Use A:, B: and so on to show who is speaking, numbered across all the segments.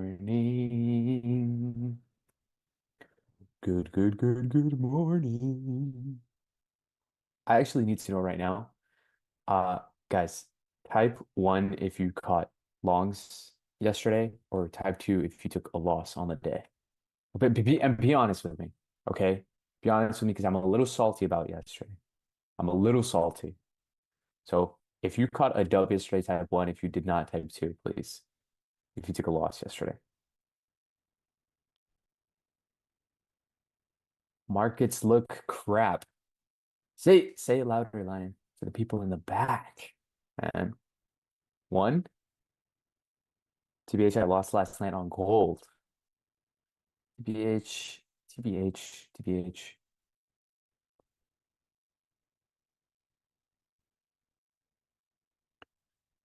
A: morning. Good morning. I actually need to know right now. Uh, guys, type one if you caught longs yesterday, or type two if you took a loss on the day. And be honest with me, okay? Be honest with me because I'm a little salty about yesterday. I'm a little salty. So if you caught a dub yesterday, type one. If you did not, type two, please. If you took a loss yesterday. Markets look crap. Say it louder, Lion, for the people in the back. And one, TBH, I lost last night on gold. TBH, TBH, TBH.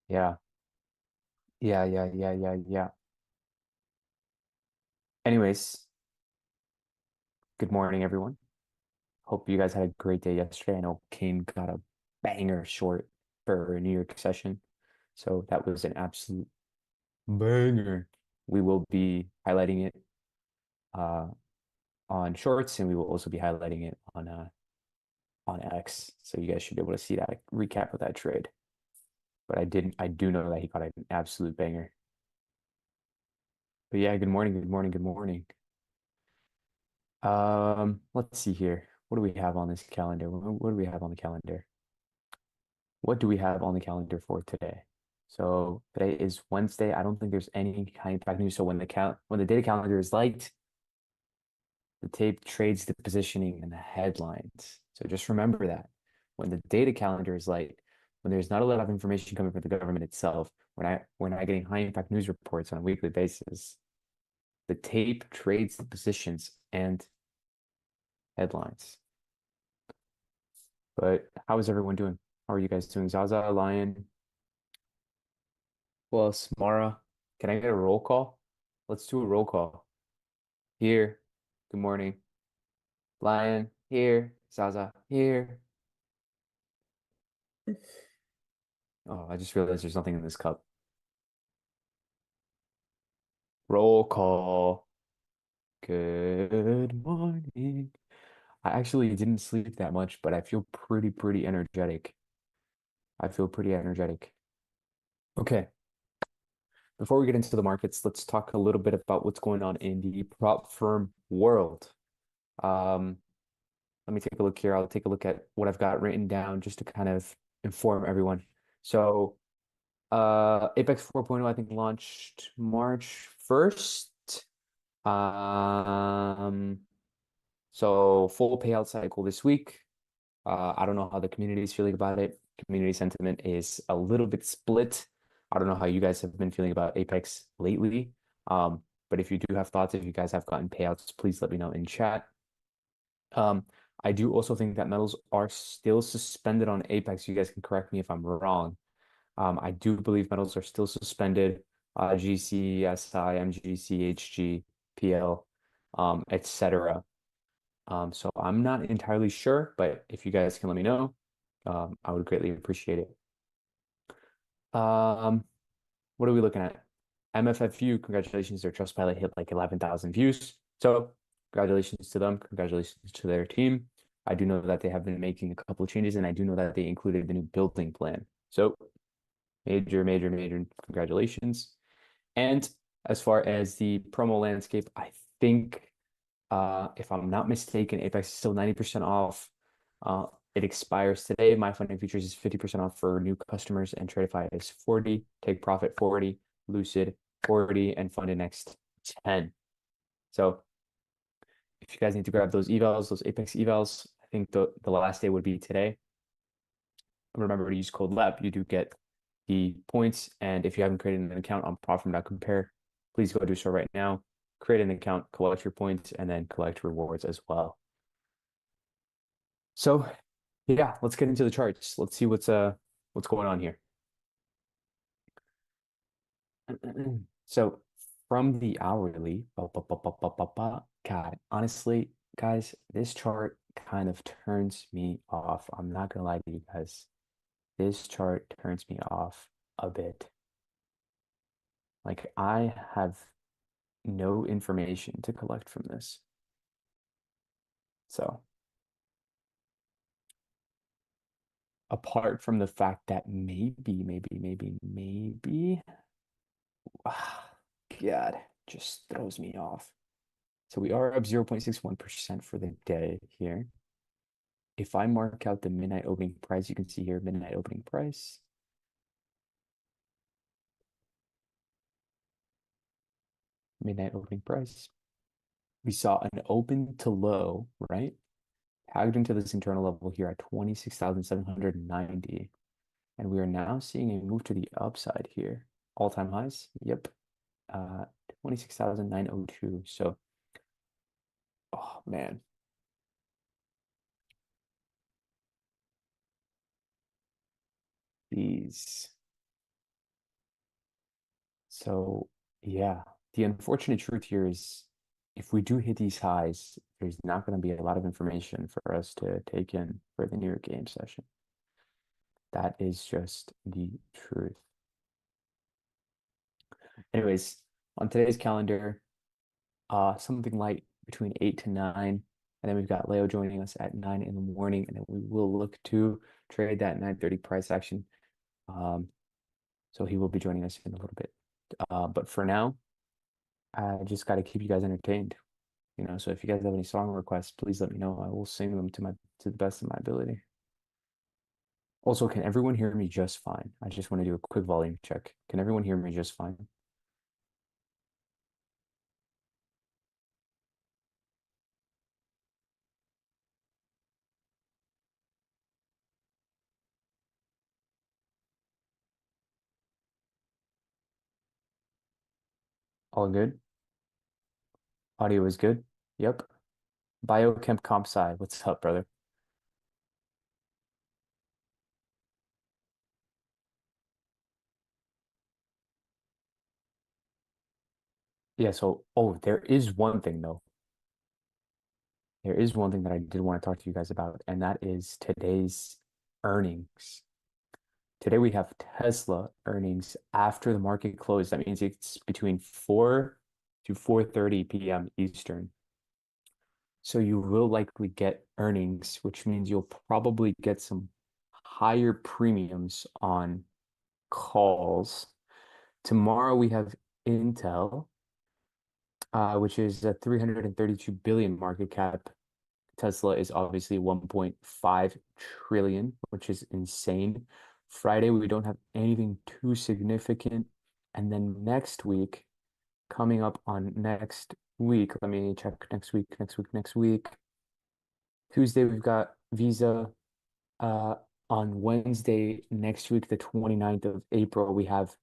A: Yeah, yeah. Anyways, good morning, everyone. Hope you guys had a great day yesterday. I know Kane got a banger short for a New York session. So that was an absolute banger. We will be highlighting it uh, on shorts, and we will also be highlighting it on X. So you guys should be able to see that recap of that trade. But I do know that he got an absolute banger. But yeah, good morning. Let's see here. What do we have on this calendar? What do we have on the calendar? What do we have on the calendar for today? So today is Wednesday. I don't think there's any kind of back news. So when the data calendar is liked, the tape trades the positioning and the headlines. So just remember that when the data calendar is like, when there's not a lot of information coming from the government itself, we're not getting high impact news reports on a weekly basis, the tape trades the positions and headlines. But how is everyone doing? How are you guys doing? Zaza, Lion, well, Samara, can I get a roll call? Let's do a roll call. Here. Good morning. Lion, here. Zaza, here. Oh, I just realized there's nothing in this cup. Roll call. Good morning. I actually didn't sleep that much, but I feel pretty energetic. I feel pretty energetic. Okay, before we get into the markets, let's talk a little bit about what's going on in the prop firm world. Um, Let me take a look here. I'll take a look at what I've got written down just to kind of inform everyone. So, Apex 4.0, I think launched March 1st. Um, so full payout cycle this week. I don't know how the community is feeling about it. Community sentiment is a little bit split. I don't know how you guys have been feeling about Apex lately. But if you do have thoughts, if you guys have gotten payouts, please let me know in chat. Um, I do also think that medals are still suspended on Apex. You guys can correct me if I'm wrong. I do believe medals are still suspended. GC, SI, MGC, HG, PL, etc. So I'm not entirely sure, but if you guys can let me know, I would greatly appreciate it. Um, what are we looking at? MFFU, congratulations, their Trustpilot hit like 11,000 views. So congratulations to them. Congratulations to their team. I do know that they have been making a couple of changes, and I do know that they included the new building plan. So major congratulations. And as far as the promo landscape, I think if I'm not mistaken, Apex is still 90% off. It expires today. My funding features is 50% off for new customers, and Tradify is 40, take profit 40, Lucid 40, and fund next 10. So if you guys need to grab those evals, those Apex evals, I think the last day would be today. Remember to use code LAB. You do get the points. And if you haven't created an account on Profit.compare, please go do so right now. Create an account, collect your points, and then collect rewards as well. So yeah, let's get into the charts. Let's see what's going on here. So from the hourly, God, honestly, guys, this chart kind of turns me off. I'm not gonna lie to you guys. This chart turns me off a bit. Like I have no information to collect from this. So apart from the fact that maybe, God, just throws me off. So we are up 0.61% for the day here. If I mark out the midnight opening price, you can see here midnight opening price. Midnight opening price. We saw an open to low, right? Tagged into this internal level here at 26,790. And we are now seeing a move to the upside here. All-time highs. Yep. 26,902. So, oh man. These. So, yeah. The unfortunate truth here is if we do hit these highs, there's not going to be a lot of information for us to take in for the New York game session. That is just the truth. Anyways, on today's calendar, something light between 8 to 9. And then we've got Leo joining us at 9 in the morning. And then we will look to trade that 9:30 price action. So he will be joining us in a little bit. But for now, I just got to keep you guys entertained. So if you guys have any song requests, please let me know. I will sing them to the best of my ability. Also, can everyone hear me just fine? I just want to do a quick volume check. Can everyone hear me just fine? All good? Audio is good? Yep. Biochem Comp Sci. What's up, brother? Yeah, so there is one thing though. There is one thing that I did want to talk to you guys about, and that is today's earnings. Today we have Tesla earnings after the market closed. That means it's between 4 to 4:30 p.m. Eastern. So you will likely get earnings, which means you'll probably get some higher premiums on calls. Tomorrow we have Intel, which is a 332 billion market cap. Tesla is obviously 1.5 trillion, which is insane. Friday, we don't have anything too significant. And then next week, coming up on next week, let me check next week. Tuesday, we've got Visa. Uh, on Wednesday, next week, the 29th of April, we have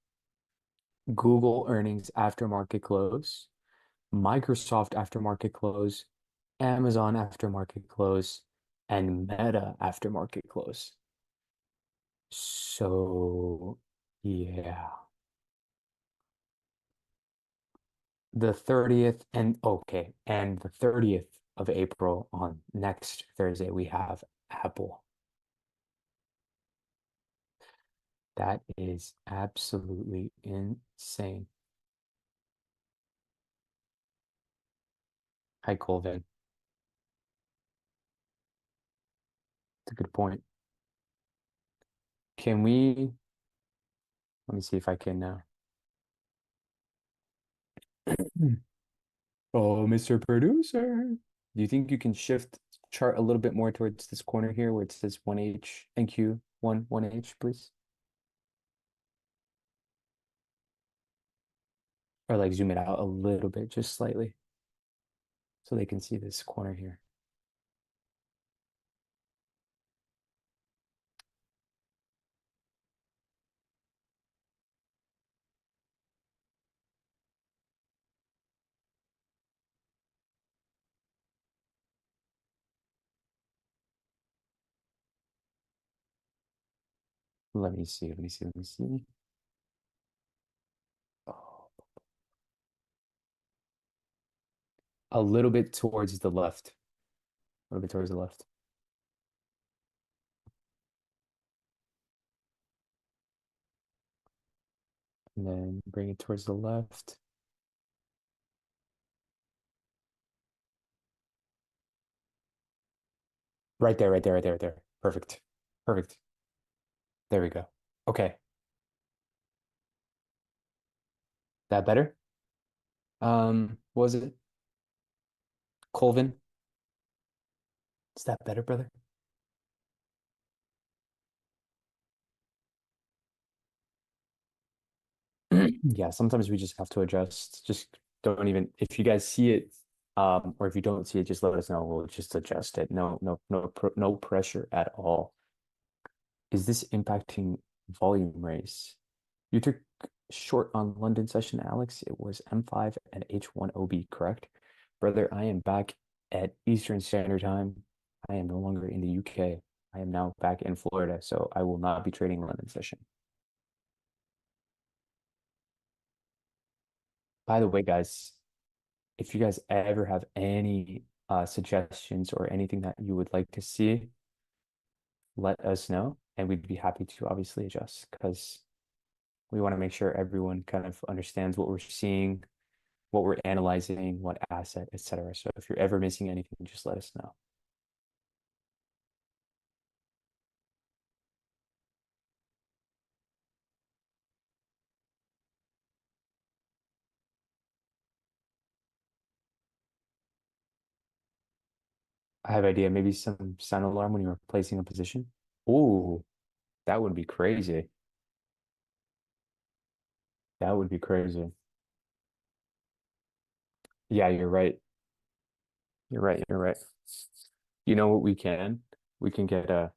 A: Google earnings after market close, Microsoft after market close, Amazon after market close, and Meta after market close. So, yeah. The 30th and the 30th of April on next Thursday, we have Apple. That is absolutely insane. Hi, Colvin. It's a good point. Can we, let me see if I can, oh, Mr. Producer. Do you think you can shift chart a little bit more towards this corner here where it says 1H and Q, 1H, please? Or like zoom it out a little bit, just slightly, so they can see this corner here. Let me see. Oh, a little bit towards the left, a little bit towards the left. And then bring it towards the left. Right there, right there, right there, right there. Perfect. Perfect. There we go. Okay. That better? What was it? Colvin? Is that better, brother? Yeah, sometimes we just have to adjust. Just don't even if you guys see it, or if you don't see it, just let us know. We'll just adjust it. No pressure at all. Is this impacting volume race? You took short on London session, Alex. It was M5 and H1 OB, correct? Brother, I am back at Eastern Standard Time. I am no longer in the UK. I am now back in Florida, so I will not be trading London session. By the way, guys, if you guys ever have any suggestions or anything that you would like to see, let us know, and we'd be happy to obviously adjust because we want to make sure everyone kind of understands what we're seeing, what we're analyzing, what asset, etc. So if you're ever missing anything, just let us know. I have an idea, maybe some sound alarm when you're placing a position. Oh, that would be crazy. That would be crazy. Yeah, you're right. You're right. You're right. You know what we can? We can get I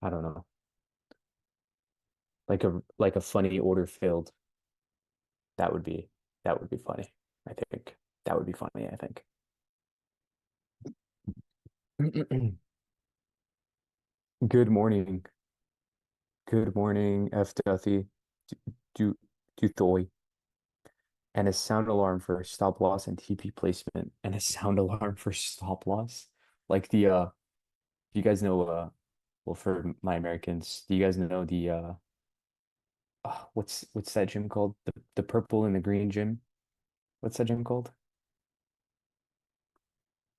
A: don't know, like a funny order filled. That would be that would be funny. I think that would be funny, I think. Good morning. Good morning, F Duffy. Do do Thoy. And a sound alarm for stop loss and TP placement and a sound alarm for stop loss. Like you guys know well for my Americans, do you guys know the what's that gym called? The purple and the green gym? What's that gym called?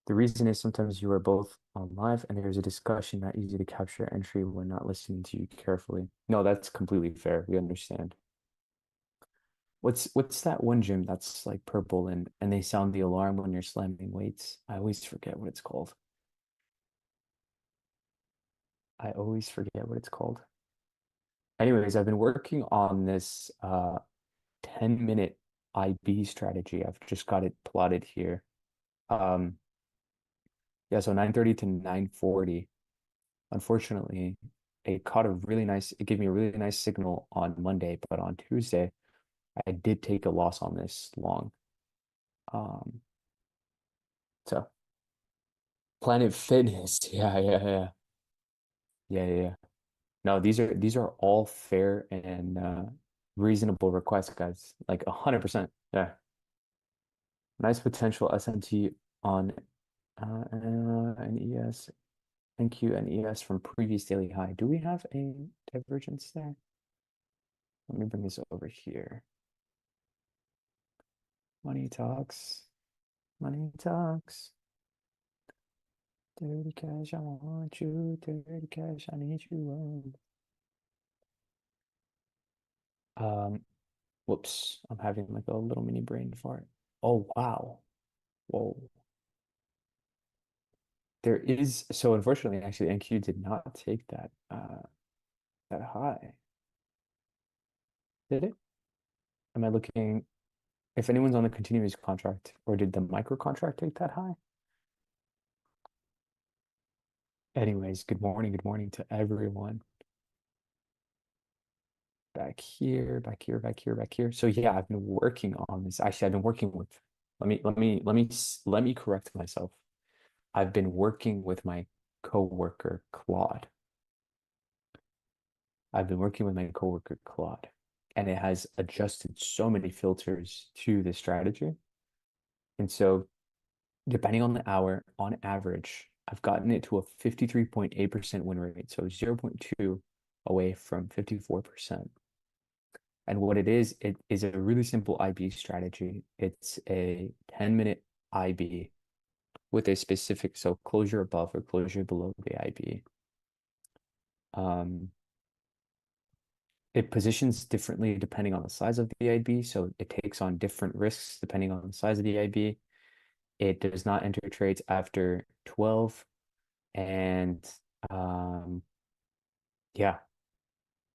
A: The reason is sometimes you are both on live and there's a discussion not easy to capture entry when not listening to you carefully. No, that's completely fair. We understand. What's that one gym that's like purple and they sound the alarm when you're slamming weights? I always forget what it's called. I always forget what it's called. Anyways, I've been working on this 10-minute IB strategy. I've just got it plotted here. Um yeah, so 9:30 to 9:40. Unfortunately, it gave me a really nice signal on Monday, but on Tuesday, I did take a loss on this long. Um, so Planet Fitness. Yeah, yeah, yeah. Yeah, yeah, yeah. No, these are all fair and reasonable requests, guys. Like 100%. Yeah. Nice potential SMT on an ES, NQ and ES from previous daily high. Do we have a divergence there? Let me bring this over here. Money talks. Money talks. Dirty cash, I want you. Dirty cash, I need you. Whoops. I'm having like a little mini brain fart. Oh, wow. Whoa. There is so unfortunately, actually, NQ did not take that high. Did it? Am I looking if anyone's on the continuous contract or did the micro contract take that high? Anyways, good morning to everyone. Back here, back here, back here, back here. So yeah, I've been working on this. Actually, I've been working with let me correct myself. I've been working with my coworker Claude. I've been working with my coworker Claude, and it has adjusted so many filters to the strategy. And so, depending on the hour, on average, I've gotten it to a 53.8% win rate. So 0.2 away from 54%. And what it is a really simple IB strategy. It's a 10-minute IB with a specific, so closure above or closure below the IB. Um, it positions differently depending on the size of the IB, so it takes on different risks depending on the size of the IB. It does not enter trades after 12, and yeah,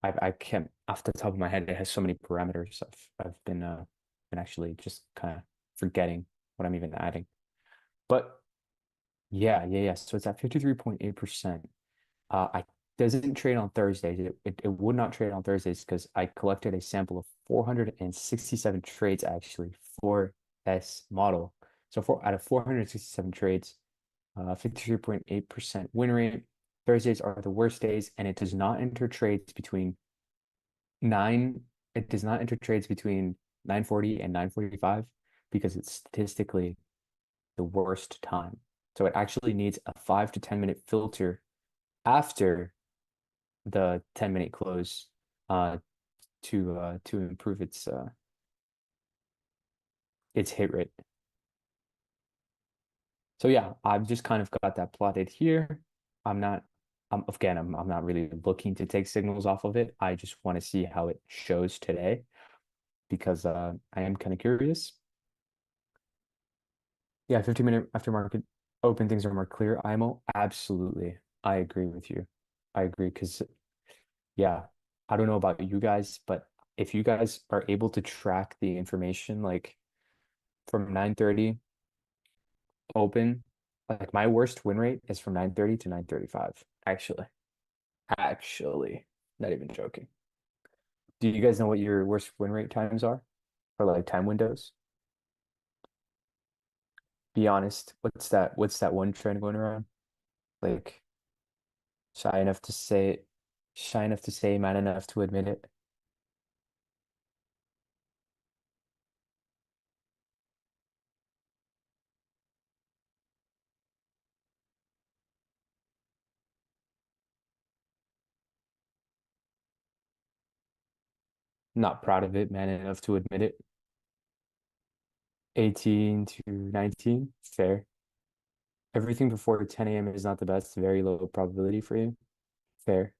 A: I can't off the top of my head. It has so many parameters. I've been actually just kind of forgetting what I'm even adding. But yeah. So it's at 53.8%. I doesn't trade on Thursdays. It would not trade on Thursdays because I collected a sample of 467 trades actually for this model. So for out of 467 trades, 53.8% win rate. Thursdays are the worst days, and it does not enter trades between nine. It does not enter trades between 9:40 and 9:45 because it's statistically the worst time. So it actually needs a 5 to 10 minute filter after the 10-minute close uh to improve its hit rate. So yeah, I've just kind of got that plotted here. I'm not I'm not really looking to take signals off of it. I just want to see how it shows today because I am kind of curious. Yeah, 15-minute aftermarket open things are more clear. IMO, absolutely. I agree with you. I agree because yeah, I don't know about you guys, but if you guys are able to track the information like from 9:30 open, like my worst win rate is from 9:30 to 9:35. Actually, not even joking. Do you guys know what your worst win rate times are? Or like time windows? Be honest. What's that one trend going around? Like shy enough to say it, shy enough to say, man enough to admit it. Not proud of it, man enough to admit it. 18 to 19, fair. Everything before 10 a.m. is not the best, very low probability for you. Fair.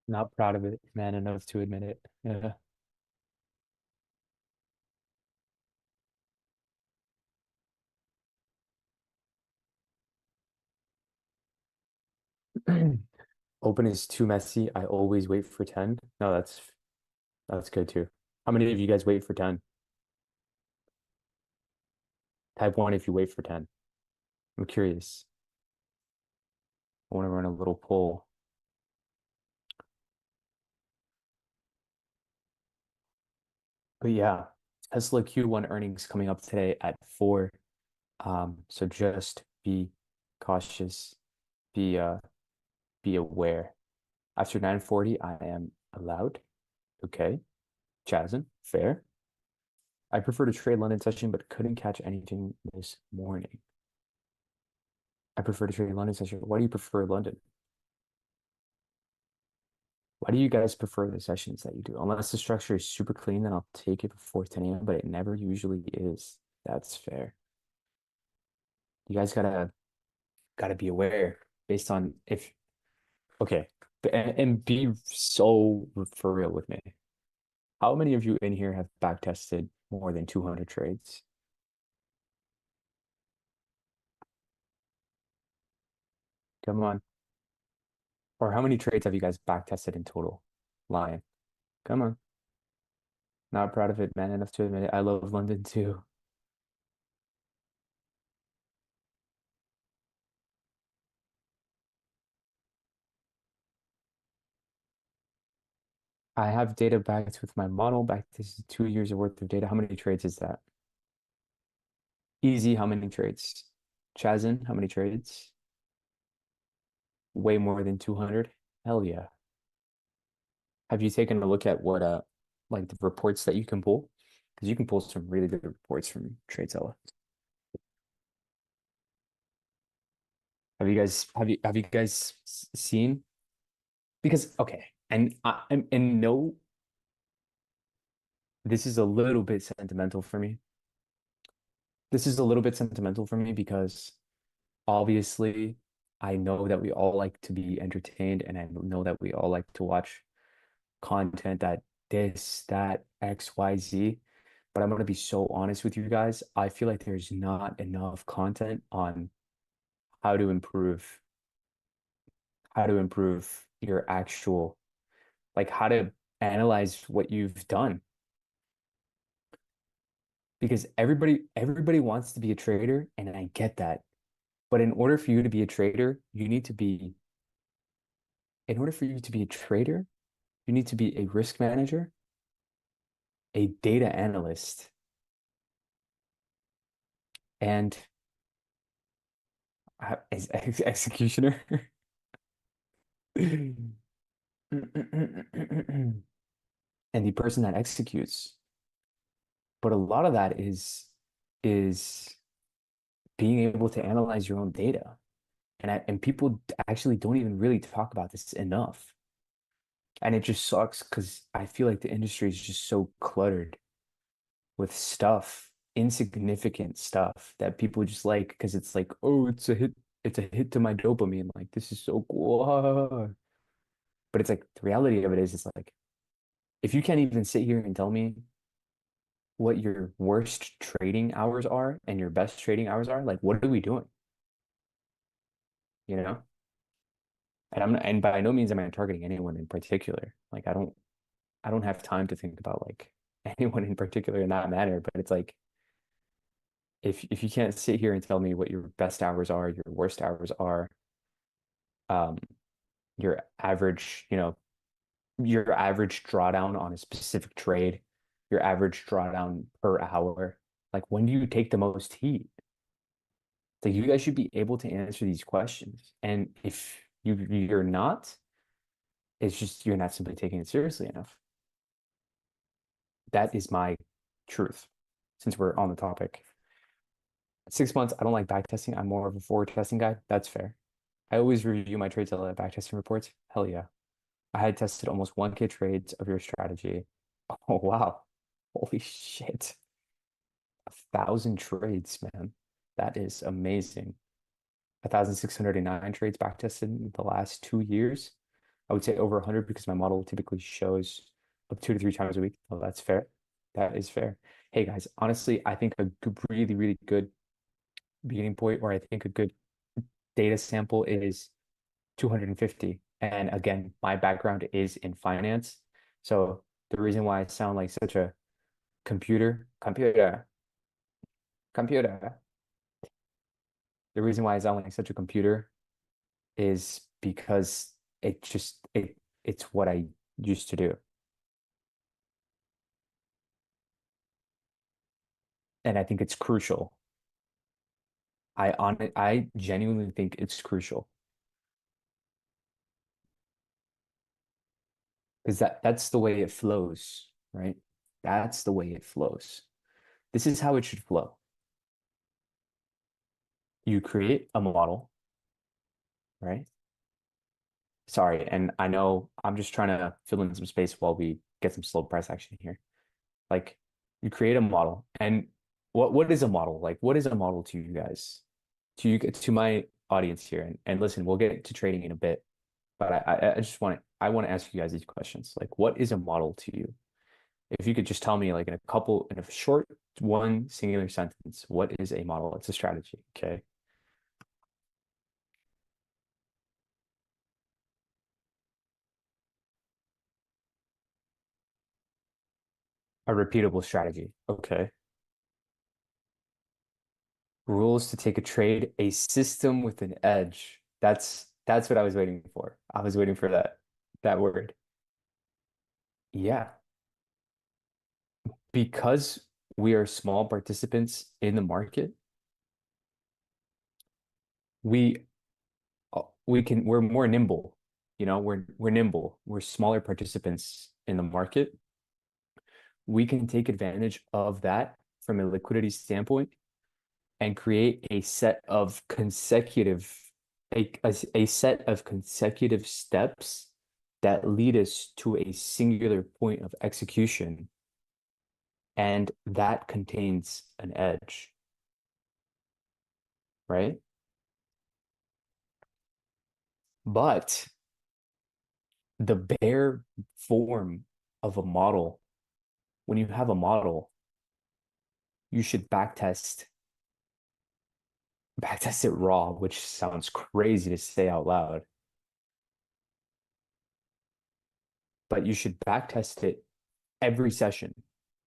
A: Not proud of it, man enough to admit it. Yeah. Open is too messy. I always wait for 10. No, that's good too. How many of you guys wait for 10? Type one if you wait for 10. I'm curious. I want to run a little poll. But yeah, Tesla Q1 earnings coming up today at 4. So just be cautious. Be be aware. After 9:40, I am allowed. Okay. Chasm, fair. I prefer to trade London session, but couldn't catch anything this morning. I prefer to trade London session. Why do you prefer London? Why do you guys prefer the sessions that you do? Unless the structure is super clean, then I'll take it before 10 a.m., but it never usually is. That's fair. You guys gotta be aware based on if okay, and be so for real with me. How many of you in here have back tested more than 200 trades? Come on. Or how many trades have you guys back tested in total? Lying. Come on. Not proud of it, man enough to admit it. I love London too. I have data backed with my model back. This is 2 years of worth of data. How many trades is that? Easy, how many trades? Chazen, how many trades? Way more than 200? Hell yeah. Have you taken a look at what like the reports that you can pull? Because you can pull some really good reports from TradeZilla. Have you guys seen? Because okay, And no, this is a little bit sentimental for me. This is a little bit sentimental for me because obviously I know that we all like to be entertained and I know that we all like to watch content that this, that, X, Y, Z. But I'm gonna be so honest with you guys. I feel like there's not enough content on how to improve, how to improve your actual, like how to analyze what you've done. Because everybody wants to be a trader, and I get that. But in order for you to be a trader, you need to be a risk manager, a data analyst, and executioner. And the person that executes. But a lot of that is being able to analyze your own data. And people actually don't even really talk about this enough. And it just sucks because I feel like the industry is just so cluttered with stuff, insignificant stuff that people just like because it's like, oh, it's a hit to my dopamine. Like this is so cool. But it's like the reality of it is it's like if you can't even sit here and tell me what your worst trading hours are and your best trading hours are, like what are we doing? You know? And by no means am I targeting anyone in particular. Like I don't have time to think about like anyone in particular in that manner, but it's like if you can't sit here and tell me what your best hours are, your worst hours are, um, your average, your average drawdown on a specific trade, your average drawdown per hour, like when do you take the most heat? So you guys should be able to answer these questions. And if you're not, it's just you're not simply taking it seriously enough. That is my truth, since we're on the topic. 6 months, I don't like backtesting. I'm more of a forward testing guy. That's fair. I always review my trades at backtesting reports. Hell yeah. I had tested almost 1K trades of your strategy. Oh wow. Holy shit. 1,000 trades, man. That is amazing. 1,609 trades backtested in the last 2 years. I would say over 100 because my model typically shows up 2 to 3 times a week. Oh, that's fair. That is fair. Hey guys, honestly, I think a good, really, really good beginning point, or I think a good data sample is 250. And again, my background is in finance. So the reason why I sound like such a computer, computer, the reason why I sound like such a computer is because it's what I used to do. And I think it's crucial. I genuinely think it's crucial because that's the way it flows, right? That's the way it flows. This is how it should flow. You create a model, right? Sorry, and I know I'm just trying to fill in some space while we get some slow price action here. Like you create a model, and what is a model? Like what is a model to you guys? To my audience here, and listen, we'll get to trading in a bit, but I just want to ask you guys these questions. Like what is a model to you? If you could just tell me like in a short one singular sentence, what is a model? It's a strategy, okay? A repeatable strategy. Okay. Rules to take a trade, a system with an edge. That's what I was waiting for. I was waiting for that word. Yeah, because we are small participants in the market, we we're more nimble. We're nimble. We're smaller participants in the market. We can take advantage of that from a liquidity standpoint and create a set of consecutive steps that lead us to a singular point of execution, and that contains an edge, right? But the bare form of a model, when you have a model, you should backtest it raw, which sounds crazy to say out loud, but you should backtest it every session,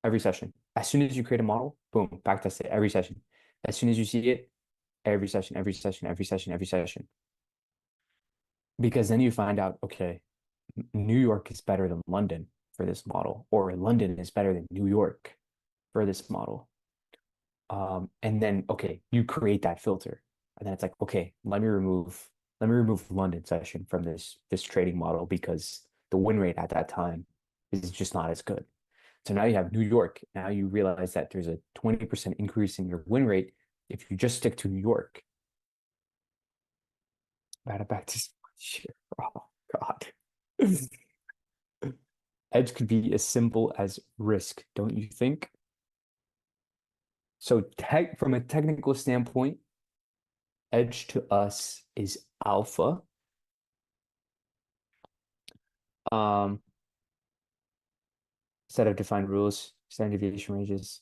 A: every session. As soon as you create a model, boom, backtest it every session. As soon as you see it, every session, every session, every session, every session. Because then you find out, okay, New York is better than London for this model, or London is better than New York for this model. And then okay, you create that filter, and then it's like, okay, let me remove London session from this trading model because the win rate at that time is just not as good. So now you have New York. Now you realize that there's a 20% increase in your win rate if you just stick to New York. Back to shit. Oh God. Edge could be as simple as risk, don't you think? So from a technical standpoint, edge to us is alpha. Um, Set of defined rules, standard deviation ranges.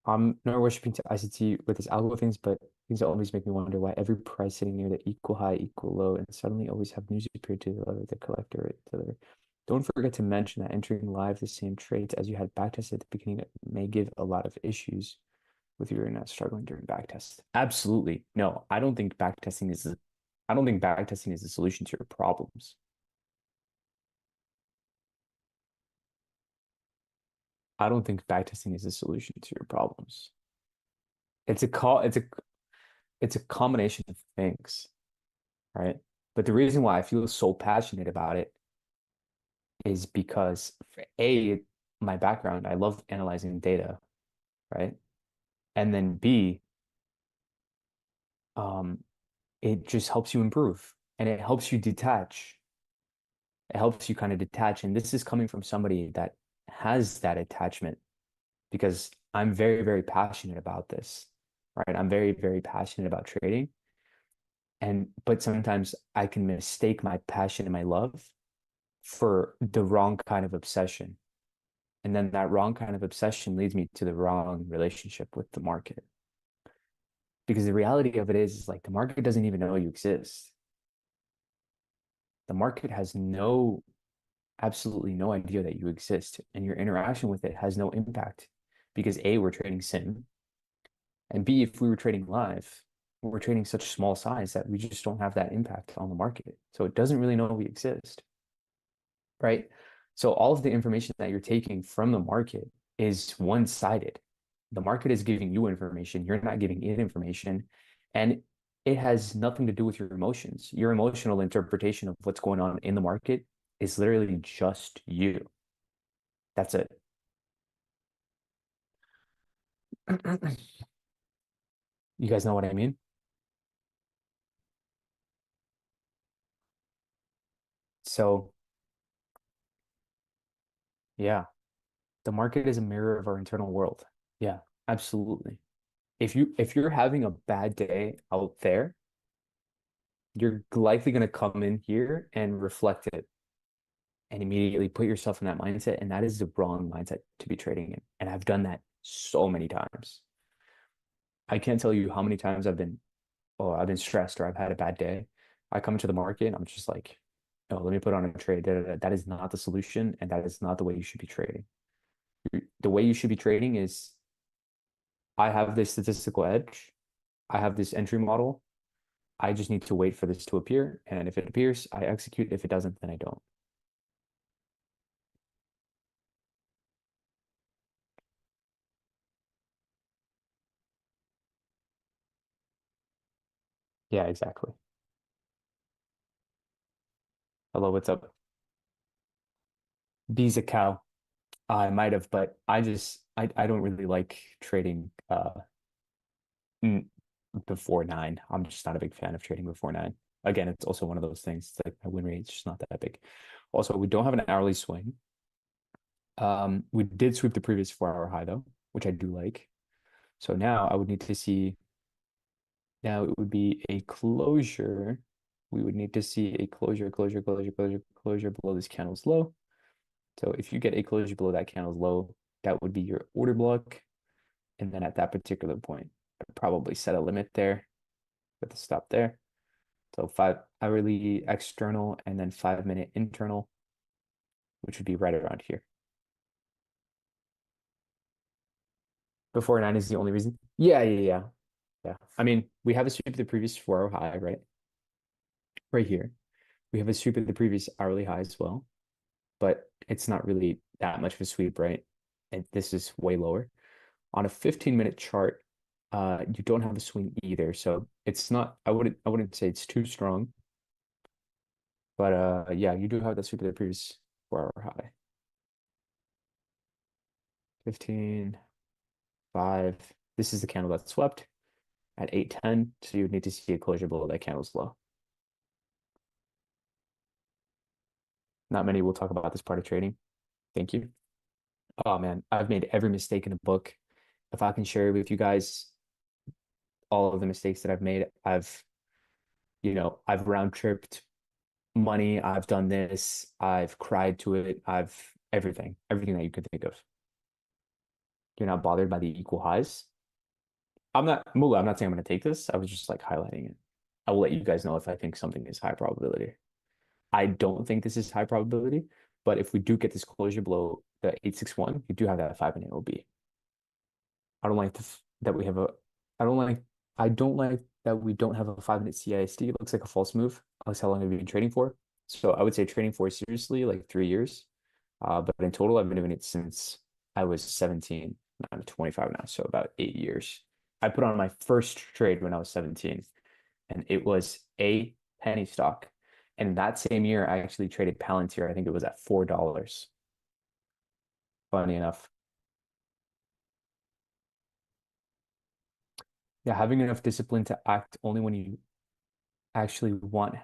A: I'm not worshipping to ICT with this algo things, but things that always make me wonder why every price sitting near the equal high, equal low, and suddenly always have news appear to the collector. Don't forget to mention that entering live the same trades as you had backtested at the beginning may give a lot of issues with your internet struggling during backtest. Absolutely. No, I don't think backtesting is the solution to your problems. I don't think backtesting is the solution to your problems. It's a call, it's a combination of things, right? But the reason why I feel so passionate about it is because for A, my background, I love analyzing data, right? And then B, um, it just helps you improve and it helps you detach. It helps you kind of detach. And this is coming from somebody that has that attachment because I'm very, very passionate about this, right? I'm very, very passionate about trading. But sometimes I can mistake my passion and my love for the wrong kind of obsession. And then that wrong kind of obsession leads me to the wrong relationship with the market. Because the reality of it is like the market doesn't even know you exist. The market has absolutely no idea that you exist, and your interaction with it has no impact because A, we're trading sim, and B, if we were trading live, we're trading such small size that we just don't have that impact on the market. So it doesn't really know we exist, right? So all of the information that you're taking from the market is one-sided. The market is giving you information, you're not giving it information, and it has nothing to do with your emotions. Your emotional interpretation of what's going on in the market is literally just you. That's it. You guys know what I mean? So, yeah, the market is a mirror of our internal world. Yeah, absolutely. If you're having a bad day out there, you're likely going to come in here and reflect it and immediately put yourself in that mindset. And that is the wrong mindset to be trading in. And I've done that so many times. I can't tell you how many times I've been stressed or I've had a bad day. I come into the market and I'm just like, oh, let me put on a trade. That is not the solution, and that is not the way you should be trading. The way you should be trading is I have this statistical edge. I have this entry model. I just need to wait for this to appear. And if it appears, I execute. If it doesn't, then I don't. Yeah, exactly. Hello, what's up? B's a cow. I might have, but I don't really like trading before 9. I'm just not a big fan of trading before 9. Again, it's also one of those things. It's like my win rate is just not that big. Also, we don't have an hourly swing. We did sweep the previous 4 hour high though, which I do like. So now I would need to see, now it would be a closure. We would need to see a closure below this candle's low. So if you get a closure below that candle's low, that would be your order block. And then at that particular point, I'd probably set a limit there with a stop there. So 5 hourly external and then 5 minute internal, which would be right around here. Before 9 is the only reason. Yeah. I mean, we have a sweep of the previous 4 hour high, right? Right here. We have a sweep of the previous hourly high as well, but it's not really that much of a sweep, right? And this is way lower. On a 15-minute chart, you don't have a swing either. So it's not, I wouldn't say it's too strong. But yeah, you do have that sweep of the previous 4 hour high. 15, 5. This is the candle that swept at 8:10. So you would need to see a closure below that candle's low. Not many will talk about this part of trading. Thank you. Oh man, I've made every mistake in the book. If I can share with you guys all of the mistakes that I've made, I've round tripped money. I've done this. I've cried to it. I've everything that you could think of. You're not bothered by the equal highs. I'm not saying I'm going to take this. I was just like highlighting it. I will let you guys know if I think something is high probability. I don't think this is high probability, but if we do get this closure below the 861, you do have that 5-minute OB. I don't like that we have a, I don't like that we don't have a 5-minute CISD. It looks like a false move. Alex, how long have you been trading for? So I would say trading for seriously, like 3 years. But in total, I've been doing it since I was 17. I'm 25 now, so about 8 years. I put on my first trade when I was 17, and it was a penny stock. And that same year, I actually traded Palantir. I think it was at $4. Funny enough. Yeah, having enough discipline to act only when you actually want.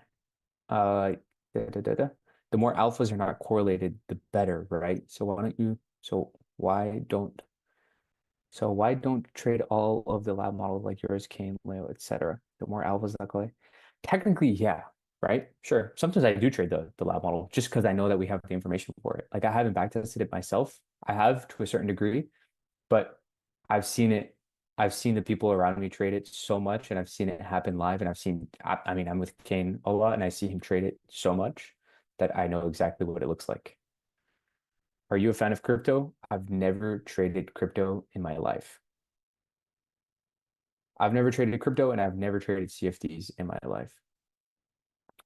A: Uh, da, da, da, da. The more alphas are not correlated, the better, right? So why don't you? So why don't trade all of the lab models like yours, Kane, Leo, etc. The more alphas that go. Technically, yeah, right? Sure. Sometimes I do trade the lab model just because I know that we have the information for it. Like I haven't backtested it myself. I have to a certain degree, but I've seen it. I've seen the people around me trade it so much, and I've seen it happen live. And I mean, I'm with Kane a lot, and I see him trade it so much that I know exactly what it looks like. Are you a fan of crypto? I've never traded crypto in my life. I've never traded crypto and I've never traded CFDs in my life.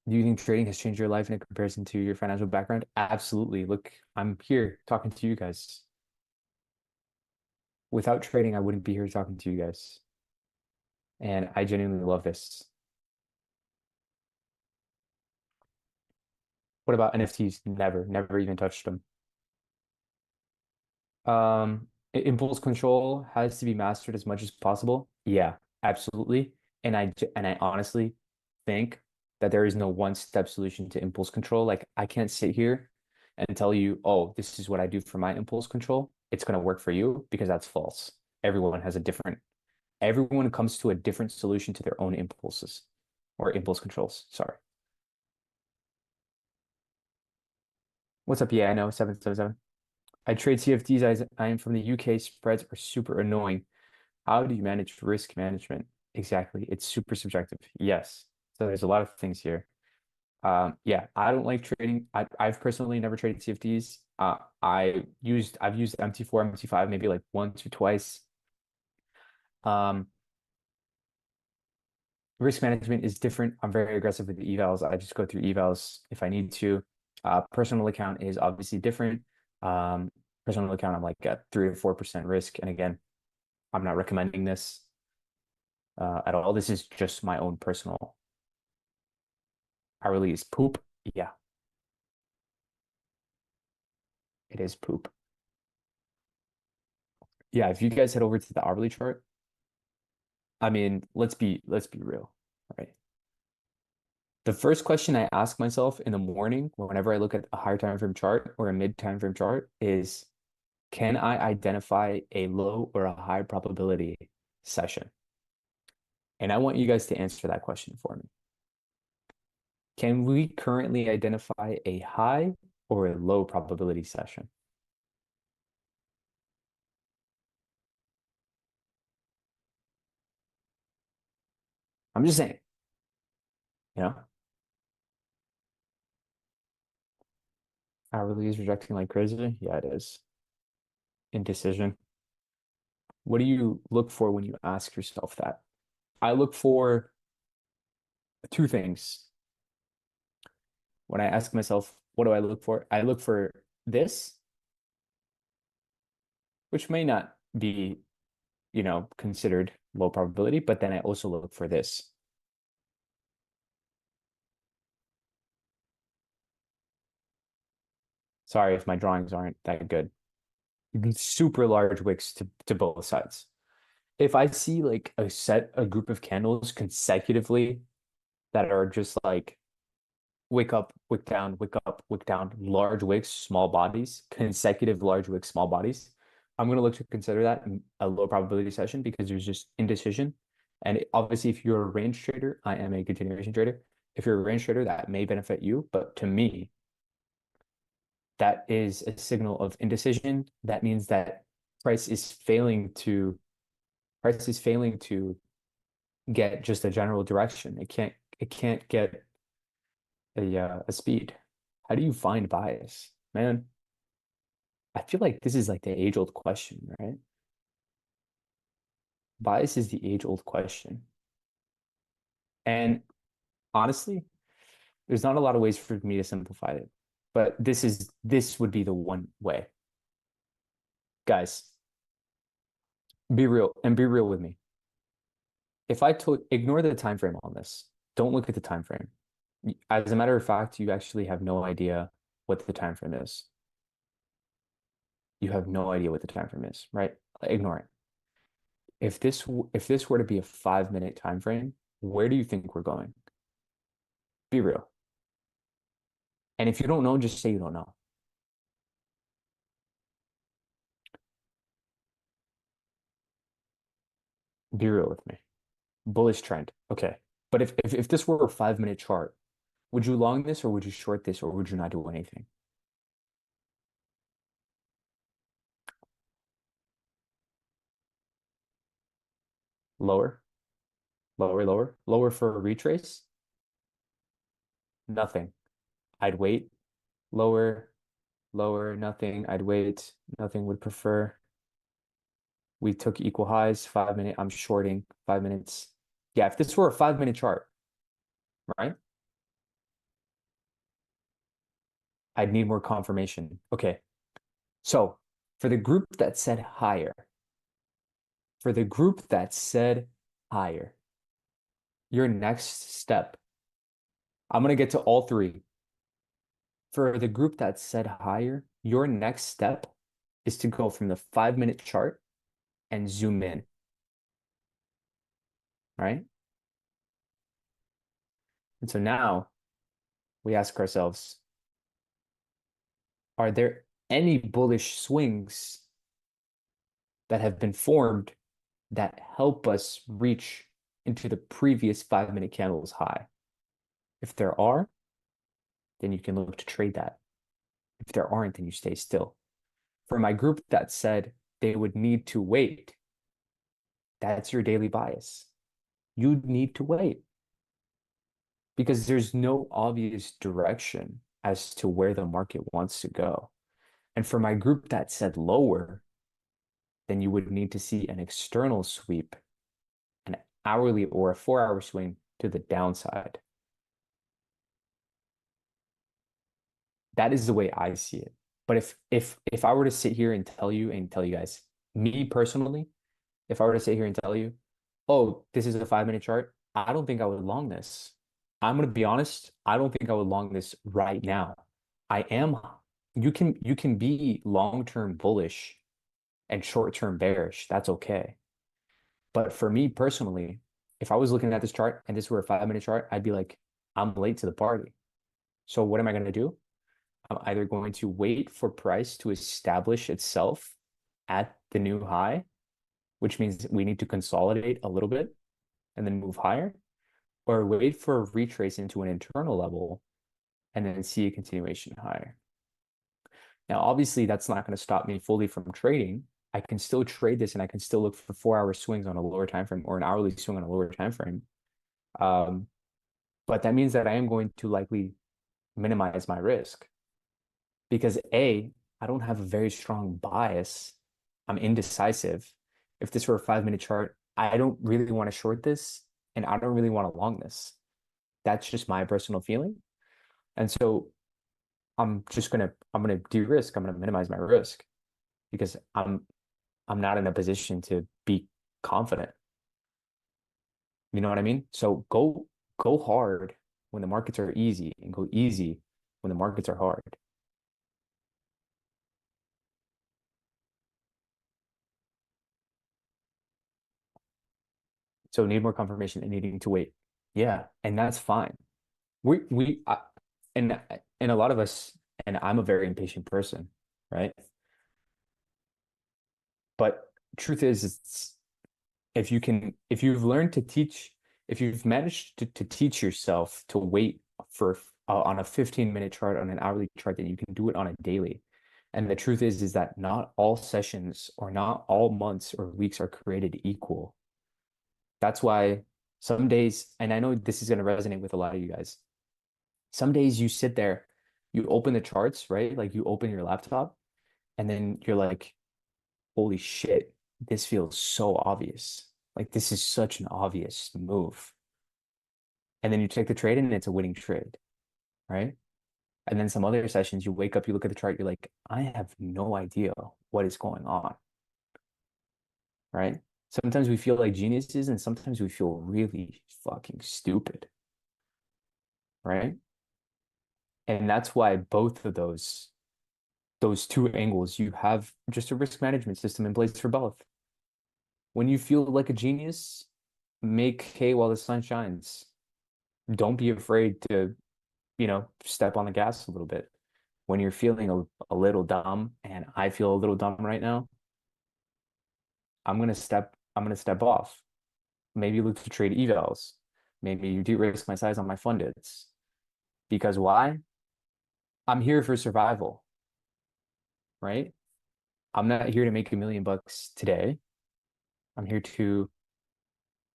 A: Do you think trading has changed your life in comparison to your financial background? Absolutely. Look, I'm here talking to you guys. Without trading, I wouldn't be here talking to you guys. And I genuinely love this. What about NFTs? Never even touched them. Impulse control has to be mastered as much as possible. Yeah, absolutely. And I honestly think that there is no one-step solution to impulse control. Like I can't sit here and tell you, oh, this is what I do for my impulse control. It's going to work for you because that's false. Everyone comes to a different solution to their own impulses or impulse controls. Sorry. What's up? Yeah, I know. 777. I trade CFDs. I am from the UK. Spreads are super annoying. How do you manage risk management? Exactly. It's super subjective. Yes. So there's a lot of things here. Yeah, I don't like trading. I've personally never traded CFDs. I've used MT4, MT5 maybe like once or twice. Um, Risk management is different. I'm very aggressive with the evals. I just go through evals if I need to. Personal account is obviously different. Um, Personal account, I'm like at 3 to 4% risk. And again, I'm not recommending this at all. This is just my own personal. Hourly is poop. Yeah, it is poop. Yeah, if you guys head over to the hourly chart, I mean, let's be real, right? The first question I ask myself in the morning, whenever I look at a higher time frame chart or a mid time frame chart, is can I identify a low or a high probability session? And I want you guys to answer that question for me. Can we currently identify a high or a low probability session? I'm just saying, you know, hourly is rejecting like crazy. Yeah, it is. Indecision. What do you look for when you ask yourself that? I look for two things. When I ask myself, what do I look for? I look for this, which may not be, considered low probability, but then I also look for this. Sorry if my drawings aren't that good. Super large wicks to both sides. If I see like a group of candles consecutively that are just like wick up, wick down, large wicks, small bodies, consecutive large wicks, small bodies, I'm going to look to consider that a low probability session because there's just indecision. And obviously, if you're a range trader, I am a continuation trader. If you're a range trader, that may benefit you. But to me, that is a signal of indecision. That means that price is failing to price is failing to get just a general direction. It can't get a speed. How do you find bias? Man, I feel like this is like the age-old question, right? Bias is the age-old question. And honestly, there's not a lot of ways for me to simplify it, but this would be the one way. Guys, be real with me. If I told ignore the time frame on this, don't look at the time frame. As a matter of fact, you actually have no idea what the time frame is. You have no idea what the time frame is, right? Ignore it. If this were to be a 5 minute time frame, where do you think we're going? Be real. And if you don't know, just say you don't know. Be real with me. Bullish trend. Okay. But if this were a 5 minute chart, would you long this or would you short this or would you not do anything? Lower, lower for a retrace? Nothing. I'd wait. Lower, nothing. I'd wait. Nothing would prefer. We took equal highs, 5 minute. I'm shorting 5 minutes. Yeah, if this were a 5 minute chart, right? I'd need more confirmation. Okay. So for the group that said higher, for the group that said higher, your next step, I'm going to get to all three. For the group that said higher, your next step is to go from the 5 minute chart and zoom in, right? And so now we ask ourselves, are there any bullish swings that have been formed that help us reach into the previous 5 minute candle's high? If there are, then you can look to trade that. If there aren't, then you stay still. For my group that said they would need to wait, that's your daily bias. You need to wait because there's no obvious direction as to where the market wants to go. And for my group that said lower, then you would need to see an external sweep, an hourly or a 4 hour swing to the downside. That is the way I see it. But if I were to sit here and tell you guys, me personally, if I were to sit here and tell you, oh, this is a 5 minute chart, I don't think I would long this. I'm gonna be honest, I don't think I would long this right now. I am you can be long-term bullish and short-term bearish. That's okay. But for me personally, if I was looking at this chart and this were a 5 minute chart, I'd be like, I'm late to the party. So what am I going to do? I'm either going to wait for price to establish itself at the new high, which means we need to consolidate a little bit and then move higher, or wait for a retrace into an internal level and then see a continuation higher. Now, obviously, that's not going to stop me fully from trading. I can still trade this and I can still look for 4 hour swings on a lower time frame or an hourly swing on a lower time frame. Um, but that means that I am going to likely minimize my risk because A, I don't have a very strong bias. I'm indecisive. If this were a 5 minute chart, I don't really want to short this and I don't really want to long this. That's just my personal feeling. And so I'm gonna de-risk. I'm gonna minimize my risk because I'm not in a position to be confident. You know what I mean? So go hard when the markets are easy and go easy when the markets are hard. So need more confirmation and needing to wait. Yeah, and that's fine. We and and a lot of us, and I'm a very impatient person, right? But truth is, it's if you've learned to teach, if you've managed to teach yourself to wait for on a 15-minute chart, on an hourly chart, then you can do it on a daily. And the truth is that not all sessions or not all months or weeks are created equal. That's why some days, and I know this is going to resonate with a lot of you guys. Some days you sit there, you open the charts, right? Like you open your laptop, and then you're like, holy shit, this feels so obvious. Like this is such an obvious move. And then you take the trade and it's a winning trade, right? And then some other sessions, you wake up, you look at the chart, you're like, I have no idea what is going on, right? Sometimes we feel like geniuses and sometimes we feel really fucking stupid, right? And that's why both of those two angles, you have just a risk management system in place for both. When you feel like a genius, make hay while the sun shines. Don't be afraid to, step on the gas a little bit. When you're feeling a little dumb, and I feel a little dumb right now, I'm gonna step off. Maybe look to trade evals. Maybe you de-risk my size on my fundeds. Because why? I'm here for survival, right? I'm not here to make $1 million today. I'm here to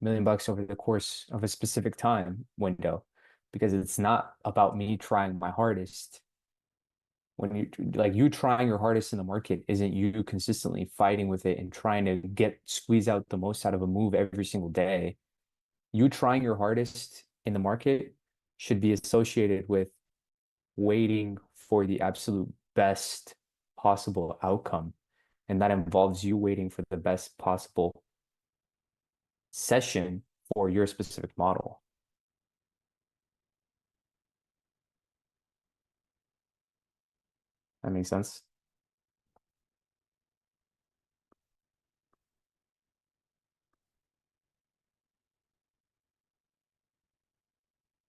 A: $1 million over the course of a specific time window because it's not about me trying my hardest. When you trying your hardest in the market isn't you consistently fighting with it and trying to squeeze out the most out of a move every single day. You trying your hardest in the market should be associated with waiting for the absolute best possible outcome. And that involves you waiting for the best possible session for your specific model. That makes sense.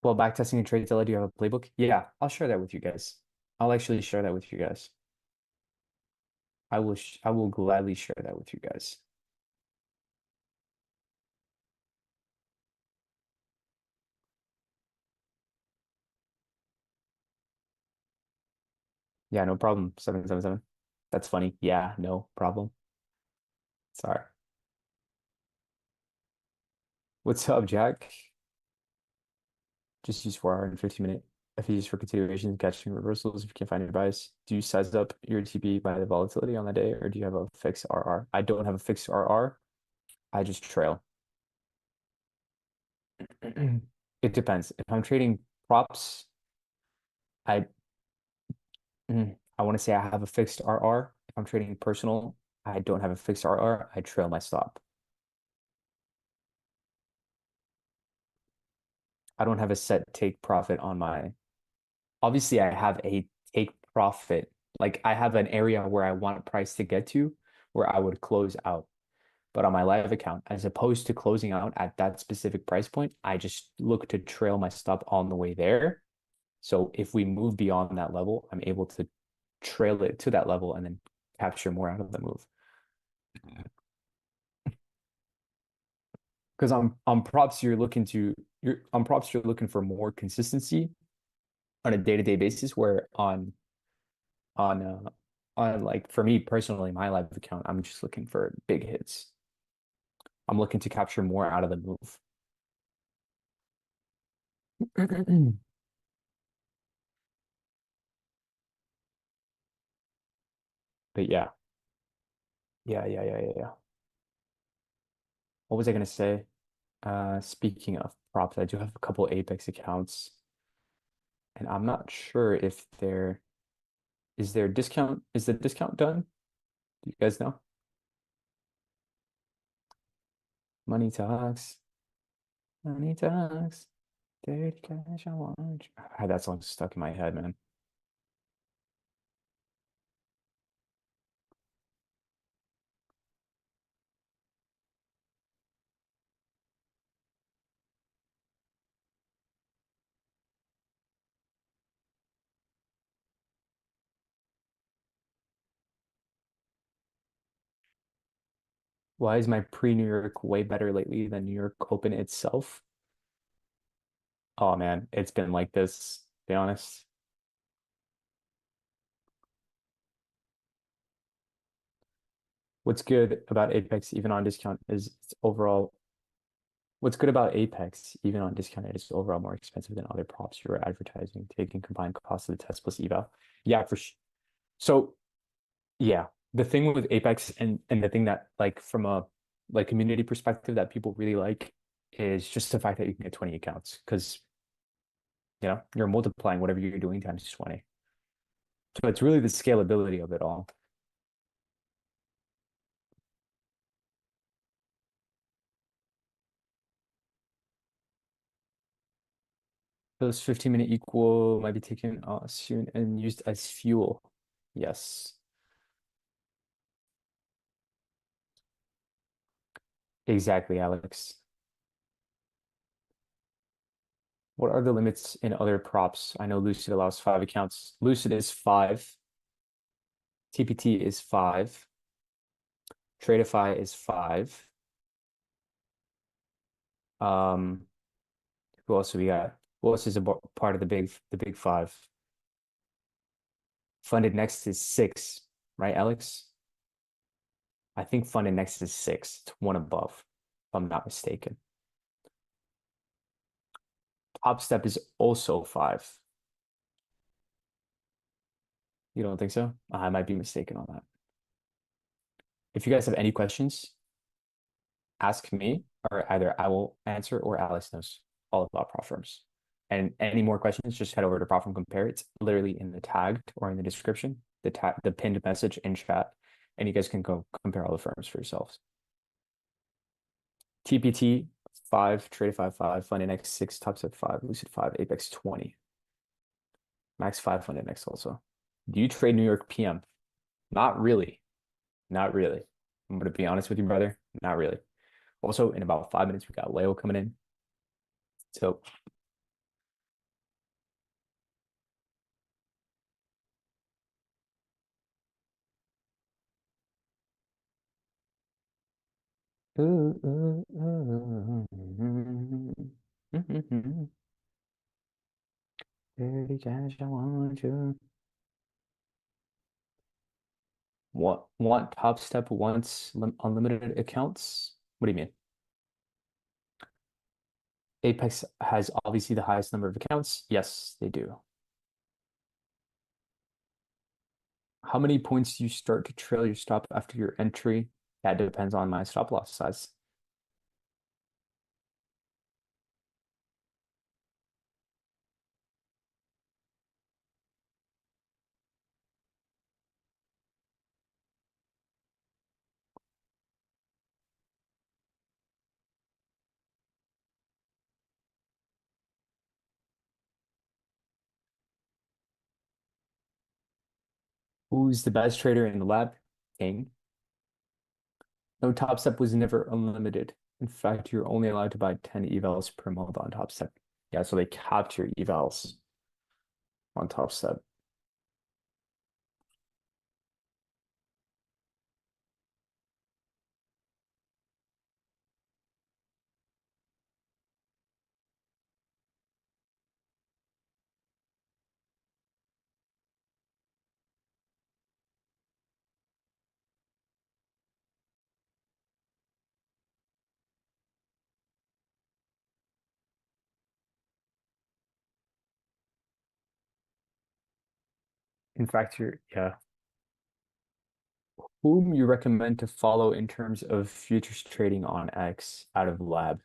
A: Well, backtesting and trade do you have a playbook? Yeah, I'll share that with you guys. I'll actually share that with you guys. I will gladly share that with you guys. Yeah, no problem. 777. That's funny. Yeah, no problem. Sorry. What's up, Jack? Just use 4 hour and 15-minute FEs for continuation, catching reversals if you can't find your bias. Do you size up your TP by the volatility on the day, or do you have a fixed RR? I don't have a fixed RR. I just trail. It depends. If I'm trading props, I I want to say I have a fixed RR. If I'm trading personal, I don't have a fixed RR. I trail my stop. I don't have a set take profit on my. Obviously, I have a take profit. Like I have an area where I want price to get to, where I would close out. But on my live account, as opposed to closing out at that specific price point, I just look to trail my stop on the way there. So if we move beyond that level, I'm able to trail it to that level and then capture more out of the move. Because on props, you're on props, you're looking for more consistency on a day-to-day basis, where on like for me personally, my live account, I'm just looking for big hits. I'm looking to capture more out of the move. But yeah, yeah. What was I gonna say? Speaking of props, I do have a couple Apex accounts, and I'm not sure if there is there discount. Is the discount done? Do you guys know? Money talks, money talks. Dirty cash, I want you. I had that song stuck in my head, man. Why is my pre-New York way better lately than New York Open itself? Oh man, it's been like this, to be honest. What's good about Apex, even on discount, is it's overall. What's good about Apex, even on discount, is overall more expensive than other props you're advertising, taking combined cost of the test plus eval. Yeah, for sure. So yeah, the thing with Apex and the thing that like from a like community perspective that people really like is just the fact that you can get 20 accounts because you're multiplying whatever you're doing times 20. So it's really the scalability of it all. Those 15-minute equal might be taken soon and used as fuel. Yes, exactly, Alex. What are the limits in other props? I know Lucid allows 5 accounts. Lucid is 5. TPT is 5. Tradeify is 5. Um, who else do we got? Who else is a part of the big five? Funded next is 6, right, Alex? I think funded next is 6. It's one above, if I'm not mistaken. Top step is also 5. You don't think so? I might be mistaken on that. If you guys have any questions, ask me, or either I will answer or Alex knows all about prop firms. And any more questions, just head over to Prop Firm Compare. It's literally in the tagged or in the description, the pinned message in chat, and you guys can go compare all the firms for yourselves. TPT 5, Trade 5, Funded X 6, Top Step 5, Lucid 5, Apex 20, Max 5, Funded X also. Do you trade New York PM? Not really. Not really. I'm gonna be honest with you, brother. Not really. Also, in about 5 minutes, we got Leo coming in. So, Dirty cash, I want you. Want Top Step wants unlimited accounts? What do you mean? Apex has obviously the highest number of accounts. Yes, they do. How many points do you start to trail your stop after your entry? That depends on my stop loss size. Who's the best trader in the lab? King. No, Top Step was never unlimited. In fact, you're only allowed to buy 10 evals per month on Top Step. Yeah, so they capped your evals on Top Step. In fact, yeah. Whom you recommend to follow in terms of futures trading on X out of lab?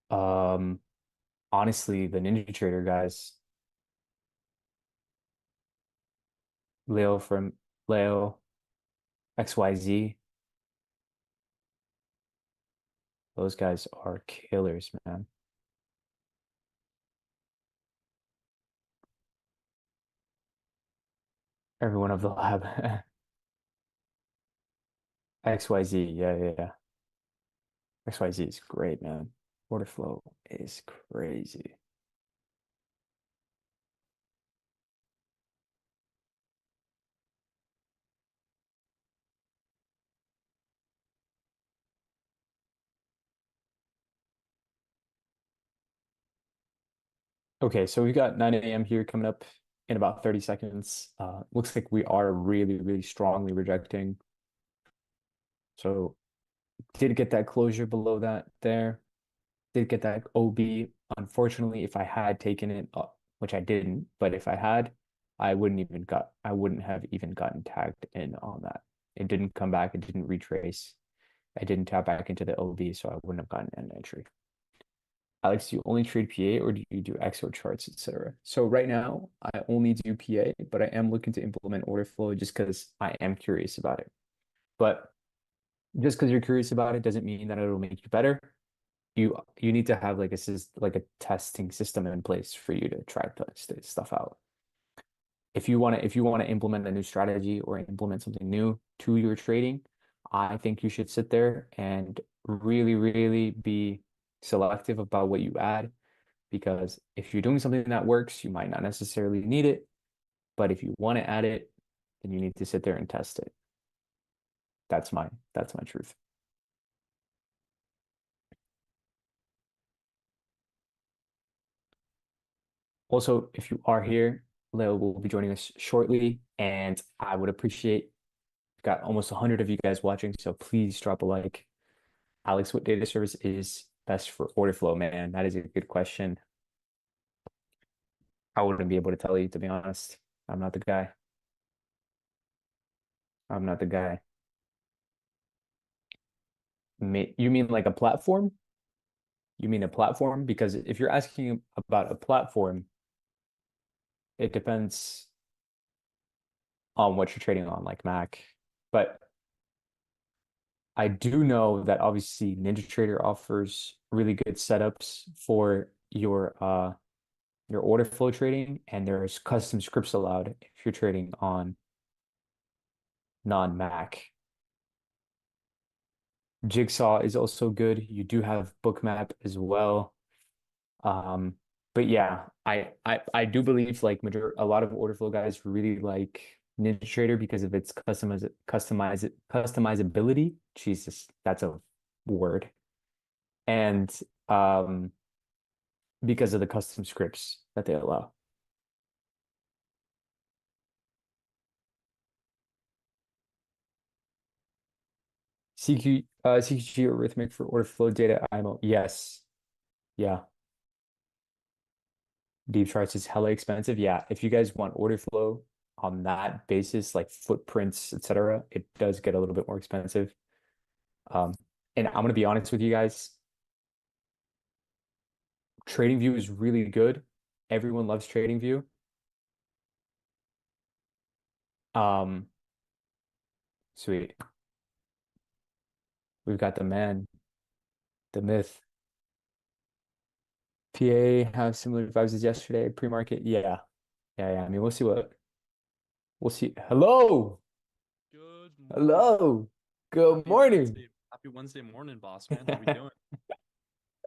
A: Um, Honestly, the Ninja Trader guys, Leo from Leo XYZ, those guys are killers, man. Everyone of the lab. XYZ, yeah, yeah, yeah. XYZ is great, man. Order flow is crazy. Okay, so we got 9 a.m. here coming up in about 30 seconds. Looks like we are really, really strongly rejecting. So did get that closure below that there. Did get that OB. Unfortunately, if I had taken it up, which I didn't, but if I had, I wouldn't have even gotten tagged in on that. It didn't come back, it didn't retrace. I didn't tap back into the OB, so I wouldn't have gotten an entry. Alex, do you only trade PA or do you do XO charts, etc.? So right now, I only do PA, but I am looking to implement order flow just because I am curious about it. But just because you're curious about it doesn't mean that it'll make you better. You need to have like like a testing system in place for you to try this stuff out. If you want to implement a new strategy or implement something new to your trading, I think you should sit there and really, really be selective about what you add because if you're doing something that works, you might not necessarily need it, but if you want to add it, then you need to sit there and test it. That's my truth. Also, if you are here, Leo will be joining us shortly, and I would appreciate we've got almost 100 of you guys watching, so please drop a like. Alex, what data service is best for order flow, man? That is a good question. I wouldn't be able to tell you, to be honest. I'm not the guy. I'm not the guy. You mean like a platform? You mean a platform? Because if you're asking about a platform, it depends on what you're trading on, like Mac. But I do know that obviously NinjaTrader offers really good setups for your order flow trading, and there's custom scripts allowed if you're trading on non-Mac. Jigsaw is also good. You do have Bookmap as well. Um, but yeah, I do believe like a lot of order flow guys really like NinjaTrader because of its customizability. Jesus, that's a word. And um because of the custom scripts that they allow. CQG arithmetic for order flow data IMO. Yes. Yeah. Deep charts is hella expensive. Yeah. If you guys want order flow on that basis, like footprints, etc., it does get a little bit more expensive. Um, and I'm gonna be honest with you guys, TradingView is really good. Everyone loves TradingView. Um, Sweet. We've got the man, the myth. PA have similar vibes as yesterday, pre-market. Yeah. Yeah, yeah. I mean, we'll see what We'll see. Hello.
B: Good morning.
A: Hello. Good
B: Happy
A: morning.
B: Wednesday. Happy Wednesday morning, boss man. How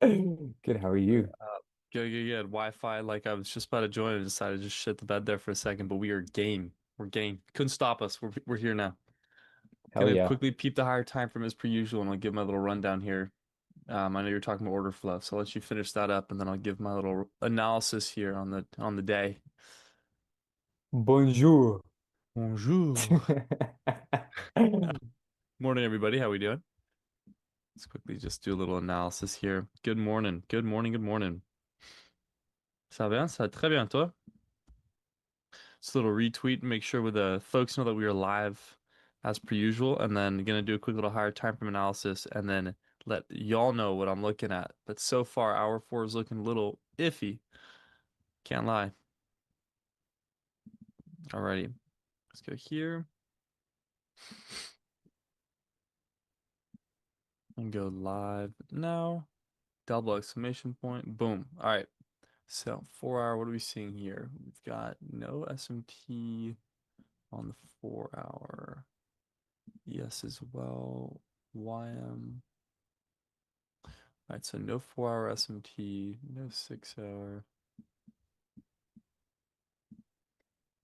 B: we doing?
A: Good. How are you?
B: Good. Wi-Fi, like I was just about to join and decided to just shit the bed there for a second, but we are game. We're game. Couldn't stop us. We're here now.
A: Hell
B: Gonna
A: yeah.
B: quickly peep the higher time frame as per usual, and I'll give my little rundown here. I know you're talking about order flow, so I'll let you finish that up, and then I'll give my little analysis here on the day.
A: Bonjour.
B: Bonjour. Morning, everybody. How we doing? Let's quickly just do a little analysis here. Good morning. Good morning. Good morning. Ça va bien? Ça va très bien, toi? Just a little retweet and make sure with the folks know that we are live as per usual, and then gonna do a quick little higher time frame analysis, and then let y'all know what I'm looking at. But so far, hour four is looking a little iffy. Can't lie. Alrighty, let's go here and go live now. Double exclamation point. Boom. All right. So 4 hour. What are we seeing here? We've got no SMT on the 4 hour. Yes, as well. YM. All right, so no 4 hour SMT, no 6 hour.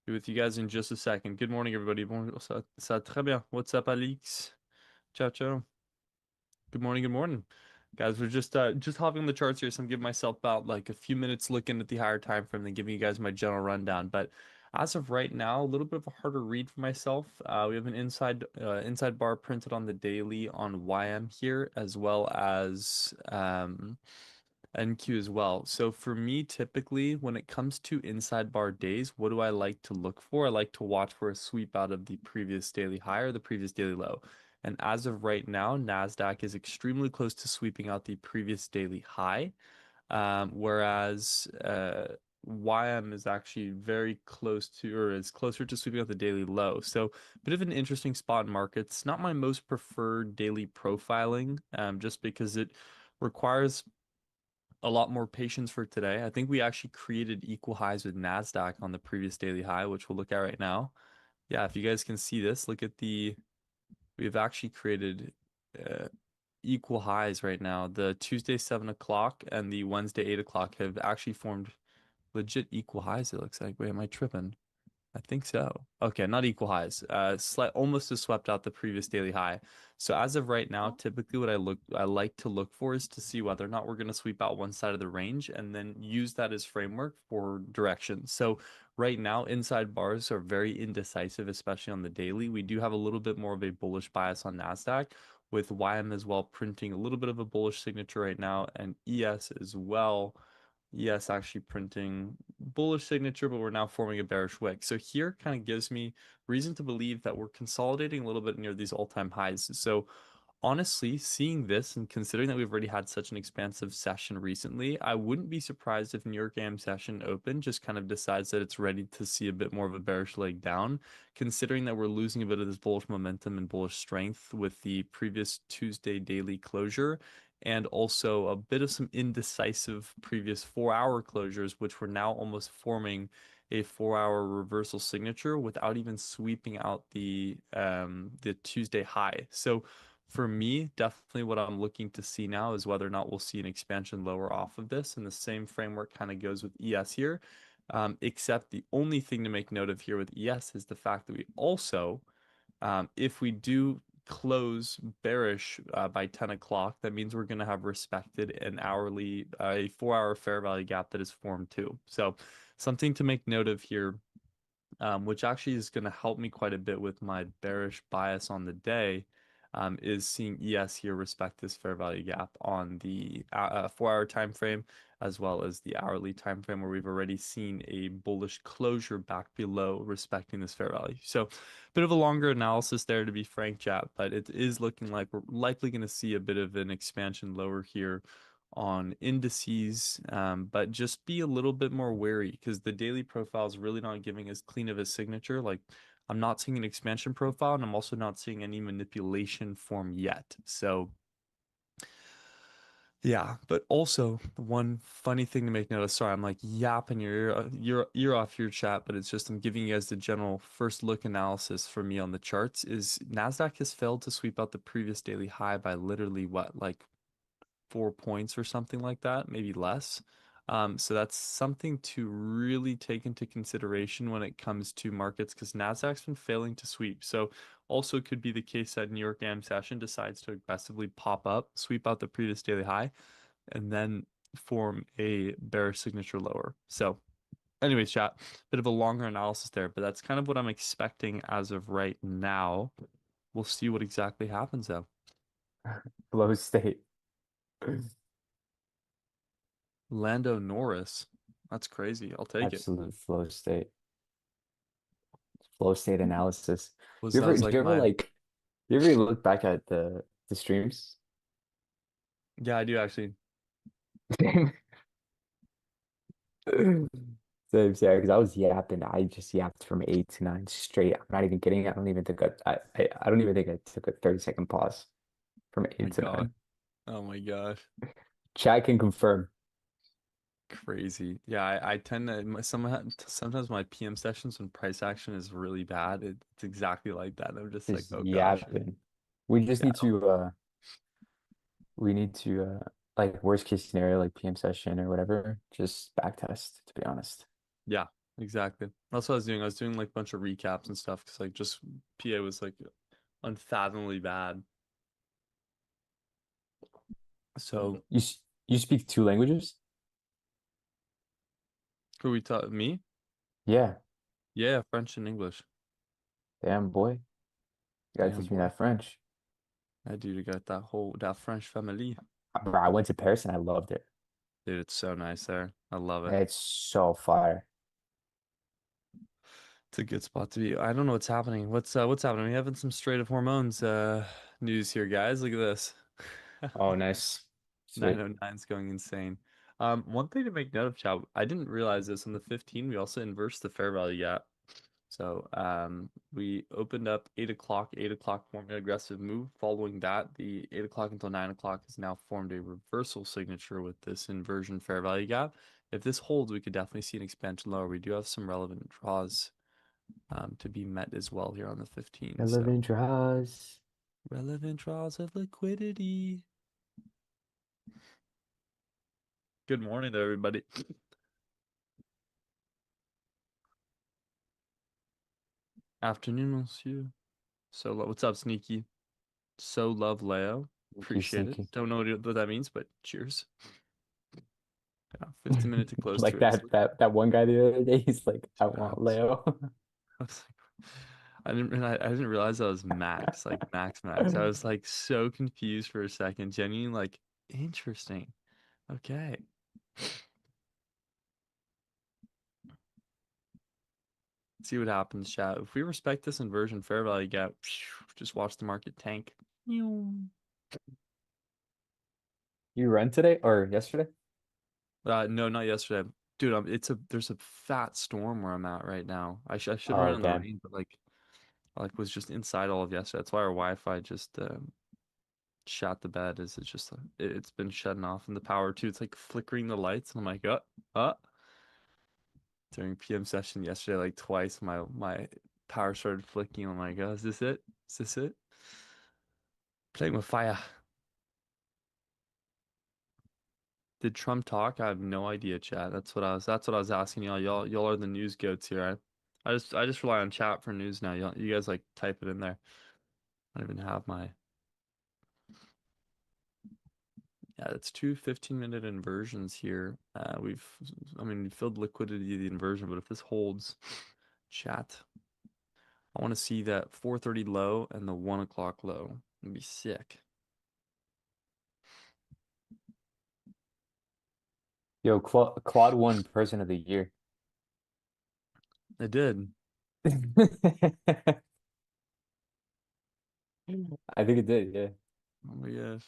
B: Be with you guys in just a second. Good morning, everybody. Bonjour. Ça va très bien. What's up, Alex? Ciao, ciao. Good morning, good morning. Guys, we're just hopping on the charts here, so I'm giving myself about like a few minutes looking at the higher time frame, then giving you guys my general rundown. But as of right now, a little bit of a harder read for myself. We have an inside bar printed on the daily on YM here, as well as NQ as well. So for me, typically, when it comes to inside bar days, what do I like to look for? I like to watch for a sweep out of the previous daily high or the previous daily low. And as of right now, NASDAQ is extremely close to sweeping out the previous daily high, whereas YM is actually very close to, or is closer to sweeping out the daily low. So a bit of an interesting spot in markets. Not my most preferred daily profiling, just because it requires a lot more patience for today. I think we actually created equal highs with NASDAQ on the previous daily high, which we'll look at right now. Yeah, if you guys can see this, look at we've actually created uh, equal highs right now. The Tuesday 7 o'clock and the Wednesday 8 o'clock have actually formed legit equal highs, it looks like. Wait, am I tripping? I think so. Okay, not equal highs. Slight almost has swept out the previous daily high. So as of right now, typically what I like to look for is to see whether or not we're going to sweep out one side of the range and then use that as framework for direction. So right now, inside bars are very indecisive, especially on the daily. We do have a little bit more of a bullish bias on NASDAQ, with YM as well printing a little bit of a bullish signature right now, and ES as well. Yes, actually printing bullish signature, but we're now forming a bearish wick. So here kind of gives me reason to believe that we're consolidating a little bit near these all-time highs. So honestly, seeing this and considering that we've already had such an expansive session recently, I wouldn't be surprised if New York AM session open just kind of decides that it's ready to see a bit more of a bearish leg down, considering that we're losing a bit of this bullish momentum and bullish strength with the previous Tuesday daily closure, and also a bit of some indecisive previous 4 hour closures, which were now almost forming a 4 hour reversal signature without even sweeping out the Tuesday high. So for me, definitely what I'm looking to see now is whether or not we'll see an expansion lower off of this. And the same framework kind of goes with ES here. Except the only thing to make note of here with ES is the fact that we also, if we do close bearish by 10 o'clock, that means we're going to have respected an hourly, a 4 hour fair value gap that is formed too. So something to make note of here, which actually is going to help me quite a bit with my bearish bias on the day, is seeing ES here respect this fair value gap on the 4 hour time frame, as well as the hourly time frame, where we've already seen a bullish closure back below respecting this fair value. So, bit of a longer analysis there, to be frank, chat, but it is looking like we're likely going to see a bit of an expansion lower here on indices, but just be a little bit more wary because the daily profile is really not giving as clean of a signature. Like, I'm not seeing an expansion profile, and I'm also not seeing any manipulation form yet. So Yeah, but also the one funny thing to make note of. Sorry, I'm like yapping your ear off your chat, but it's just I'm giving you guys the general first look analysis for me on the charts. Is Nasdaq has failed to sweep out the previous daily high by literally what, like 4 points or something like that, maybe less. So that's something to really take into consideration when it comes to markets because Nasdaq's been failing to sweep. So also could be the case that New York AM session decides to aggressively pop up, sweep out the previous daily high, and then form a bearish signature lower. So anyways, chat, bit of a longer analysis there, but that's kind of what I'm expecting as of right now. We'll see what exactly happens though.
A: Flow state.
B: Lando Norris. That's crazy. I'll take it.
A: Absolute flow state. Flow state analysis.
B: Was
A: You
B: that
A: ever
B: was
A: do
B: like
A: you ever
B: my
A: like do you ever look back at the streams?
B: Yeah, I do actually.
A: Same, same, because I was yapping. I just yapped from 8 to 9 straight. I'm not even kidding. I don't even think I don't even think I took a 30-second pause from
B: Oh my
A: eight to
B: God.
A: nine.
B: Oh my gosh.
A: Chat can confirm.
B: Crazy. Yeah, I tend to sometimes my PM sessions when price action is really bad. It's exactly like that. I'm just like,
A: Just
B: oh gosh.
A: yapping. We just
B: Yeah.
A: need to like worst case scenario like PM session or whatever, just back test, to be honest.
B: Yeah, exactly. That's what I was doing. I was doing like a bunch of recaps and stuff because like just PA was like unfathomably bad. So
A: You speak two languages?
B: who we taught me?
A: Yeah.
B: Yeah, French and English.
A: Damn boy. You gotta
B: Damn
A: teach me
B: boy.
A: that French.
B: I do got that French family.
A: Bro, I went to Paris and I loved it.
B: Dude, it's so nice there. I love it.
A: It's so fire.
B: It's a good spot to be. I don't know what's happening. What's happening? We having some straight of hormones news here, guys. Look at this.
A: Oh, nice. Sweet.
B: 909's going insane. One thing to make note of, chat, I didn't realize this on the 15, we also inversed the fair value gap. So we opened up 8 o'clock forming an aggressive move. Following that, the 8 o'clock until 9 o'clock has now formed a reversal signature with this inversion fair value gap. If this holds, we could definitely see an expansion lower. We do have some relevant draws to be met as well here on the 15. So
A: Relevant draws.
B: relevant draws of liquidity. Good morning there, everybody. Afternoon, monsieur. So what's up, Sneaky? So love Leo.
A: You
B: Appreciate it.
A: sneaky.
B: Don't know what that means, but cheers. Yeah, 15 minute to close
A: Like
B: to it.
A: that one guy the other day, he's like, I want Leo.
B: I was I didn't realize that was Max, like Max. I was like so confused for a second. Genuinely like interesting. Okay. See what happens, chat. If we respect this inversion fair value gap, just watch the market tank.
A: You run today or yesterday?
B: No, not yesterday. Dude, there's a fat storm where I'm at right now. I should run
A: Oh,
B: in the
A: damn.
B: rain, but like was just inside all of yesterday. That's why our Wi-Fi just shot the bed. Is it's just it's been shutting off and the power too. It's like flickering the lights, and I'm like, during PM session yesterday, like twice, my power started flicking. I'm like, is this it? Is this it? Playing with fire. Did Trump talk? I have no idea, chat. That's what I was asking y'all. Y'all are the news goats here. I just rely on chat for news now. You guys like type it in there. I don't even have my Yeah, it's two 15-minute inversions here. I mean, we filled liquidity of the inversion, but if this holds, chat, I want to see that 4:30 low and the 1 o'clock low. It'd be sick.
A: Yo, Claude won Person of the Year.
B: It did.
A: I think it did, yeah.
B: Oh my gosh.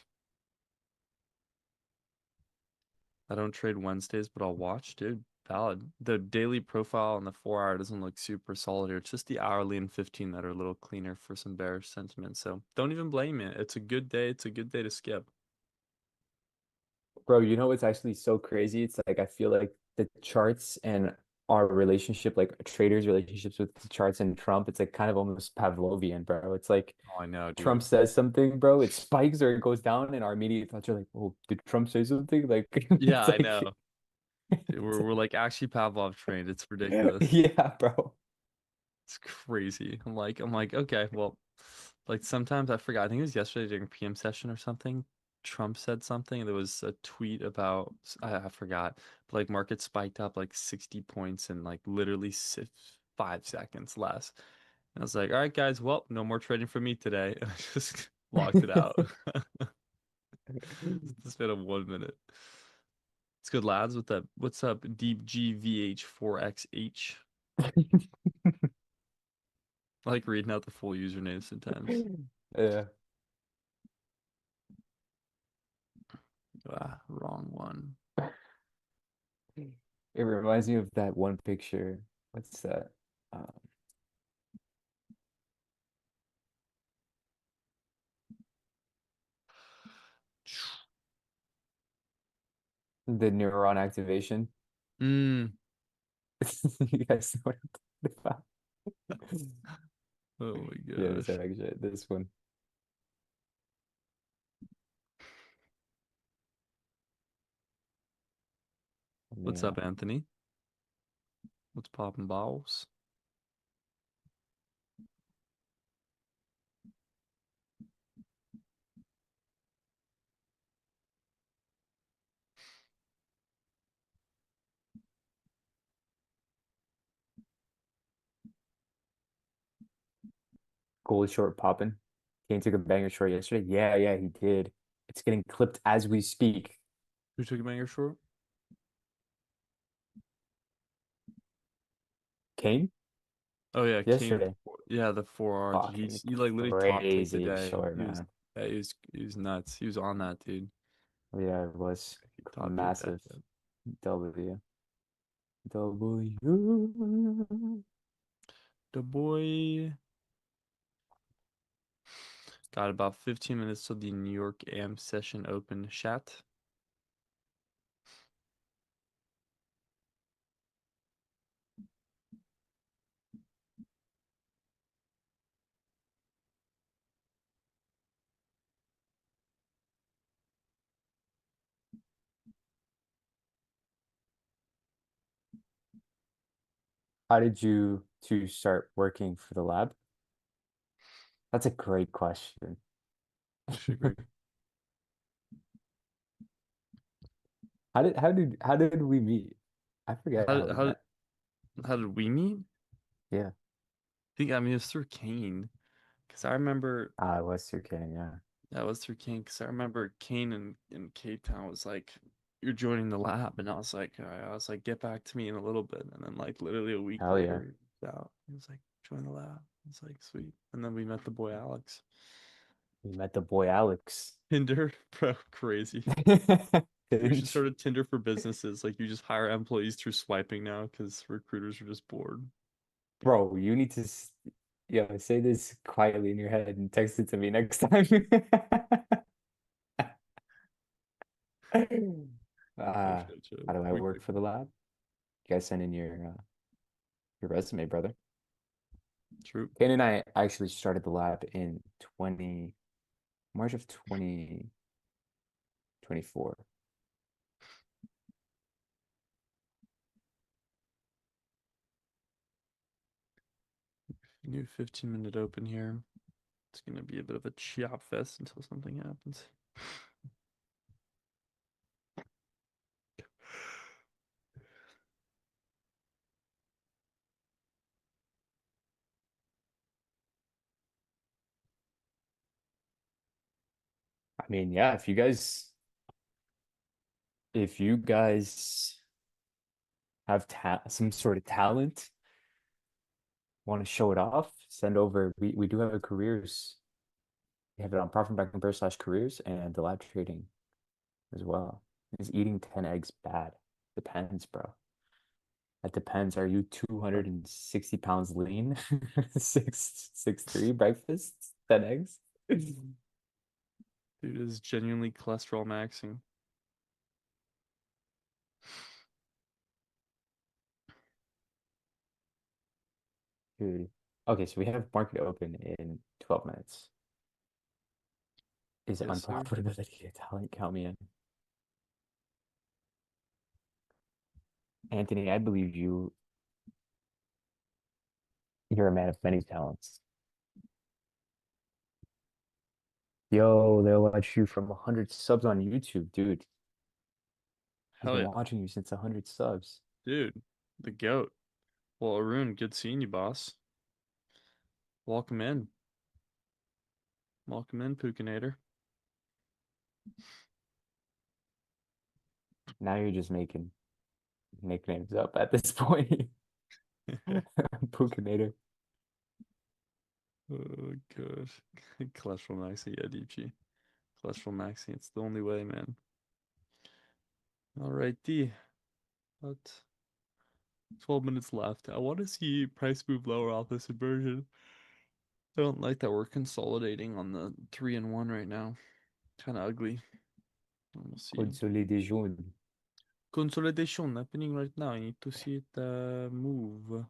B: I don't trade Wednesdays, but I'll watch, dude. Valid. The daily profile and the 4 hour doesn't look super solid here. It's just the hourly and 15 that are a little cleaner for some bearish sentiment. So don't even blame it. It's a good day. It's a good day to skip.
A: Bro, you know what's actually so crazy? It's like I feel like the charts and our relationship, like traders' relationships with the charts and Trump, it's like kind of almost Pavlovian, bro. It's like
B: Oh, I know,
A: Trump
B: dude.
A: says something, bro, it spikes or it goes down, and our immediate thoughts are like, "Oh, did Trump say something?" Like,
B: Yeah,
A: it's
B: I
A: like,
B: know. Dude,
A: it's
B: we're
A: like
B: like actually Pavlov trained. It's ridiculous.
A: yeah, bro.
B: It's crazy. I'm like, okay, well, like sometimes I forgot. I think it was yesterday during PM session or something. Trump said something. There was a tweet about I forgot, but like market spiked up like 60 points in like literally 5 seconds less. And I was like, all right, guys, well, no more trading for me today. And I just locked it out. It's been a 1 minute. It's good, lads. What's up, Deep GVH4XH? I like reading out the full username sometimes.
A: Yeah.
B: Ah, wrong one.
A: It reminds me of that one picture. What's that? Um, the neuron activation.
B: Mm.
A: You guys know what I'm talking about?
B: Oh my
A: Yeah, this
B: gosh.
A: actually this one.
B: What's
A: Yeah.
B: up, Anthony? What's poppin' balls?
A: Gold short popping. Kane took a banger short yesterday. Yeah, yeah, he did. It's getting clipped as we speak.
B: Who took a banger short?
A: Kane
B: Oh yeah, Kane with
A: yesterday.
B: yeah, the 4R. Dude,
A: Fucking
B: he like literally top taped the
A: crazy
B: day.
A: short, man.
B: He was nuts. He was on that, dude.
A: Yeah, it was
B: He top taped that
A: massive.
B: shit.
A: W. W.
B: The boy got about 15 minutes till the New York AM session open chat.
A: How did you two start working for the lab? That's a great question.
B: Actually, great.
A: How did we meet? I forget
B: How
A: how
B: did
A: we
B: how did,
A: met.
B: how did we meet?
A: Yeah.
B: I mean, it was through Kane. Because I remember
A: It was through Kane, yeah.
B: that was through Kane. Because I remember Kane in Cape Town was like, "You're joining the lab," and I was like, "Get back to me in a little bit." And then like literally a week
A: Hell yeah.
B: later, he was out. He was like, "Join the lab." I was like, "Sweet." And then we met the boy Alex.
A: We met the boy Alex.
B: Tinder, bro, crazy. We should
A: Didn't
B: start a Tinder for businesses. Like you just hire employees through swiping now because recruiters are just bored.
A: Bro, you need to yeah, say this quietly in your head and text it to me next time.
B: Oh,
A: Uh,
B: shit, shit.
A: how do I
B: We
A: work
B: could.
A: for the lab? You guys send in your resume, brother.
B: True.
A: Kane and I actually started the lab in 20 March of 2024.
B: New 15-minute open here. It's gonna be a bit of a chop fest until something happens.
A: I mean, yeah, if you guys have ta some sort of talent, want to show it off, send over. We do have a careers. We have it on profitback.com/careers and the lab trading as well. Is eating 10 eggs bad? Depends, bro. That depends. Are you 260 pounds lean? 6'3" breakfast? 10 eggs?
B: Dude is genuinely cholesterol maxing.
A: Dude. Okay, so we have market open in 12 minutes. Is
B: Yes, sir.
A: unprofitability talent count me in? Anthony, I believe you. You're a man of many talents. Yo, they'll watch you from 100 subs on YouTube, dude. He's
B: Hell
A: been
B: yeah,
A: watching you since 100 subs.
B: dude. The goat. Well, Arun, good seeing you, boss. Welcome in. Welcome in, Pukinator.
A: Now you're just making nicknames up at this point. Pukinator.
B: Oh gosh. Cholesterol Maxi, yeah, DG. Cholesterol Maxi, it's the only way, man. Alrighty. But 12 minutes left. I want to see price move lower off this inversion. I don't like that we're consolidating on the 3-1 right now. Kind of ugly. We'll see.
A: Consolidation.
B: Consolidation happening right now. I need to see it move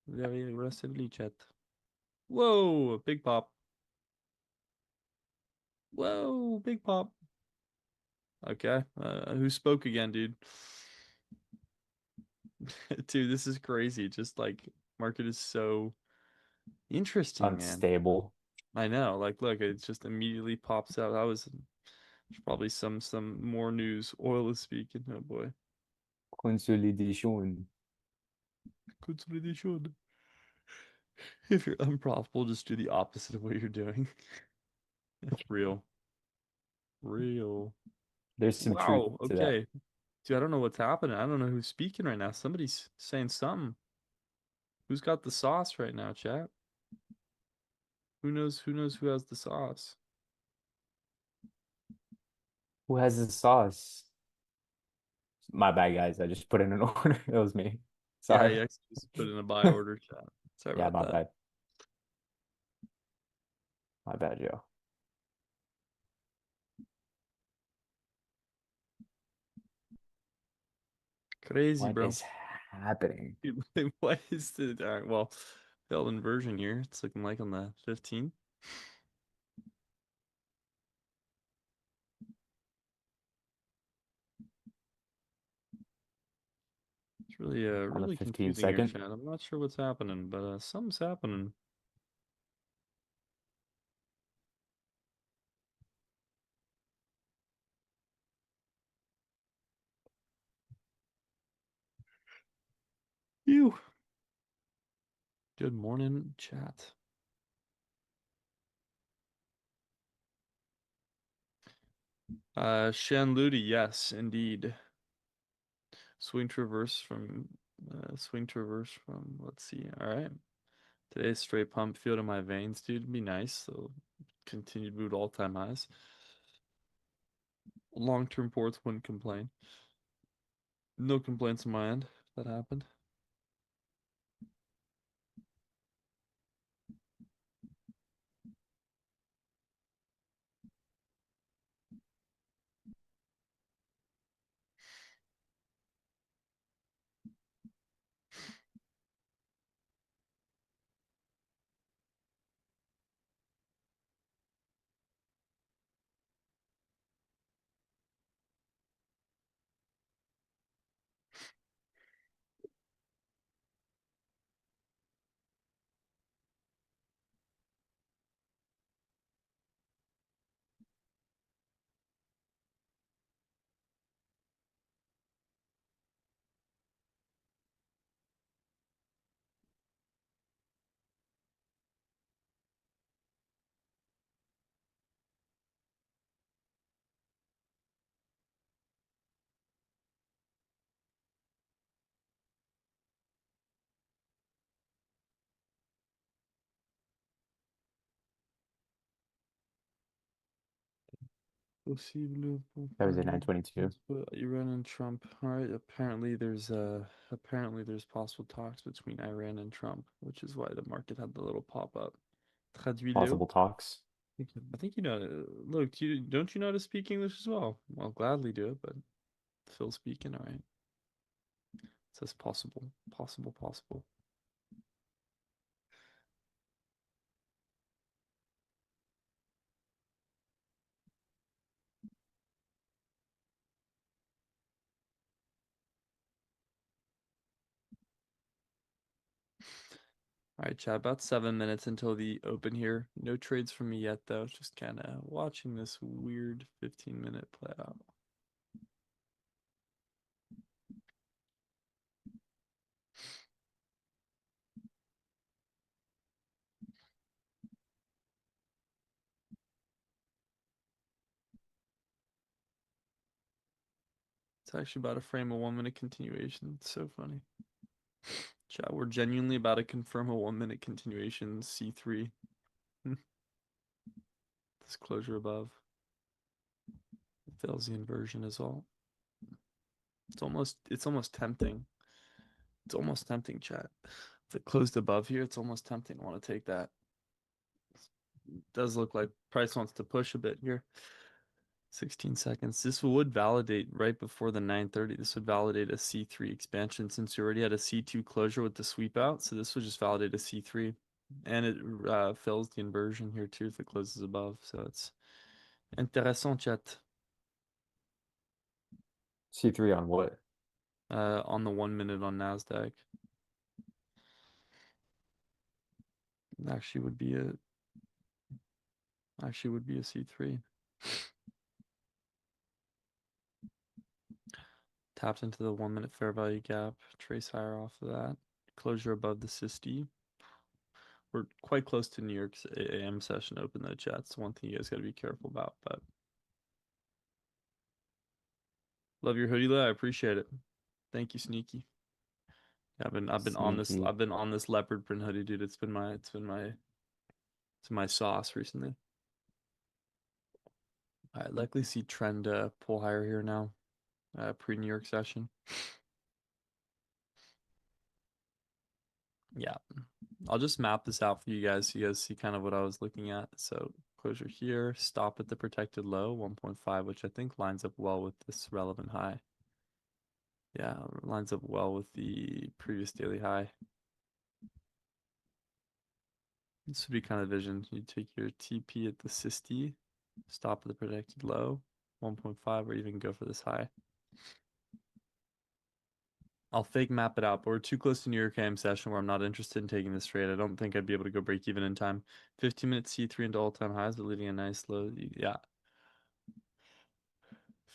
B: very aggressively, chat. Whoa, big pop. Whoa, big pop. Okay, who spoke again, dude? Dude, this is crazy. Just like market is so interesting, man.
A: Unstable.
B: I know. Like, look, it just immediately pops out. That was there's probably some more news. Oil is speaking. Oh boy.
A: Consolidation.
B: Consolidation. If you're unprofitable, just do the opposite of what you're doing. That's real. Real.
A: There's some truth
B: Wow.
A: to that.
B: Okay. Dude, I don't know what's happening. I don't know who's speaking right now. Somebody's saying something. Who's got the sauce right now, chat? Who knows who has the sauce?
A: Who has the sauce? My bad, guys. I just put in an order. It was me.
B: Yeah,
A: Sorry.
B: you actually just put in a buy order, chat. Sorry
A: Yeah,
B: about
A: my
B: that.
A: bad. My bad, Joe.
B: Crazy,
A: What
B: bro.
A: is happening?
B: What is the all right, well, failed inversion here. It's looking like on the 15th. It's really
A: On the
B: really
A: 15
B: confusing here,
A: second.
B: chat. I'm not sure what's happening, but something's happening. You. Good morning, chat. Shan Ludi, yes, indeed. Swing traverse from let's see. All right. Today's straight pump feel to my veins, dude. It'd be nice. So continued mood all-time highs. Long-term ports wouldn't complain. No complaints on my end. That happened. Possible
A: That was at 9:22.
B: Iran and Trump. All right. Apparently there's possible talks between Iran and Trump, which is why the market had the little pop up. Traduis-le.
A: Possible talks.
B: I think you know. Look, don't you know how to speak English as well? I'll gladly do it, but Phil speaking. All right. It says possible, possible, possible. All right, chat. About 7 minutes until the open here. No trades from me yet, though. Just kind of watching this weird 15-minute play out. It's actually about to frame a 1 minute continuation. It's so funny. Chat, we're genuinely about to confirm a 1 minute continuation C3. This closure above. It fails the inversion as well. It's almost tempting. It's almost tempting, chat. If it closed above here, it's almost tempting to want to take that. It does look like price wants to push a bit here. 16 seconds. This would validate right before the 9:30. This would validate a C3 expansion since you already had a C2 closure with the sweep out. So this would just validate a C3. And it fails the inversion here too if it closes above. So it's intéressant, chat.
A: C3 on what?
B: On the 1 minute on NASDAQ. Actually would be a C3. Tapped into the 1 minute fair value gap. Trace higher off of that. Closure above the SISD. We're quite close to New York's AM session open though, chat. It's one thing you guys gotta be careful about, but love your hoodie, I appreciate it. Thank you, Sneaky. I've been on this leopard print hoodie, dude. It's my sauce recently. I likely see trend pull higher here now. Pre-New York session. Yeah. I'll just map this out for you guys so you guys see kind of what I was looking at. So closure here, stop at the protected low, 1.5, which I think lines up well with this relevant high. Yeah, lines up well with the previous daily high. This would be kind of vision. You take your TP at the SISD, stop at the protected low, 1.5, or even go for this high. I'll fake map it out, but we're too close to New York AM session where I'm not interested in taking this trade. I don't think I'd be able to go break even in time. 15-minute C3 into all-time highs, but leaving a nice low. Yeah.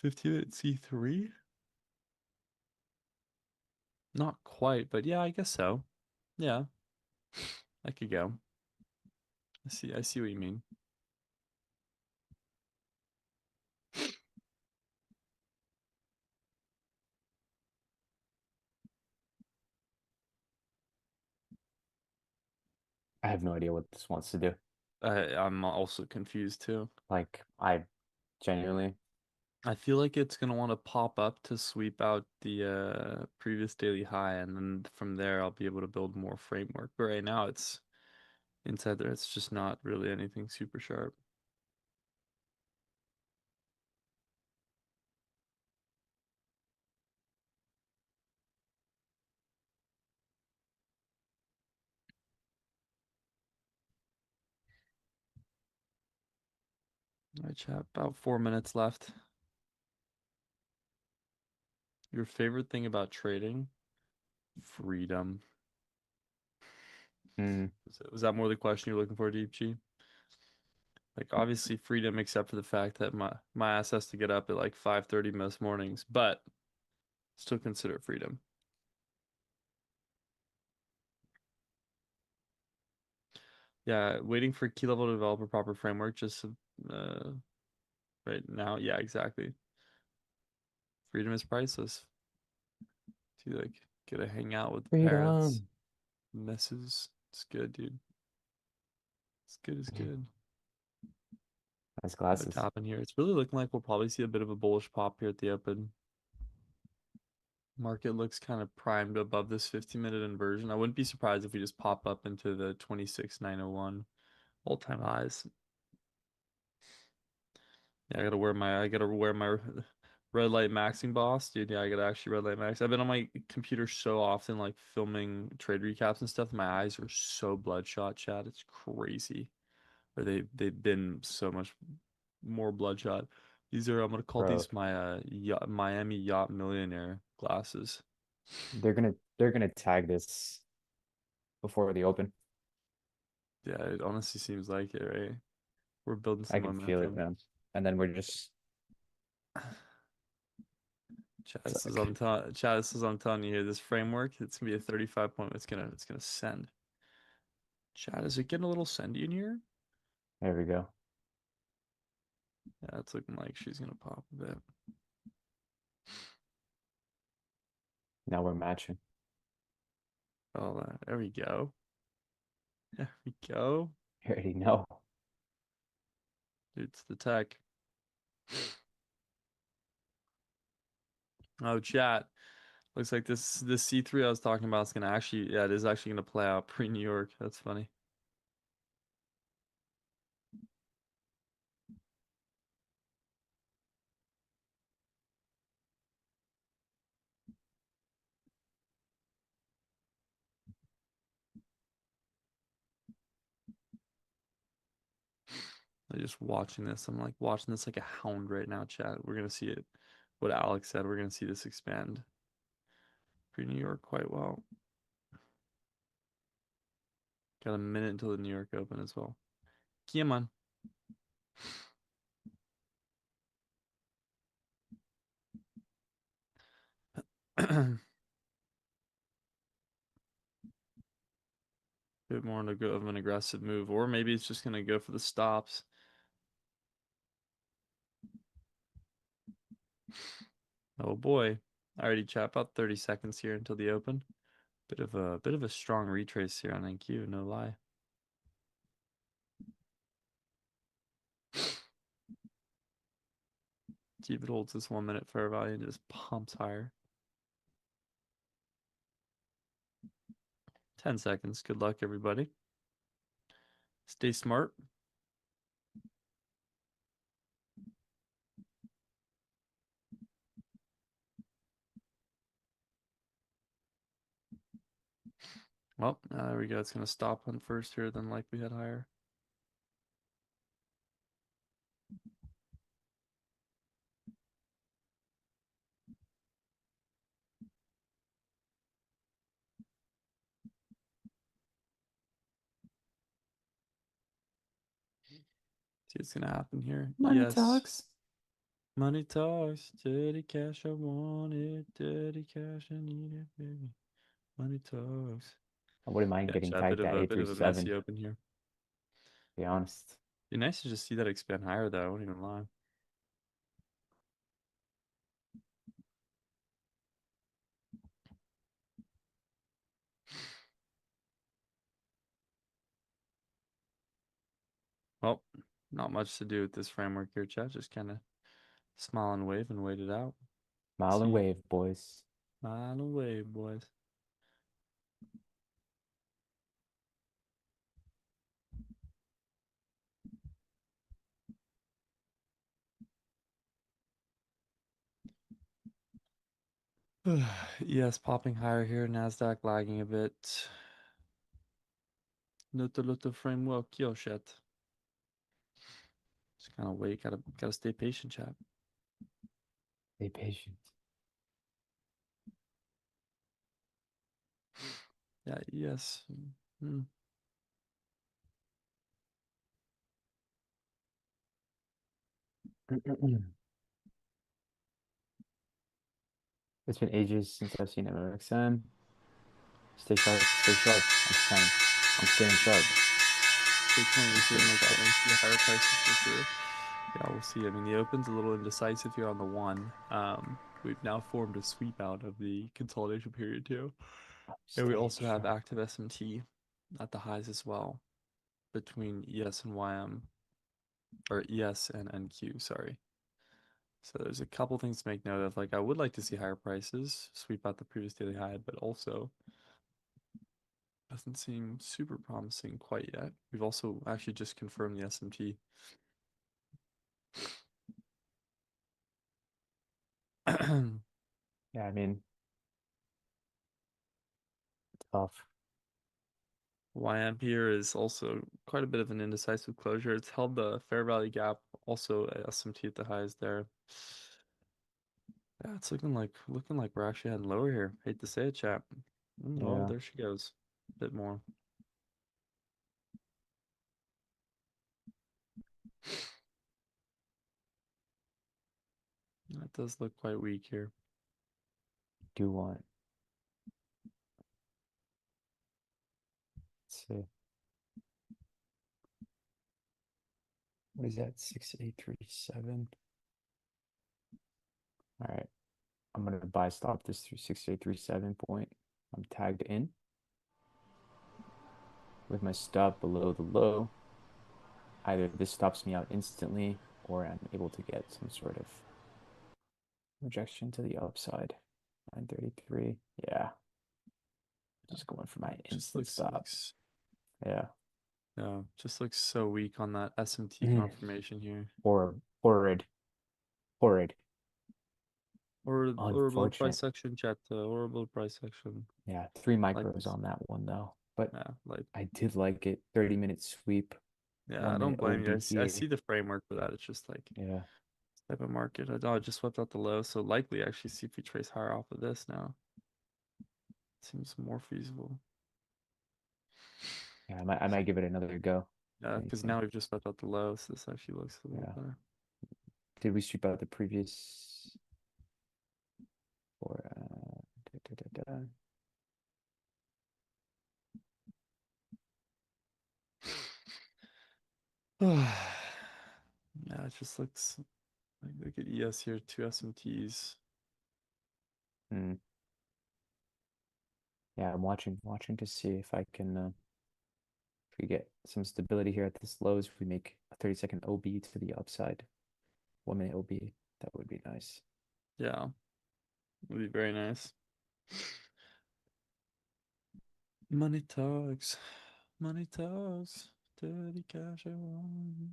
B: 15-minute C3? Not quite, but yeah, I guess so. Yeah. I could go. I see what you mean.
A: I have no idea what this wants to do.
B: I'm also confused too.
A: Like, I genuinely.
B: I feel like it's gonna want to pop up to sweep out the previous daily high, and then from there I'll be able to build more framework. But right now it's inside there. It's just not really anything super sharp. All right, chat. About 4 minutes left. Your favorite thing about trading? Freedom. Was that more the question you're looking for, Deep G? Like obviously freedom, except for the fact that my ass has to get up at like 5:30 most mornings, but still consider it freedom. Yeah, waiting for key level to develop a proper framework just right now. Yeah, exactly. Freedom is priceless. To like get to hang out with the parents. Misses. It's good, dude. It's good, it's good.
A: Nice glasses.
B: Top in here. It's really looking like we'll probably see a bit of a bullish pop here at the open. Market looks kind of primed above this 15-minute inversion. I wouldn't be surprised if we just pop up into the 26,901 all-time highs. Yeah, I gotta wear my red light maxing, boss, dude. Yeah, I gotta actually red light max. I've been on my computer so often, like filming trade recaps and stuff. My eyes are so bloodshot, chat. It's crazy. Or they've been so much more bloodshot. These are I'm gonna call these my Miami Yacht Millionaire glasses.
A: They're gonna tag this before the open.
B: Yeah, it honestly seems like it, right? We're building
A: I
B: some
A: can feel it,
B: momentum.
A: man. And then we're just suck.
B: Chad, this is I'm telling you here, this framework, it's gonna be a 35 point. It's gonna send. Chad, is it getting a little sendy in here?
A: There we go.
B: Yeah, it's looking like she's gonna pop a bit.
A: Now we're matching.
B: Oh, there we go. There we go.
A: You already know.
B: It's the tech. Oh, chat. Looks like this C3 I was talking about is gonna actually, yeah, it is actually gonna play out pre-New York. That's funny. I'm just watching this. I'm like watching this like a hound right now, chat. We're gonna see it. What Alex said, we're gonna see this expand pre-New York quite well. Got a minute until the New York Open as well. Come on. Bit more of an aggressive move, or maybe it's just gonna go for the stops. Oh boy, I already chat about 30 seconds here until the Open. Bit of a strong retrace here on NQ, no lie. See if it holds this 1 minute fair value and just pumps higher. 10 seconds. Good luck, everybody. Stay smart. Well, there we go. It's gonna stop on first here, then likely head higher. See what's gonna happen here.
A: Money
B: Yes.
A: talks.
B: Money talks. Dirty cash, I want it. Dirty cash, I need it, baby. Money talks.
A: I wouldn't mind
B: Yeah,
A: getting
B: chat,
A: tagged at
B: bit of a
A: 837,
B: messy
A: to
B: Open here.
A: be honest.
B: Be nice to just see that expand higher though. I won't even lie. Well, not much to do with this framework here, chat. Just kind of smile and wave and wait it out.
A: Mile and
B: See,
A: wave, boys.
B: smile and wave, boys. Yes, popping higher here. Nasdaq lagging a bit. Not a lot of framework, yo shit. Just kind of wait. Gotta stay patient, chat.
A: Be patient.
B: Yeah. Yes. Hmm.
A: It's been ages since I've seen MMXM. Stay sharp, stay sharp. I'm saying, I'm staying sharp.
B: Bitcoin
A: I'm
B: is
A: staying
B: looking like
A: sharp.
B: getting into the higher prices for sure. Yeah, we'll see. I mean, the Open's a little indecisive here on the one. We've now formed a sweep out of the consolidation period too.
A: I'm
B: And we
A: staying
B: also have
A: sharp.
B: active SMT at the highs as well between ES and YM, or ES and NQ, sorry. So there's a couple things to make note of. Like I would like to see higher prices sweep out the previous daily high, but also doesn't seem super promising quite yet. We've also actually just confirmed the SMT.
A: Yeah, I mean, tough.
B: YM here is also quite a bit of an indecisive closure. It's held the fair value gap, also a SMT at the highs there. Yeah, it's looking like we're actually heading lower here. Hate to say it, chap. Oh,
A: Yeah.
B: there she goes. A bit more. That does look quite weak here.
A: Do want. Let's see. What is that? 6837. All right. I'm gonna buy stop this through 6837 point. I'm tagged in with my stop below the low. Either this stops me out instantly or I'm able to get some sort of rejection to the upside. 933. Yeah. Just going for my
B: Just
A: instant
B: looks
A: stop. Yeah.
B: no, just looks so weak on that SMT confirmation here.
A: Horrid. Horrid.
B: Or horrible
A: Unfortunate.
B: price action, chat. Horrible price action.
A: Yeah, 3
B: Like
A: micros
B: this.
A: on that one though. But
B: Yeah, like
A: I did like it. 30-minute sweep.
B: yeah, I
A: 1
B: don't
A: minute
B: blame you.
A: OB
B: I
A: here.
B: see the framework for that. It's just like
A: Yeah.
B: type of market. I just swept out the low, so likely actually see if we trace higher off of this now. Seems more feasible.
A: Yeah, I might give it another go.
B: Yeah, because now we've just swept out the low, so this actually looks a little
A: Yeah.
B: better.
A: Did we sweep out the previous or
B: Yeah, it just looks like look at ES here, two SMTs.
A: Hmm. Yeah, I'm watching to see if I can if we get some stability here at this lows, if we make a 30-second OB to the upside. 1 minute OB, that would be nice.
B: Yeah, would be very nice. Money talks, money talks, dirty cash I want.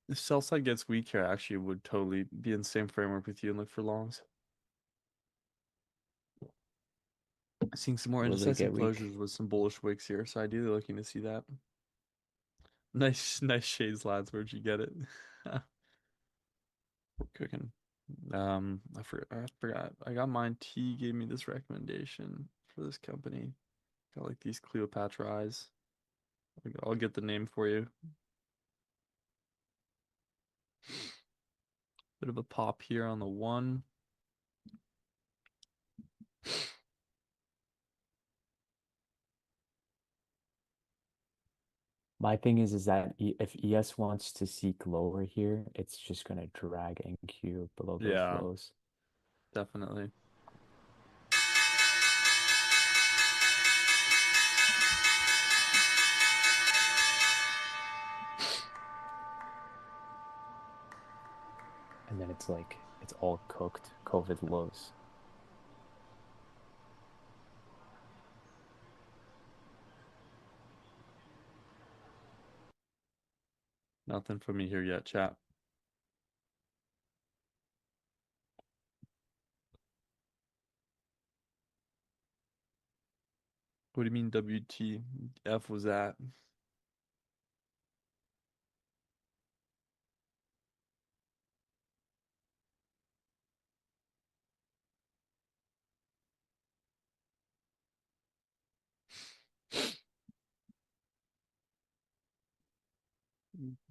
B: If sell side gets weak here, I actually would totally be in the same framework with you and look for longs. Seeing some more
A: Will they
B: indecisive
A: get weak?
B: closures with some bullish wicks here, so ideally looking to see that. Nice shades, lads. Where'd you get it? We're cooking. I forgot. I got mine. T gave me this recommendation for this company. Got like these Cleopatra eyes. I'll get the name for you. Bit of a pop here on the one.
A: My thing is that if ES wants to seek lower here, it's just gonna drag NQ below those
B: Yeah,
A: lows.
B: definitely.
A: And then it's like it's all cooked COVID lows.
B: Nothing for me here yet, chat. What do you mean WTF was that?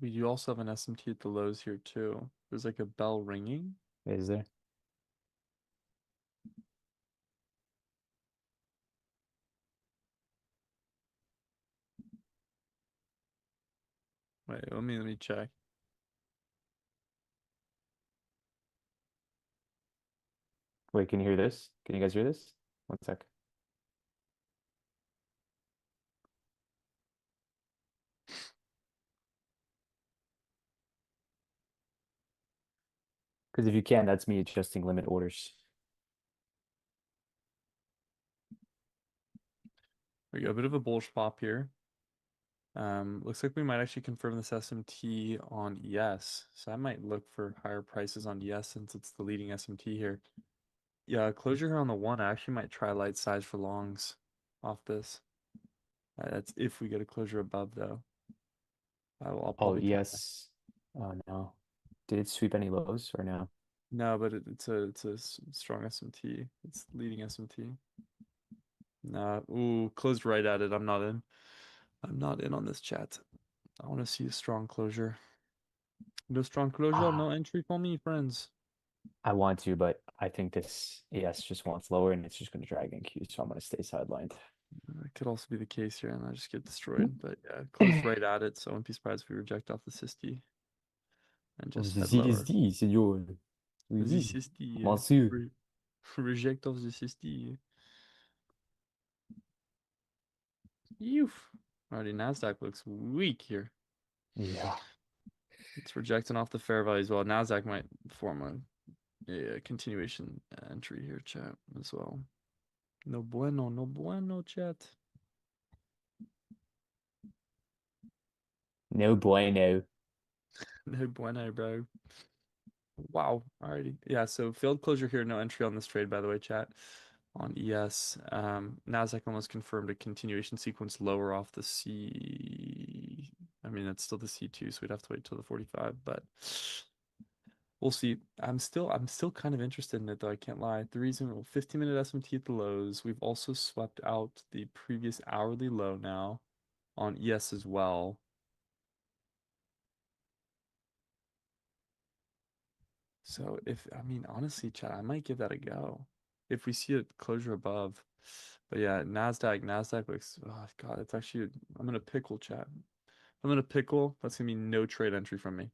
B: We do also have an SMT at the lows here too. There's like a bell ringing.
A: Is there?
B: Wait, let me check.
A: Wait, can you hear this? Can you guys hear this? One sec. Because if you can, that's me adjusting limit orders.
B: We got a bit of a bullish pop here. Looks like we might actually confirm this SMT on ES. So I might look for higher prices on ES since it's the leading SMT here. Yeah, closure here on the one. I actually might try light size for longs off this. That's if we get a closure above though. I'll
A: Oh,
B: probably try.
A: yes. Oh no. Did it sweep any lows or no?
B: No, but it's a strong SMT. It's leading SMT. Nah, ooh, closed right at it. I'm not in. I'm not in on this chat. I want to see a strong closure. No strong closure, no
A: Ah,
B: entry for me, friends.
A: I want to, but I think this ES just wants lower and it's just going to drag in Q, so I'm going to stay sidelined.
B: That could also be the case here, and I just get destroyed. But yeah, closed right at it, so I wouldn't be surprised if we reject off the Sisti and
A: Oh,
B: just
A: the
B: head lower.
A: CSD, senor. Oui,
B: The
A: oui.
B: Sisti,
A: Monsieur.
B: reject off the Sisti. Youf. Already Nasdaq looks weak here.
A: Yeah.
B: It's rejecting off the fair value as well. Nasdaq might form a continuation entry here, chat, as well. No bueno, no bueno, chat.
A: No bueno.
B: No bueno, bro. Wow. Alrighty. Yeah, so failed closure here, no entry on this trade, by the way, chat. On ES. Nasdaq almost confirmed a continuation sequence lower off the C. I mean, it's still the C2, so we'd have to wait till the 45, but we'll see. I'm still kind of interested in it though, I can't lie. The reason 15-minute SMT at the lows. We've also swept out the previous hourly low now on ES as well. So if, I mean, honestly, chat, I might give that a go if we see a closure above. But yeah, Nasdaq looks, oh God, it's actually, I'm gonna pickle, chat. I'm gonna pickle. That's gonna be no trade entry from me.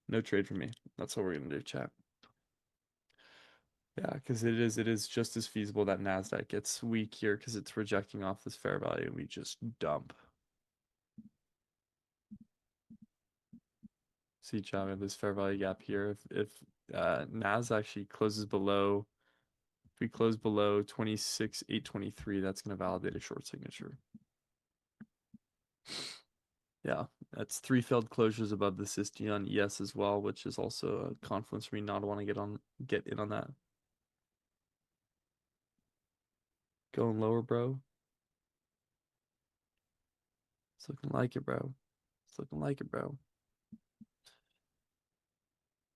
B: No trade from me. That's what we're gonna do, chat. Yeah, because it is just as feasible that Nasdaq gets weak here because it's rejecting off this fair value and we just dump. See, chat, we have this fair value gap here. If Nas actually closes below, if we close below 26,823, that's going to validate a short signature. Yeah, that's 3 failed closures above the Sisti on ES as well, which is also a confluence for me not to want to get in on that. Going lower, bro. It's looking like it, bro. It's looking like it, bro.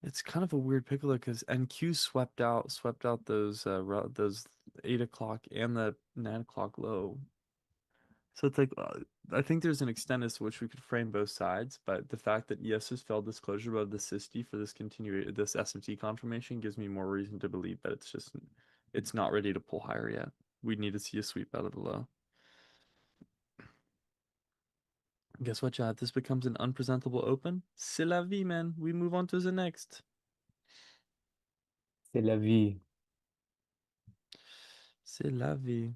B: It's kind of a weird pickle because NQ swept out those 8 o'clock and the 9 o'clock low. So it's like I think there's an extent as to which we could frame both sides, but the fact that ES has failed this closure above the Sisti for this SMT confirmation gives me more reason to believe that it's not ready to pull higher yet. We need to see a sweep out of the low. Guess what, Chad? This becomes an unpresentable open. C'est la vie, man. We move on to the next.
A: C'est la vie.
B: C'est la vie.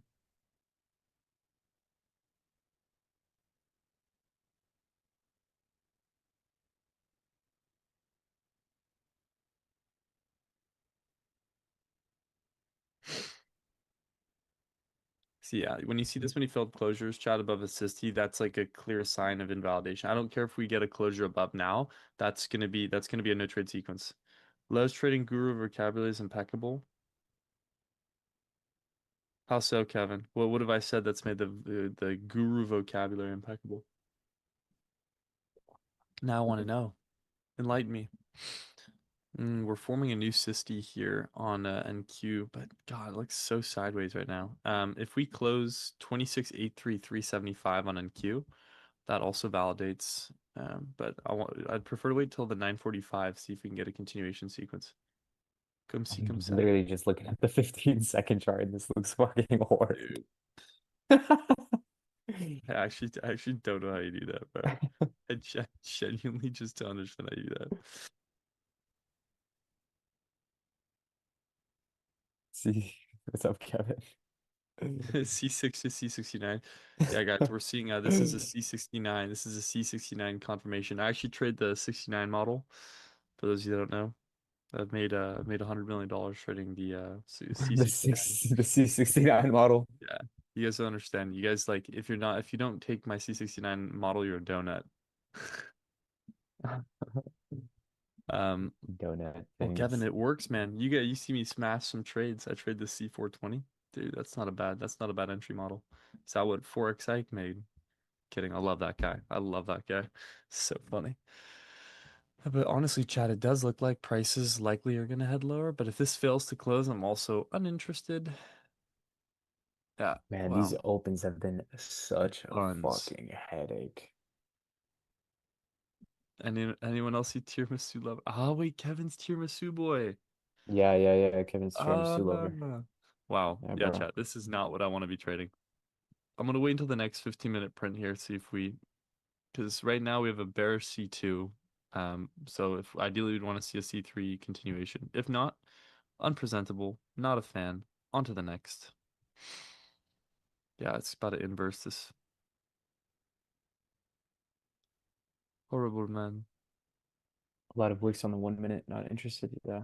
B: See, yeah, when you see this many failed closures, chat above a Sisti, that's like a clear sign of invalidation. I don't care if we get a closure above now. That's gonna be a no trade sequence. Lowe's trading guru vocabulary is impeccable. How so, Kevin? What have I said that's made the guru vocabulary impeccable? Now I want to know. Enlighten me. We're forming a new Sisti here on NQ, but God, it looks so sideways right now. If we close 26,833.75 on NQ, that also validates. But I'd prefer to wait till the 945, see if we can get a continuation sequence. Come see, come
A: I'm
B: see.
A: literally just looking at the 15-second chart and this looks fucking horrid.
B: Dude, I actually don't know how you do that, bro. I genuinely just don't understand how you do that.
A: See, what's up, Kevin?
B: C6 to C69. Yeah, guys, we're seeing this is a C69. This is a C69 confirmation. I actually trade the 69 model. For those of you that don't know, I've made $100 million trading the C69.
A: The C69 model.
B: Yeah, you guys don't understand. You guys like if you don't take my C69 model, you're a donut. Um,
A: Donut
B: well, Kevin,
A: things.
B: it works, man. You see me smash some trades. I trade the C420. Dude, that's not a bad entry model. Is that what Forex Ike made? Kidding. I love that guy. I love that guy. So funny. But honestly, Chad, it does look like prices likely are gonna head lower. But if this fails to close, I'm also uninterested. Yeah,
A: Man, these
B: wow.
A: opens have been such a
B: Buns.
A: fucking headache.
B: Anyone else see tiramisu love? Oh wait, Kevin's tiramisu boy.
A: Yeah. Kevin's tiramisu lover.
B: Uh, wow.
A: Yeah,
B: Yeah,
A: bro.
B: chat. This is not what I want to be trading. I'm gonna wait until the next 15-minute print here, see if we, because right now we have a bearish C2. So if ideally we'd want to see a C3 continuation. If not, unpresentable, not a fan. On to the next. Yeah, it's about to inverse this. Horrible, man.
A: A lot of wicks on the 1 minute. Not interested. Yeah.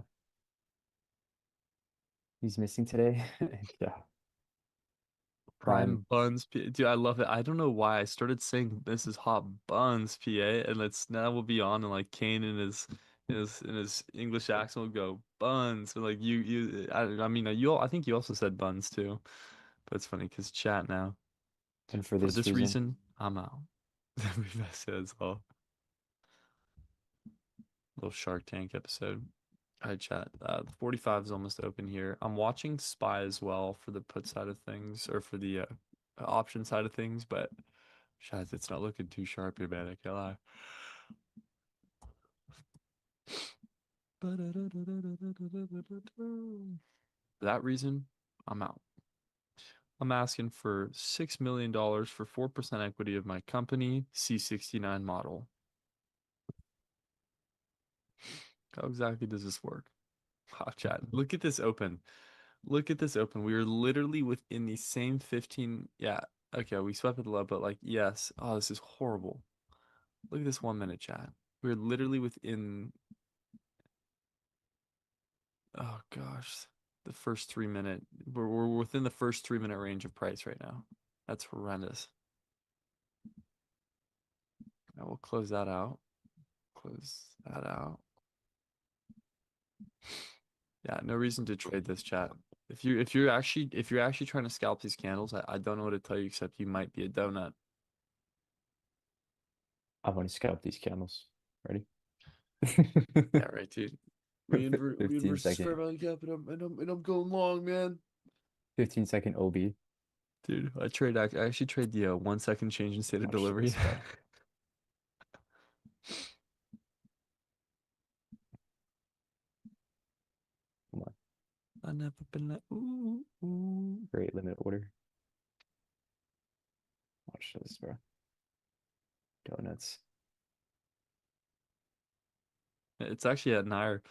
A: He's missing today. Yeah. Prime.
B: Prime buns, dude, I love it. I don't know why I started saying this is hot buns, PA, and it's now will be on and like Kane in his English accent will go buns, and like I mean I think you also said buns too, but it's funny because chat now.
A: And for
B: For
A: this
B: this
A: reason,
B: reason, I'm out. We've said as well. Little Shark Tank episode. Hi chat. The 45 is almost open here. I'm watching SPY as well for the put side of things or for the option side of things, but Shaz, it's not looking too sharp here, man. I can't lie. For that reason, I'm out. I'm asking for $6 million for 4% equity of my company, C69 model. How exactly does this work? Wow, chat. Look at this open. Look at this open. We are literally within the same 15. Yeah. Okay, we swept it low, but like, yes. Oh, this is horrible. Look at this 1 minute chat. We're literally within, oh gosh, the first 3 minute. We're within the first 3 minute range of price right now. That's horrendous. Now we'll close that out. Close that out. Yeah, no reason to trade this chat. If you're actually trying to scalp these candles, I don't know what to tell you except you might be a donut.
A: I want to scalp these candles. Ready?
B: Yeah, right, dude. We
A: 15
B: invert this
A: second.
B: fair value gap, and I'm going long, man.
A: 15-second OB.
B: Dude, I actually trade the 1 second change in state of
A: Watch
B: delivery.
A: this, bro. Come on.
B: I never been like ooh.
A: Great limit order. Watch this, bro. Donuts.
B: It's actually at Nair.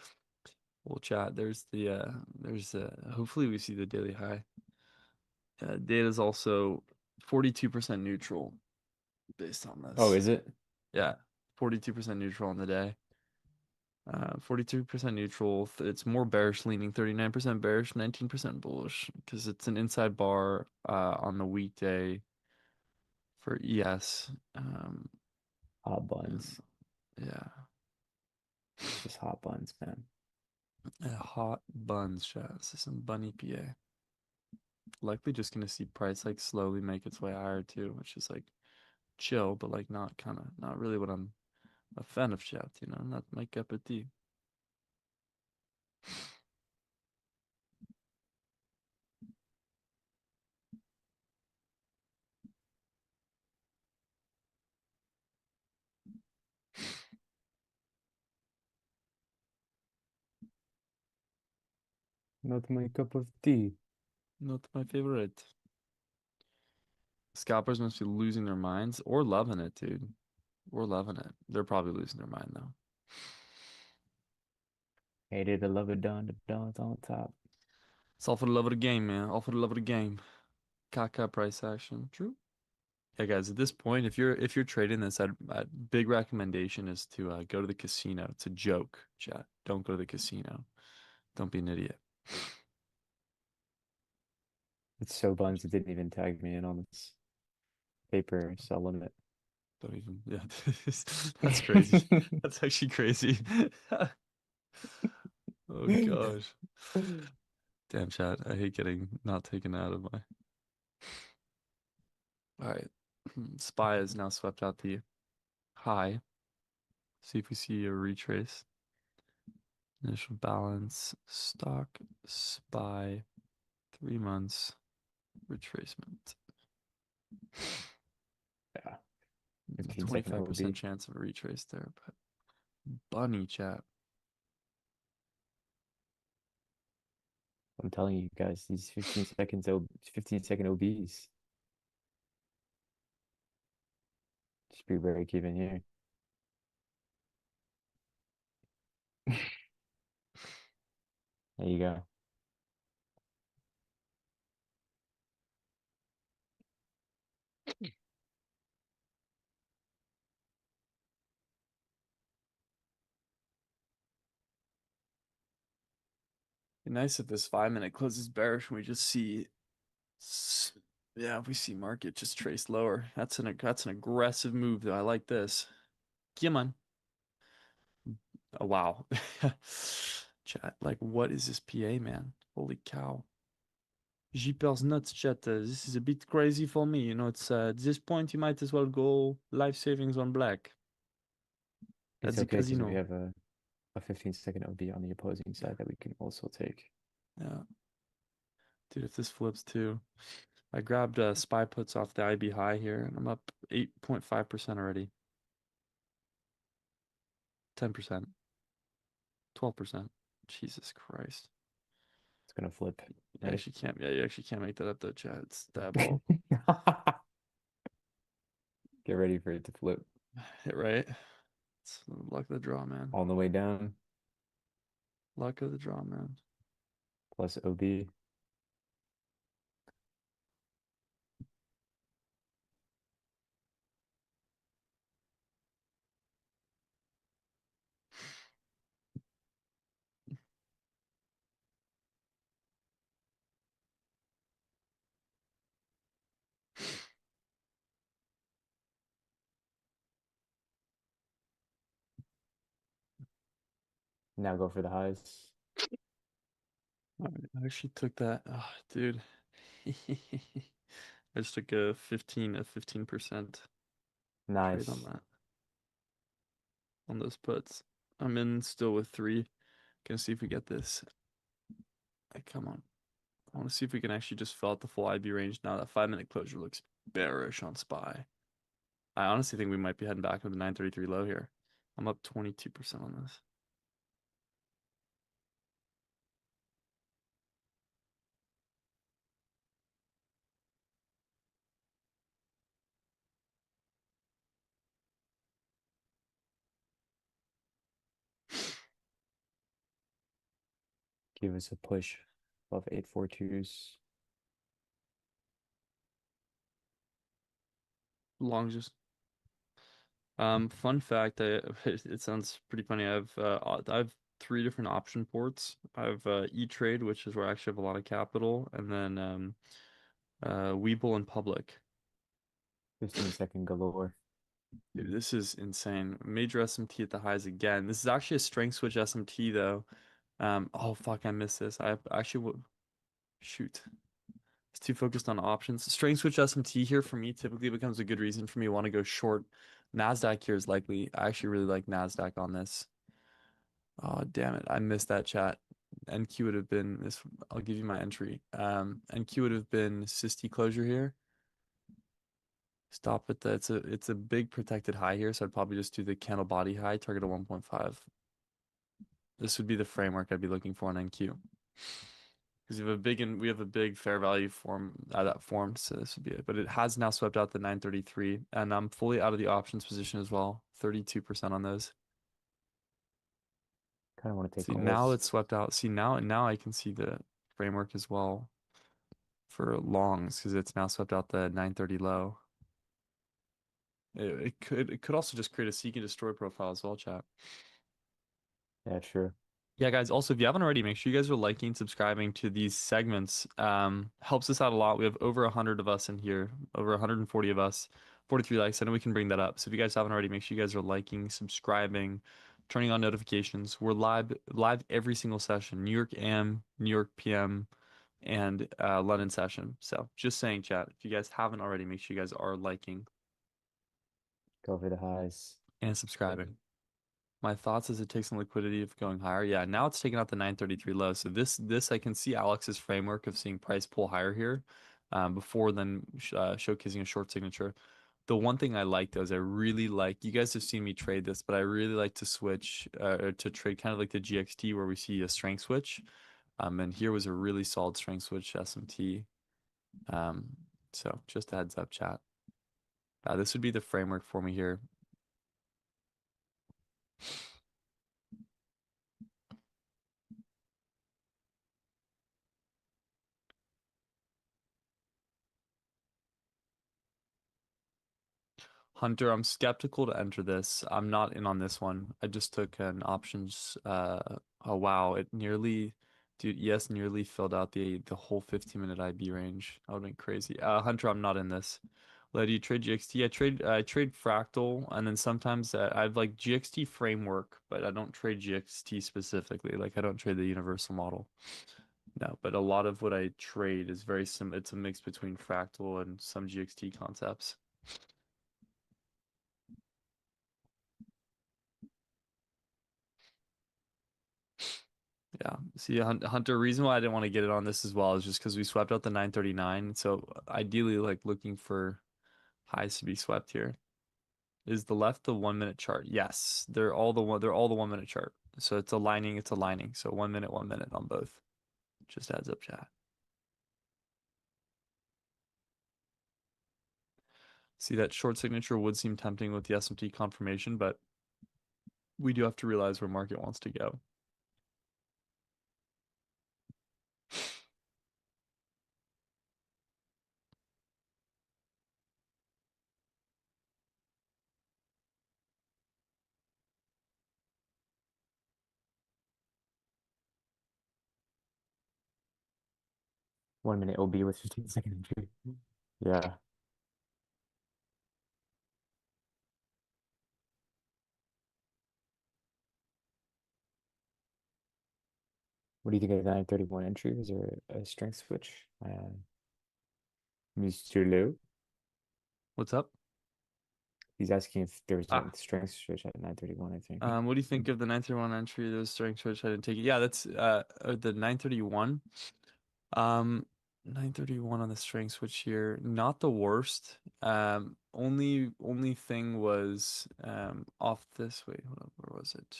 B: We'll chat. There's hopefully we see the daily high. Data is also 42% neutral based on
A: Oh,
B: this.
A: is it?
B: Yeah, 42% neutral on the day. 42% neutral. It's more bearish leaning, 39% bearish, 19% bullish because it's an inside bar on the weekday for ES.
A: Hot
B: And
A: buns.
B: yeah,
A: It's just hot buns, man.
B: hot buns, chat. This is some bunny PA. Likely just gonna see price like slowly make its way higher too, which is like chill, but like not really what I'm a fan of chat, not my cup of tea.
A: Not my cup of tea.
B: Not my favorite. Scalpers must be losing their minds or loving it, dude. Or loving it. They're probably losing their mind though.
A: Hated the love it done, the donuts on top.
B: It's all for the love of the game, man. All for the love of the game. Kaka price action. True. Yeah, guys. At this point, if you're trading this, big recommendation is to go to the casino. It's a joke, chat. Don't go to the casino. Don't be an idiot.
A: It's so buns it didn't even tag me in on this paper sell limit.
B: Don't even. Yeah, that's crazy. That's actually crazy. Oh gosh. Damn, chat. I hate getting not taken out of my. All right. SPY is now swept out the high. See if we see a retrace. Initial balance, stock, SPY, 3 months, retracement.
A: Yeah.
B: There's a
A: 15-second
B: 25%
A: OB.
B: chance of a retrace there, but bunny chat.
A: I'm telling you guys, these 15-second OBs. Just be very given here. There you go.
B: Be nice if this 5-minute closes bearish and we just see, yeah, if we see market just trace lower. That's an aggressive move though. I like this. Come on. Oh wow. Chat, like what is this PA, man? Holy cow. Jeepers nuts, chat. This is a bit crazy for me. You know, it's at this point you might as well go life savings on black. At
A: It's
B: the
A: okay because we
B: casino.
A: have a 15-second OB on the opposing side that we can also take.
B: Yeah. Dude, if this flips too. I grabbed SPY puts off the IB high here, and I'm up 8.5% already. 10%. 12%. Jesus Christ.
A: It's gonna flip.
B: You
A: Ready?
B: actually can't, yeah, you actually can't make that up though, chat. It's diabolical.
A: Get ready for it to flip.
B: Hit right. It's the luck of the draw, man.
A: On the way down,
B: Luck of the draw, man.
A: plus OB. Now go for the highs.
B: I actually took that. Oh, dude. I just took a 15% trade on
A: Nice.
B: that. On those puts. I'm in still with 3. Gonna see if we get this. Come on. I want to see if we can actually just fill out the full IB range now. That 5-minute closure looks bearish on SPY. I honestly think we might be heading back to the 933 low here. I'm up 22% on this.
A: Give us a push above 842s.
B: Long just. Fun fact, it sounds pretty funny. I have 3 different option ports. I have E-Trade, which is where I actually have a lot of capital, and then Webull and Public.
A: 15-second galore.
B: Dude, this is insane. Major SMT at the highs again. This is actually a strength switch SMT though. Oh fuck, I missed this. I actually would shoot. It's too focused on options. Strength switch SMT here for me typically becomes a good reason for me to want to go short. NASDAQ here is likely. I actually really like NASDAQ on this. Oh damn it. I missed that chat. NQ would have been this. I'll give you my entry. NQ would have been SIST closure here. Stop at the it's a big protected high here, so I'd probably just do the candle body high, target of 1.5. This would be the framework I'd be looking for on NQ. Because we have a big fair value form that formed, so this would be it. But it has now swept out the 933, and I'm fully out of the options position as well. 32% on those.
A: Kind of want to take
B: See, now
A: calls.
B: it's swept out. See, now I can see the framework as well for longs because it's now swept out the 930 low. It could also just create a seek and destroy profile as well, chat.
A: Yeah, sure.
B: Yeah, guys, also, if you haven't already, make sure you guys are liking, subscribing to these segments. Helps us out a lot. We have over 100 of us in here, over 140 of us, 43 likes. I know we can bring that up. So if you guys haven't already, make sure you guys are liking, subscribing, turning on notifications. We're live every single session, New York AM, New York PM, and London session. So just saying, chat, if you guys haven't already, make sure you guys are liking
A: Go for the highs.
B: and subscribing. My thoughts is it takes some liquidity of going higher. Yeah, now it's taking out the 933 low. So this I can see Alex's framework of seeing price pull higher here, before then showcasing a short signature. The one thing I like though is I really like, you guys have seen me trade this, but I really like to switch or to trade kind of like the GXT where we see a strength switch. And here was a really solid strength switch SMT. Um, so just a heads up, chat. This would be the framework for me here. Hunter, I'm skeptical to enter this. I'm not in on this one. I just took an options. Oh wow, it nearly, dude, yes, nearly filled out the whole 15-minute IB range. That would have been crazy. Hunter, I'm not in this. Do you trade GXT? I trade Fractal, and then sometimes I've like GXT framework, but I don't trade GXT specifically. Like I don't trade the universal model. No, but a lot of what I trade is very sim. It's a mix between Fractal and some GXT concepts. Yeah. See, Hunter, reason why I didn't want to get it on this as well is just because we swept out the 939. So ideally, like looking for highs to be swept here. Is the left the 1 minute chart? Yes, they're all the 1 minute chart. So it's aligning, it's aligning. So 1 minute, 1 minute on both. Just adds up, chat. See, that short signature would seem tempting with the SMT confirmation, but we do have to realize where market wants to go.
A: One minute OB with 15-second entry. Yeah. What do you think of the 931 entry? Is there a strength switch? Mr. Lou,
B: What's up?
A: he's asking if there was a
B: Ah,
A: strength switch at 931, I think.
B: what do you think of the 931 entry? Those strength switch, I didn't take it. Yeah, that's the 931. 931 on the strength switch here. Not the worst. Only thing was off this way. Hold up, where was it?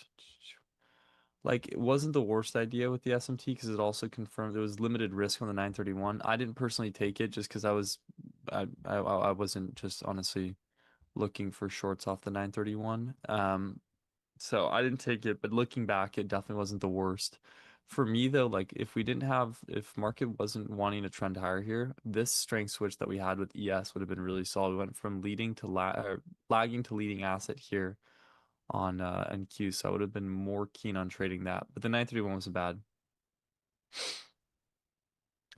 B: Like it wasn't the worst idea with the SMT because it also confirmed there was limited risk on the 931. I didn't personally take it just because I wasn't just honestly looking for shorts off the 931. So I didn't take it, but looking back, it definitely wasn't the worst. For me though, like if market wasn't wanting to trend higher here, this strength switch that we had with ES would have been really solid. We went from leading to lagging to leading asset here on NQ, so I would have been more keen on trading that. But the 931 wasn't bad.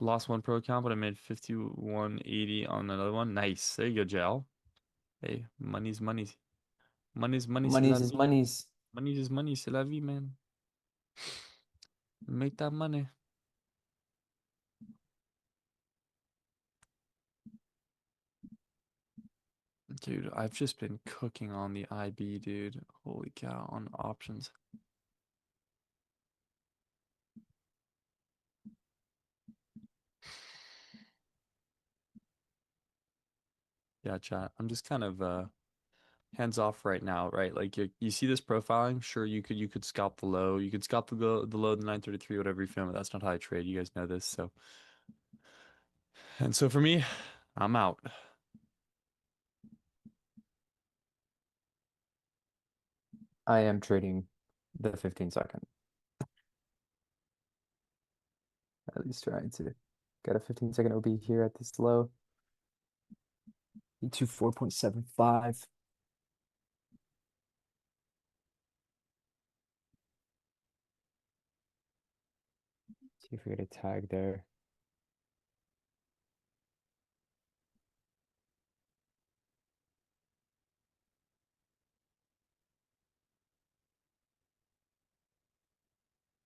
B: Lost one pro account, but I made 5180 on another one. Nice. There you go, Jal. Hey, money's money. Money's money, c'est la
A: Money's is
B: vie.
A: money's.
B: Money is money, c'est la vie, man. Make that money. Dude, I've just been cooking on the IB, dude. Holy cow, on options. Yeah, chat. I'm just kind of hands off right now, right? Like you see this profiling, sure you could scalp the low, you could scalp the low, the 933, whatever you feel, but that's not how I trade. You guys know this, so. And so for me, I'm out.
A: I am trading the 15-second. At least trying to get a 15-second OB here at this low. To 4.75. See if we get a tag there.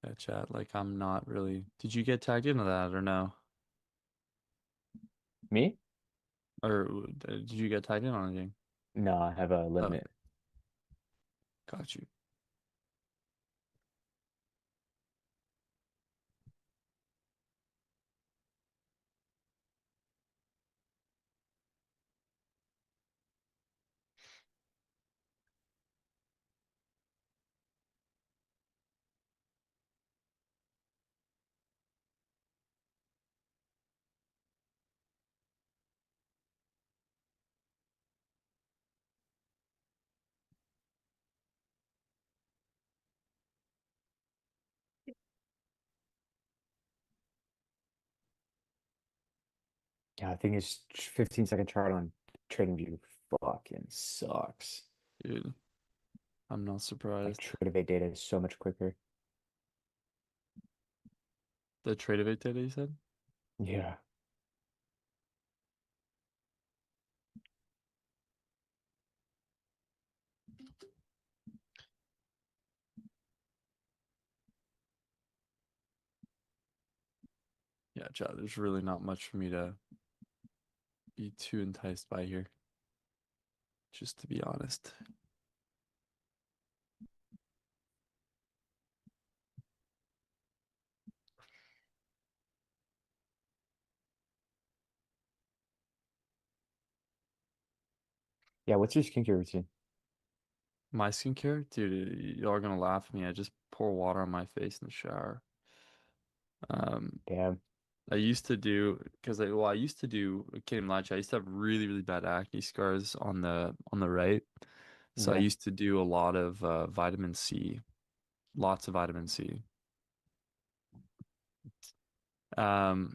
B: Yeah, chat. Like I'm not really. Did you get tagged into that or no?
A: Me?
B: Or did you get tagged in on anything?
A: No, I have a
B: Oh,
A: limit.
B: got you.
A: Yeah, I think it's 15-second chart on TradingView fucking sucks.
B: Dude, I'm not
A: Like
B: surprised.
A: Tradevate data is so much quicker.
B: The trade of it data you said?
A: Yeah.
B: Yeah, chat, there's really not much for me to be too enticed by here, just to be honest.
A: Yeah, what's your skincare routine?
B: My skincare, dude, y'all are gonna laugh at me. I just pour water on my face in the shower. Um,
A: Damn.
B: I used to do because I used to do I can't even lie to you, I used to have really really bad acne scars on the right. So I
A: Yeah.
B: used to do a lot of vitamin C, lots of vitamin C. Um,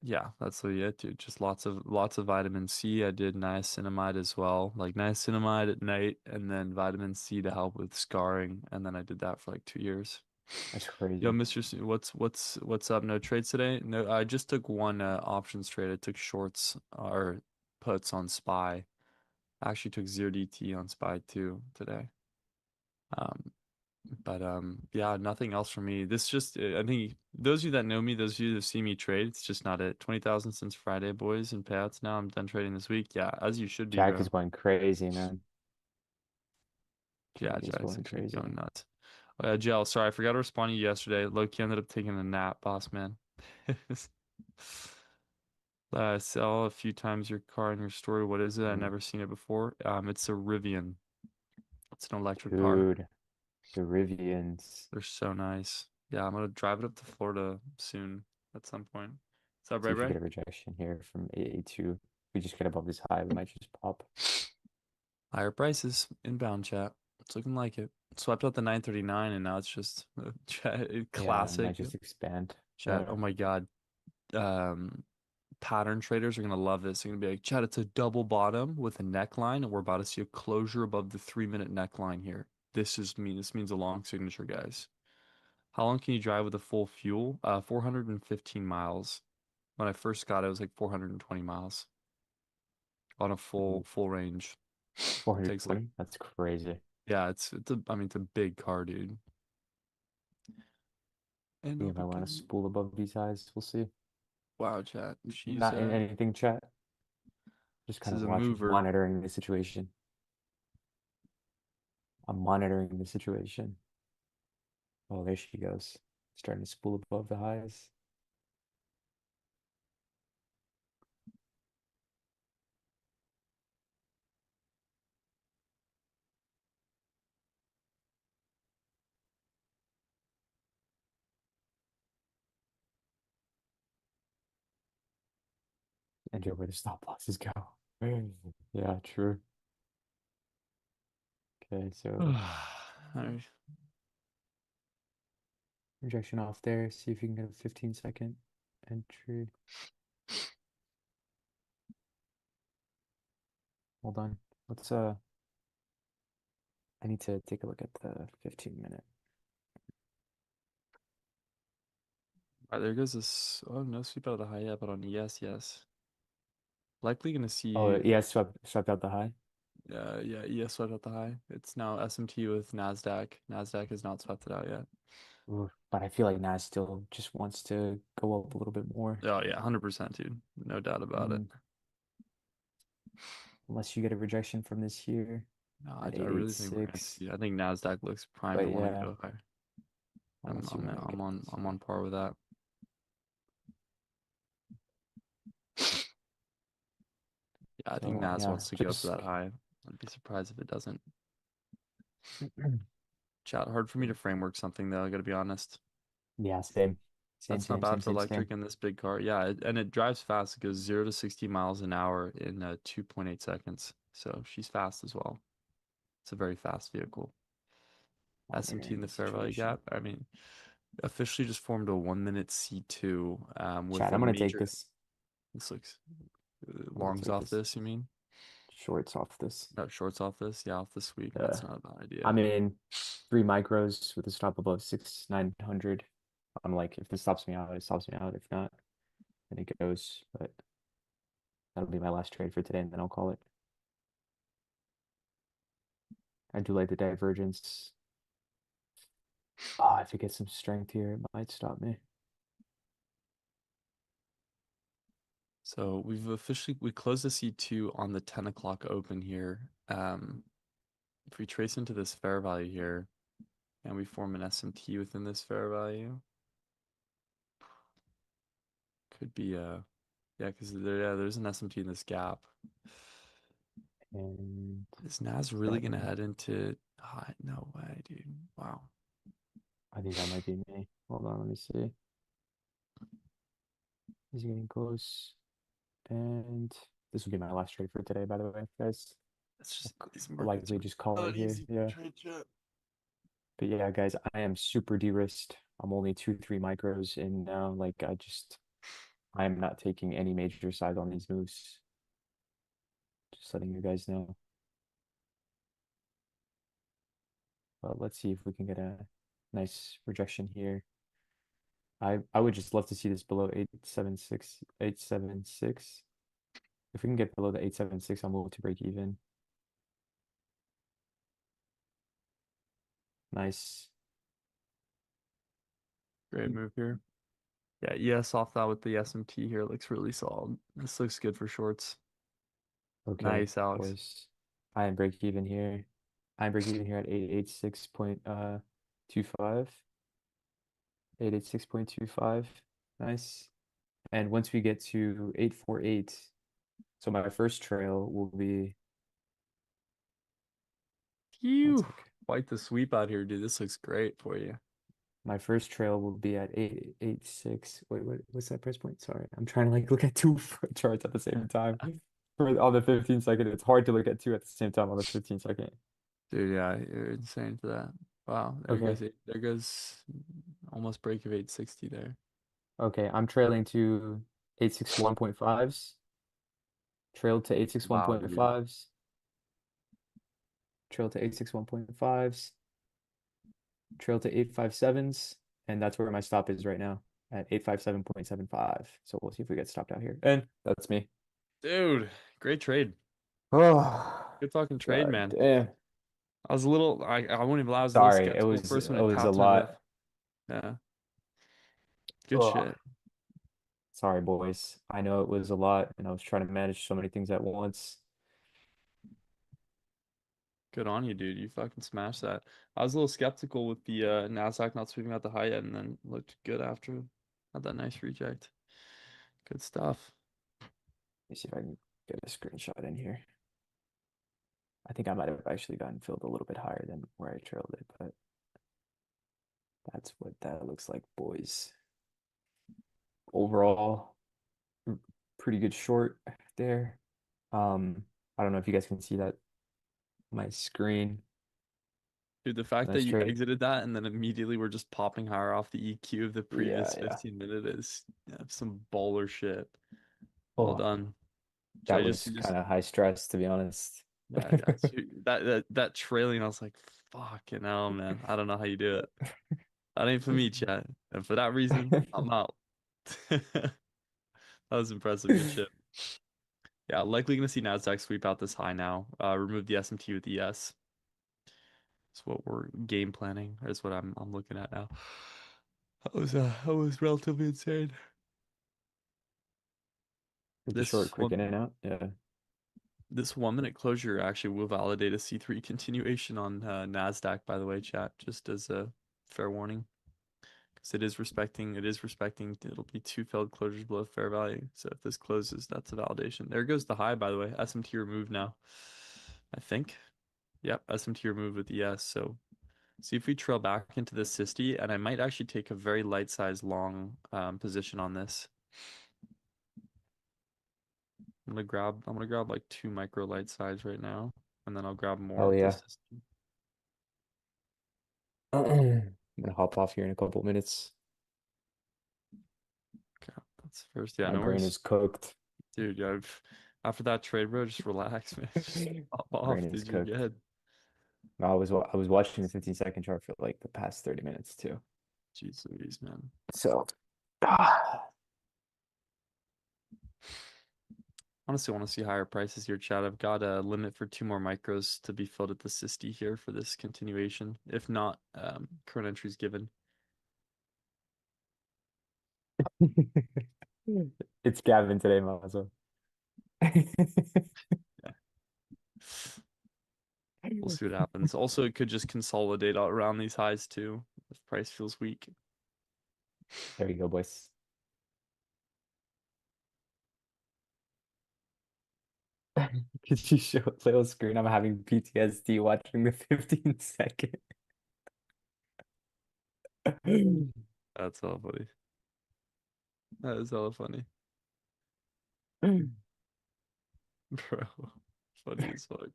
B: yeah, that's what it, dude. Just lots of vitamin C. I did niacinamide as well, like niacinamide at night, and then vitamin C to help with scarring, and then I did that for like 2 years.
A: That's
B: Yo,
A: crazy.
B: Mr. C, what's up? No trades today? No, I just took one options trade. I took shorts or puts on SPY. I actually took 0 DT on SPY too today. Um, but yeah, nothing else for me. This just I think those of you that know me, those of you that see me trade, it's just not it. 20,000 since Friday, boys, and payouts now. I'm done trading this week. Yeah, as you should be,
A: Jack
B: bro.
A: is going crazy, man.
B: Yeah,
A: Jack is
B: Jack's
A: going
B: actually
A: crazy.
B: going nuts. Jel, sorry, I forgot to respond to you yesterday. Loki ended up taking a nap, boss man. Sell a few times your car in your story. What is it? I've
A: Mm.
B: never seen it before. It's a Rivian. It's an electric car.
A: Dude, the Rivians.
B: They're so nice. Yeah, I'm gonna drive it up to Florida soon at some point. What's up,
A: See
B: Ray
A: if we
B: Ray?
A: get a rejection here from AA2. We just get above this high, we might just pop.
B: Higher prices, inbound chat. It's looking like it. Swept out the 939 and now it's just
A: Yeah, it might
B: classic
A: just expand.
B: chat. Oh my God. Um, pattern traders are gonna love this. They're gonna be like, Chad, it's a double bottom with a neckline, and we're about to see a closure above the 3 minute neckline here. This means a long signature, guys. How long can you drive with a full fuel? 415 miles. When I first got it, it was like 420 miles on a
A: Ooh,
B: full range. It takes like
A: 420? That's crazy.
B: yeah, I mean it's a big car, dude. And
A: I think if I want to spool above these highs, we'll see.
B: wow, chat. She's
A: Not in anything, chat. Just
B: this
A: kind
B: is
A: of
B: a
A: watching,
B: mover.
A: monitoring the situation. I'm monitoring the situation. Oh, there she goes. Starting to spool above the highs. Enjoy where the stop losses go. Yeah, true. Okay, so
B: Alright.
A: rejection off there. See if you can get a 15-second entry. Hold on. Let's I need to take a look at the 15-minute.
B: Alright, there goes this. Oh, no sweep out of the high yet, but on yes, yes. Likely gonna
A: Oh,
B: see.
A: yeah, swept out the high.
B: Yeah, ES swept out the high. It's now SMT with Nasdaq. Nasdaq has not swept it out yet.
A: Ooh, but I feel like Nas still just wants to go up a little bit more.
B: Oh yeah, 100%, dude. No doubt about it.
A: Mm, unless you get a rejection from this here
B: No,
A: at
B: I really think we're gonna
A: 886.
B: see. I think Nasdaq looks primed to
A: But
B: want to
A: yeah,
B: go higher.
A: unless you want to get this
B: I'm
A: here.
B: on par with that. Yeah, I think
A: So
B: Nas
A: yeah,
B: wants to go for
A: just
B: that high. I'd be surprised if it doesn't. Chat hard for me to framework something though. I gotta be honest.
A: yeah, same. Same,
B: That's not
A: same,
B: bad
A: same,
B: for
A: same, same.
B: electric in this big car. Yeah, and it drives fast. It goes 0 to 60 miles an hour in 2.8 seconds. So she's fast as well. It's a very fast vehicle. SMT in
A: Monitoring
B: the
A: the
B: fair value
A: situation.
B: gap. I mean, officially just formed a 1 minute C2 with
A: Chat,
B: a
A: I'm gonna take
B: major.
A: this.
B: This looks
A: We'll
B: longs
A: take
B: off
A: this
B: this, you mean?
A: shorts off this.
B: Shorts off this? Yeah, off the sweep.
A: Yeah.
B: That's not a bad
A: I
B: idea.
A: mean, 3 micros with a stop above 6,900. I'm like, if this stops me out, it stops me out. If not, then it goes. But that'll be my last trade for today, and then I'll call it. I do like the divergence. Oh, if it gets some strength here, it might stop me.
B: So we closed the C2 on the 10 o'clock open here. If we trace into this fair value here and we form an SMT within this fair value, could be yeah, because there's an SMT in this gap.
A: And
B: Is Nas really gonna head into high? No way, dude. Wow.
A: I think that might be me. Hold on, let me see. He's getting close. And this will be my last trade for today, by the way, guys.
B: That's just these
A: I'll
B: markets
A: likely
B: are
A: just call
B: not
A: it here.
B: easy to
A: Yeah.
B: trade chat.
A: But yeah, guys, I am super de-risked. I'm only 2, 3 micros in now. Like I am not taking any major side on these moves. Just letting you guys know. But let's see if we can get a nice rejection here. I would just love to see this below 876, 876. If we can get below the 876, I'm willing to break even. Nice.
B: Great move here. Yeah, yes, off that with the SMT here looks really solid. This looks good for shorts.
A: Okay,
B: Nice, Alex.
A: boys. I am break even here. I am break even here at 886.25. 886.25. Nice. And once we get to 848, so my first trail will be one
B: Phew.
A: sec.
B: Quite the sweep out here, dude. This looks great for you.
A: My first trail will be at 886. Wait, what's that price point? Sorry, I'm trying to like look at two charts at the same time. For on the 15-second, it's hard to look at two at the same time on the 15-second.
B: Dude, yeah, you're insane for that. Wow,
A: Okay.
B: there goes almost break of 860 there.
A: Okay, I'm trailing to 861.5s. Trailed to
B: Wow, dude.
A: 861.5s. Trailed to 861.5s. Trailed to 857s. And that's where my stop is right now at 857.75. So we'll see if we get stopped out here. And that's me.
B: Dude, great trade.
A: Oh,
B: Good fucking trade,
A: God
B: man.
A: damn.
B: I was a little I wouldn't even lie, I was a little
A: Sorry,
B: skeptical first
A: it
B: when it
A: was a
B: tapped into
A: lot.
B: yeah. Good
A: Oh,
B: shit.
A: sorry, boys. I know it was a lot, and I was trying to manage so many things at once.
B: Good on you, dude. You fucking smashed that. I was a little skeptical with the Nasdaq not sweeping out the high yet, and then looked good after. Had that nice reject. Good stuff.
A: Let me see if I can get a screenshot in here. I think I might have actually gotten filled a little bit higher than where I trailed it, but that's what that looks like, boys. Overall, pretty good short there. I don't know if you guys can see that my screen.
B: Dude, the fact that
A: Nice
B: you
A: trade.
B: exited that and then immediately were just popping higher off the EQ of the
A: Yeah,
B: previous
A: yeah.
B: 15-minute is some baller shit. Well
A: Oh,
B: done. Should
A: that
B: I just
A: was kind of high stress, to be honest.
B: yeah, yeah. So that trailing, I was like, fucking hell, man. I don't know how you do it. That ain't for me, chat. And for that reason, I'm out. That was impressive. Good shit. Yeah, likely gonna see Nasdaq sweep out this high now. Remove the SMT with ES. That's what we're game planning. That's what I'm looking at now. That was relatively insane.
A: With the short
B: This
A: quick
B: one
A: in and out. Yeah.
B: this 1 minute closure actually will validate a C3 continuation on Nasdaq, by the way, chat, just as a fair warning. Because it'll be 2 failed closures below fair value. So if this closes, that's a validation. There goes the high, by the way. SMT removed now. I think. Yep, SMT removed with ES. So see if we trail back into this sisty, and I might actually take a very light size long position on this. I'm gonna grab like 2 micro light size right now, and then I'll grab more
A: Oh
B: of
A: yeah.
B: this system.
A: I'm gonna hop off here in a couple minutes.
B: Okay, that's first. Yeah,
A: My
B: no
A: brain
B: worries.
A: is cooked.
B: Dude, after that trade, bro, just relax, man. Just pop off,
A: Brain is
B: dude. You're
A: cooked.
B: good.
A: I was watching the 15-second chart for like the past 30 minutes too.
B: Jeez Louise, man.
A: So
B: Honestly, want to see higher prices here, Chad. I've got a limit for 2 more micros to be filled at the Sisty here for this continuation. If not, current entries given.
A: it's Gavin today, Mazo.
B: Yeah. We'll see what happens. Also, it could just consolidate around these highs too if price feels weak.
A: There you go, boys. Could you show a little screen? I'm having PTSD watching the 15-second.
B: That's hella funny. That is hella funny. Bro, funny as fuck.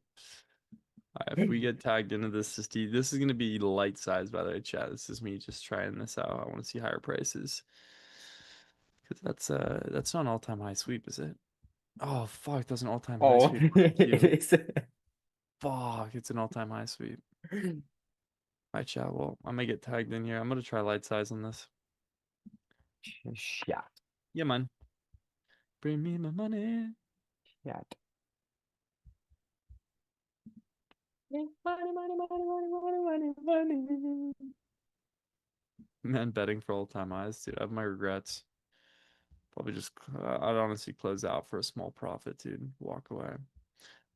B: Alright, if we get tagged into this, this is gonna be light size, by the way, chat. This is me just trying this out. I want to see higher prices. Because that's not an all-time high sweep, is it? Oh fuck, that's an all-time high
A: Oh,
B: sweep.
A: it is.
B: Fuck, it's an all-time high sweep. Alright, chat. Well, I may get tagged in here. I'm gonna try light size on this.
A: Shot.
B: Yeah, man. Bring me my money.
A: Shot. Money, money, money, money, money, money, money.
B: Man, betting for all-time highs, dude. I have my regrets. Probably just, I'd honestly close out for a small profit, dude. Walk away.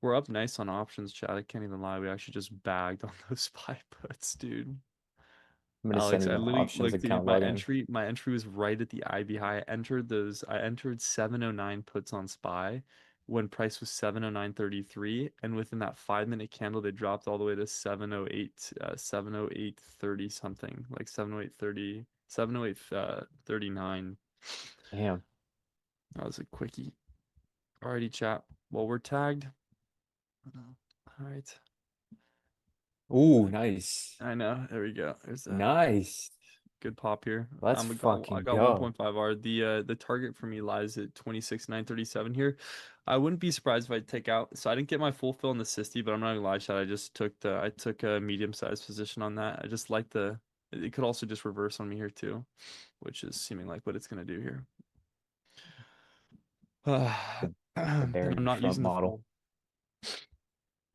B: We're up nice on options, chat. I can't even lie. We actually just bagged on those spy puts, dude.
A: I'm gonna send
B: Alex,
A: you
B: I
A: my
B: literally
A: options
B: like, dude,
A: account login.
B: my entry was right at the IB high. I entered 709 puts on SPY when price was 709.33, and within that 5 minute candle, they dropped all the way to 708, 708.30 something, like 708.30, 708.39.
A: Damn.
B: That was a quickie. Alrighty, chat. Well, we're tagged. All right.
A: Ooh, nice.
B: I know. There we go. There's a
A: Nice.
B: good pop here.
A: Let's
B: I
A: fucking
B: got
A: go.
B: 1.5 R. The target for me lies at 26,937 here. I wouldn't be surprised if I take out. So I didn't get my full fill in the Sisty, but I'm not gonna lie, shot. I took a medium sized position on that. I just like the. It could also just reverse on me here too, which is seeming like what it's gonna do here.
A: The
B: And I'm
A: bearing
B: not
A: front
B: using the
A: model.
B: full.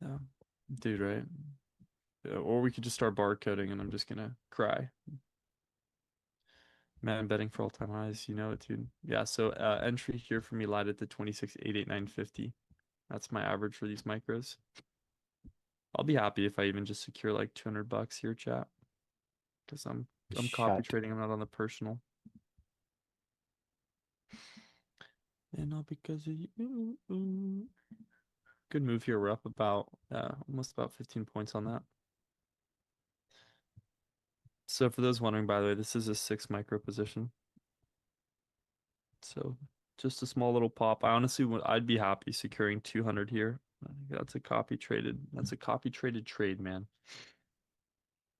B: Yeah, dude, right? Or we could just start barcoding and I'm just gonna cry. Man, I'm betting for all-time highs, you know it, dude. Yeah, so entry here for me lied at the 26,889.50. That's my average for these micros. I'll be happy if I even just secure like 200 bucks here, chat. Because I'm copy
A: Shut.
B: trading, I'm not on the personal. And all because of you. Good move here. We're up about almost about 15 points on that. So for those wondering, by the way, this is a 6 micro position. So just a small little pop. I honestly would, I'd be happy securing 200 here. I think that's a copy traded. That's a copy traded trade, man.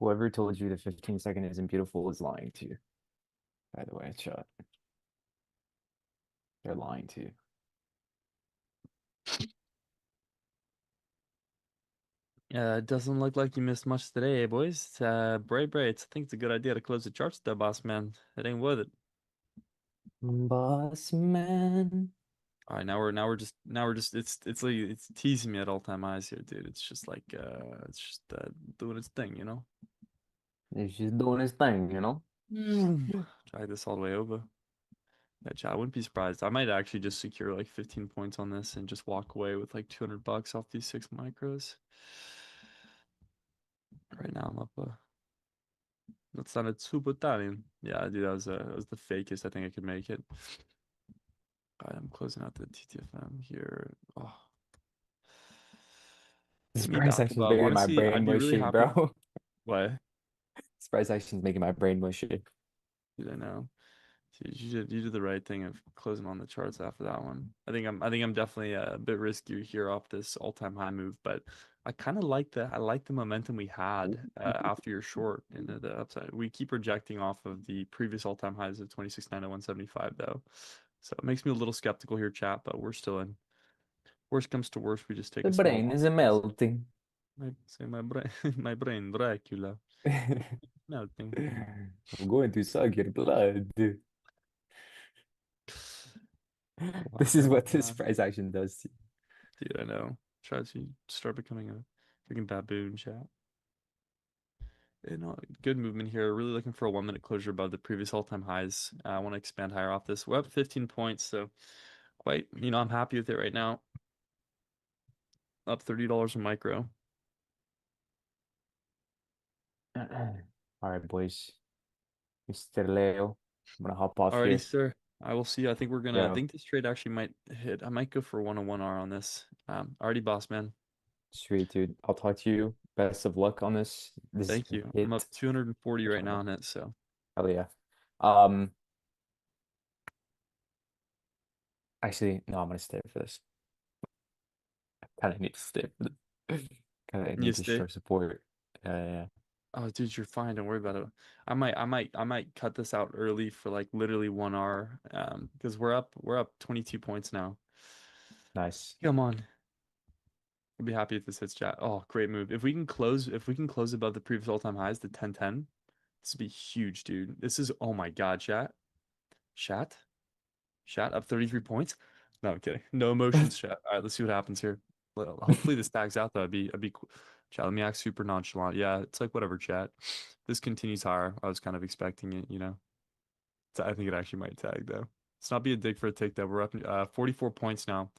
A: Whoever told you the 15-second isn't beautiful is lying to you. By the way, shut. They're lying to you.
B: It doesn't look like you missed much today, boys. Bray, I think it's a good idea to close the charts though, boss man. It ain't worth it.
A: Boss man.
B: All right, now we're just it's like it's teasing me at all time highs here, dude. It's just like it's just doing its thing, you know.
A: He's just doing his thing, you know?
B: Drag this all the way over. Yeah, I wouldn't be surprised. I might actually just secure like 15 points on this and just walk away with like 200 bucks off these 6 micros. Right now I'm up. That sounded super Italian. Yeah, dude, that was the fakest I think I could make it. All right, I'm closing out the TTFM here. Oh,
A: This
B: hit me
A: price
B: back
A: action's
B: above.
A: making my
B: Honestly,
A: brain
B: I'd be really
A: mushy,
B: happy.
A: bro.
B: What?
A: This price action's making my brain mushy.
B: Dude, I know. Dude, you did the right thing of closing on the charts after that one. I think I'm definitely a bit riskier here off this all-time high move, but I like the momentum we had after your short in the upside. We keep projecting off of the previous all-time highs of 26,901.75 though. So it makes me a little skeptical here, chat, but we're still in. Worst comes to worst, we just take
A: The
B: a small
A: brain is
B: loss.
A: melting.
B: Say my brain, my brain, Dracula. Melting.
A: I'm going to suck your blood. This is what this price action does to you.
B: Dude, I know. Try to start becoming a freaking baboon, chat. Good movement here. Really looking for a 1 minute closure above the previous all-time highs. I want to expand higher off this. We're up 15 points, so quite, I'm happy with it right now. Up $30 a micro.
A: All right, boys. Mr. Leo, I'm gonna hop off
B: Alrighty,
A: here.
B: sir. I will see you. I
A: Yo,
B: think this trade actually might hit. I might go for 101R on this. Alrighty, boss man.
A: sweet dude. I'll talk to you. Best of luck on this. This
B: Thank you. I'm up
A: hit.
B: 240 right now on it, so.
A: Hell yeah. Um, actually, no, I'm gonna stay for this. I kind of need to stay for this. Kind of
B: You
A: need to
B: stay.
A: show support. Yeah.
B: Oh, dude, you're fine. Don't worry about it. I might cut this out early for like literally 1 hour. Because we're up 22 points now.
A: Nice.
B: Come on. I'd be happy if this hits chat. Oh, great move. If we can close above the previous all-time highs, the 1010, this would be huge, dude. This is, oh my God, chat. Chat up 33 points. No, I'm kidding. No emotions, chat. All right, let's see what happens here. Well, hopefully this tags out though. I'd be cool. Chat, let me act super nonchalant. Yeah, it's like whatever, chat. This continues higher. I was kind of expecting it. I think it actually might tag though. Let's not be a dick for a tick though. We're up 44 points now.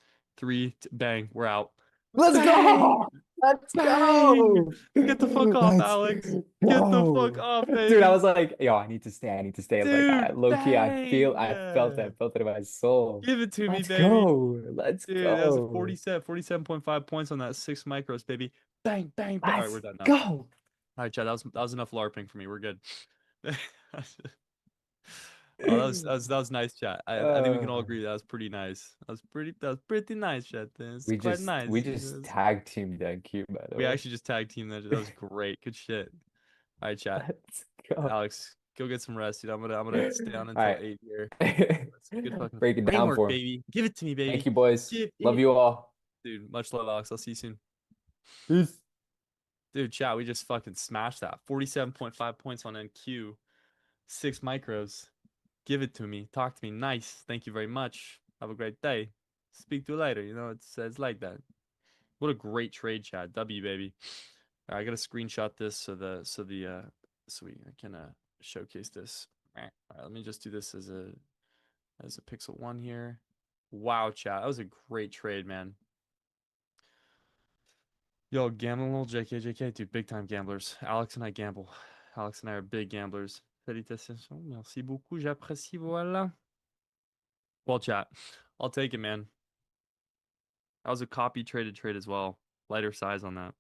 B: Bang, we're out.
A: Let's
B: Bang!
A: go. Let's
B: Bang!
A: go.
B: Get the fuck off,
A: Let's
B: Alex. Get the fuck
A: go.
B: off,
A: Dude, I
B: baby.
A: was like, yo, I need to stay. I need to stay. Like,
B: Dude,
A: low key,
B: bang!
A: I felt it in my soul.
B: Give it to me,
A: Let's
B: baby.
A: go. Let's
B: Dude, that was a
A: go.
B: 47.5 points on that 6 micros, baby. Bang, bang, bang. All right, we're
A: Let's
B: done now.
A: go.
B: All right, Chad, that was enough LARPing for me. We're good. Oh, that was nice, chat. I think we can all
A: Uh,
B: agree that was pretty nice. That was pretty nice, chat. It's quite
A: we
B: nice.
A: just tag teamed that cube, by the
B: We
A: way.
B: actually just tag team that. That was great. Good shit. All right, chat.
A: Let's go.
B: Alex, go get some rest, dude. I'm gonna stay on
A: All
B: until
A: right.
B: 8 here. Some good fucking
A: Break it down
B: framework,
A: for him.
B: baby. Give it to me,
A: Thank
B: baby.
A: you, boys.
B: Give
A: Love
B: it,
A: you all.
B: dude. Much love, Alex. I'll see you soon.
A: Peace.
B: Dude, chat, we just fucking smashed that. 47.5 points on NQ. 6 micros. Give it to me. Talk to me. Nice. Thank you very much. Have a great day. Speak to you later. It's like that. What a great trade, chat. W, baby. All right, I gotta screenshot this so we can showcase this. All right, let me just do this as a Pixel 1 here. Wow, chat. That was a great trade, man. Yo, gambling little JK, dude, big time gamblers. Alex and I gamble. Alex and I are big gamblers. Félicitations. Merci beaucoup. J'apprécie. Voilà. Well, chat. I'll take it, man. That was a copy traded trade as well. Lighter size on that.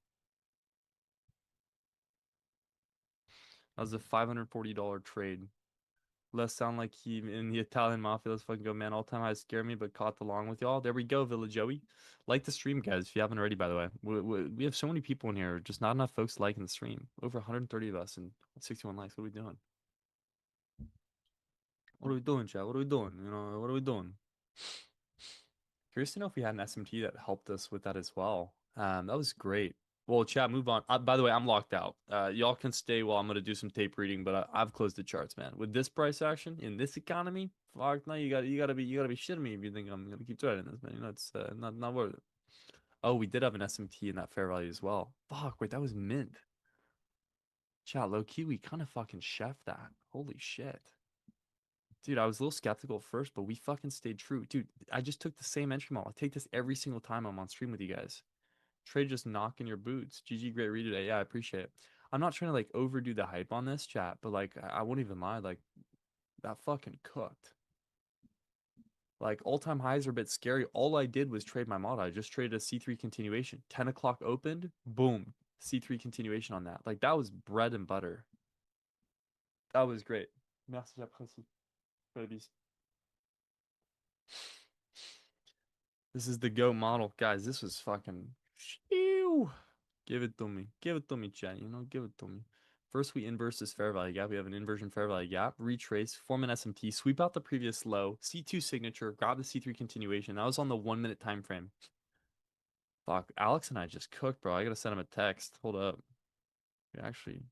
B: That was a $540 trade. Let's sound like he in the Italian mafia. Let's fucking go, man. All time highs scare me, but caught along with y'all. There we go, Villa Joey. Like the stream, guys, if you haven't already, by the way. We have so many people in here, just not enough folks liking the stream. Over 130 of us and 61 likes. What are we doing? What are we doing, chat? What are we doing? What are we doing? Curious to know if we had an SMT that helped us with that as well. That was great. Well, chat, move on. By the way, I'm locked out. Y'all can stay while I'm gonna do some tape reading, but I've closed the charts, man. With this price action in this economy, fuck no, you gotta be shitting me if you think I'm gonna keep trading this, man. It's not worth it. Oh, we did have an SMT in that fair value as well. Fuck, wait, that was mint. Chat, low key, we kind of fucking chef that. Holy shit. Dude, I was a little skeptical at first, but we fucking stayed true. Dude, I just took the same entry model. I take this every single time I'm on stream with you guys. Trade just knocking your boots. GG, great read today. Yeah, I appreciate it. I'm not trying to like overdo the hype on this, chat, but like I won't even lie, like that fucking cooked. Like all-time highs are a bit scary. All I did was trade my model. I just traded a C3 continuation. 10 o'clock opened, boom, C3 continuation on that. Like that was bread and butter. That was great. Merci, j'apprécie. Babies. This is the GO model. Guys, this was fucking... Ew. Give it to me. Give it to me, chat. Give it to me. First, we inverse this fair value gap. We have an inversion fair value gap. Retrace, form an SMT, sweep out the previous low, C2 signature, grab the C3 continuation. That was on the 1 minute time frame. Fuck, Alex and I just cooked, bro. I gotta send him a text. Hold up. We actually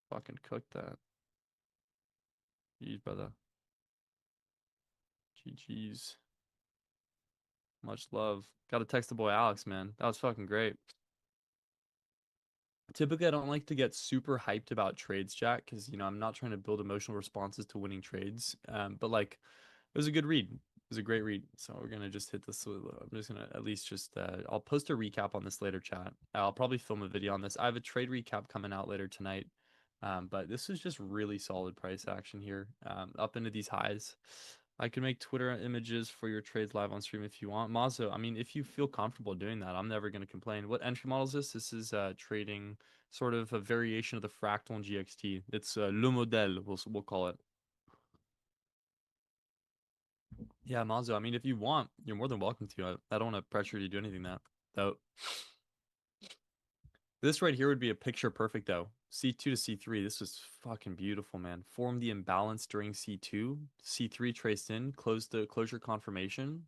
B: fucking cooked that. Jeez, brother. GG's. Much love. Gotta text the boy Alex, man. That was fucking great. Typically, I don't like to get super hyped about trades, Jack, because, you know, I'm not trying to build emotional responses to winning trades. But, like, it was a good read. It was a great read. So we're going to just hit this. I'm just going to at least just, I'll post a recap on this later, chat. I'll probably film a video on this. I have a trade recap coming out later tonight. But this is just really solid price action here, up into these highs. I can make Twitter images for your trades live on stream if you want. Mazo, I mean, if you feel comfortable doing that, I'm never going to complain. What entry model is this? This is trading sort of a variation of the fractal and GXT. It's le modèle, we'll call it. Yeah, Mazo, I mean, if you want, you're more than welcome to. I don't want to pressure you to do anything that, though. This right here would be a picture perfect, though. C2 to C3. This was fucking beautiful, man. Form the imbalance during C2. C3 traced in. Close the closure confirmation.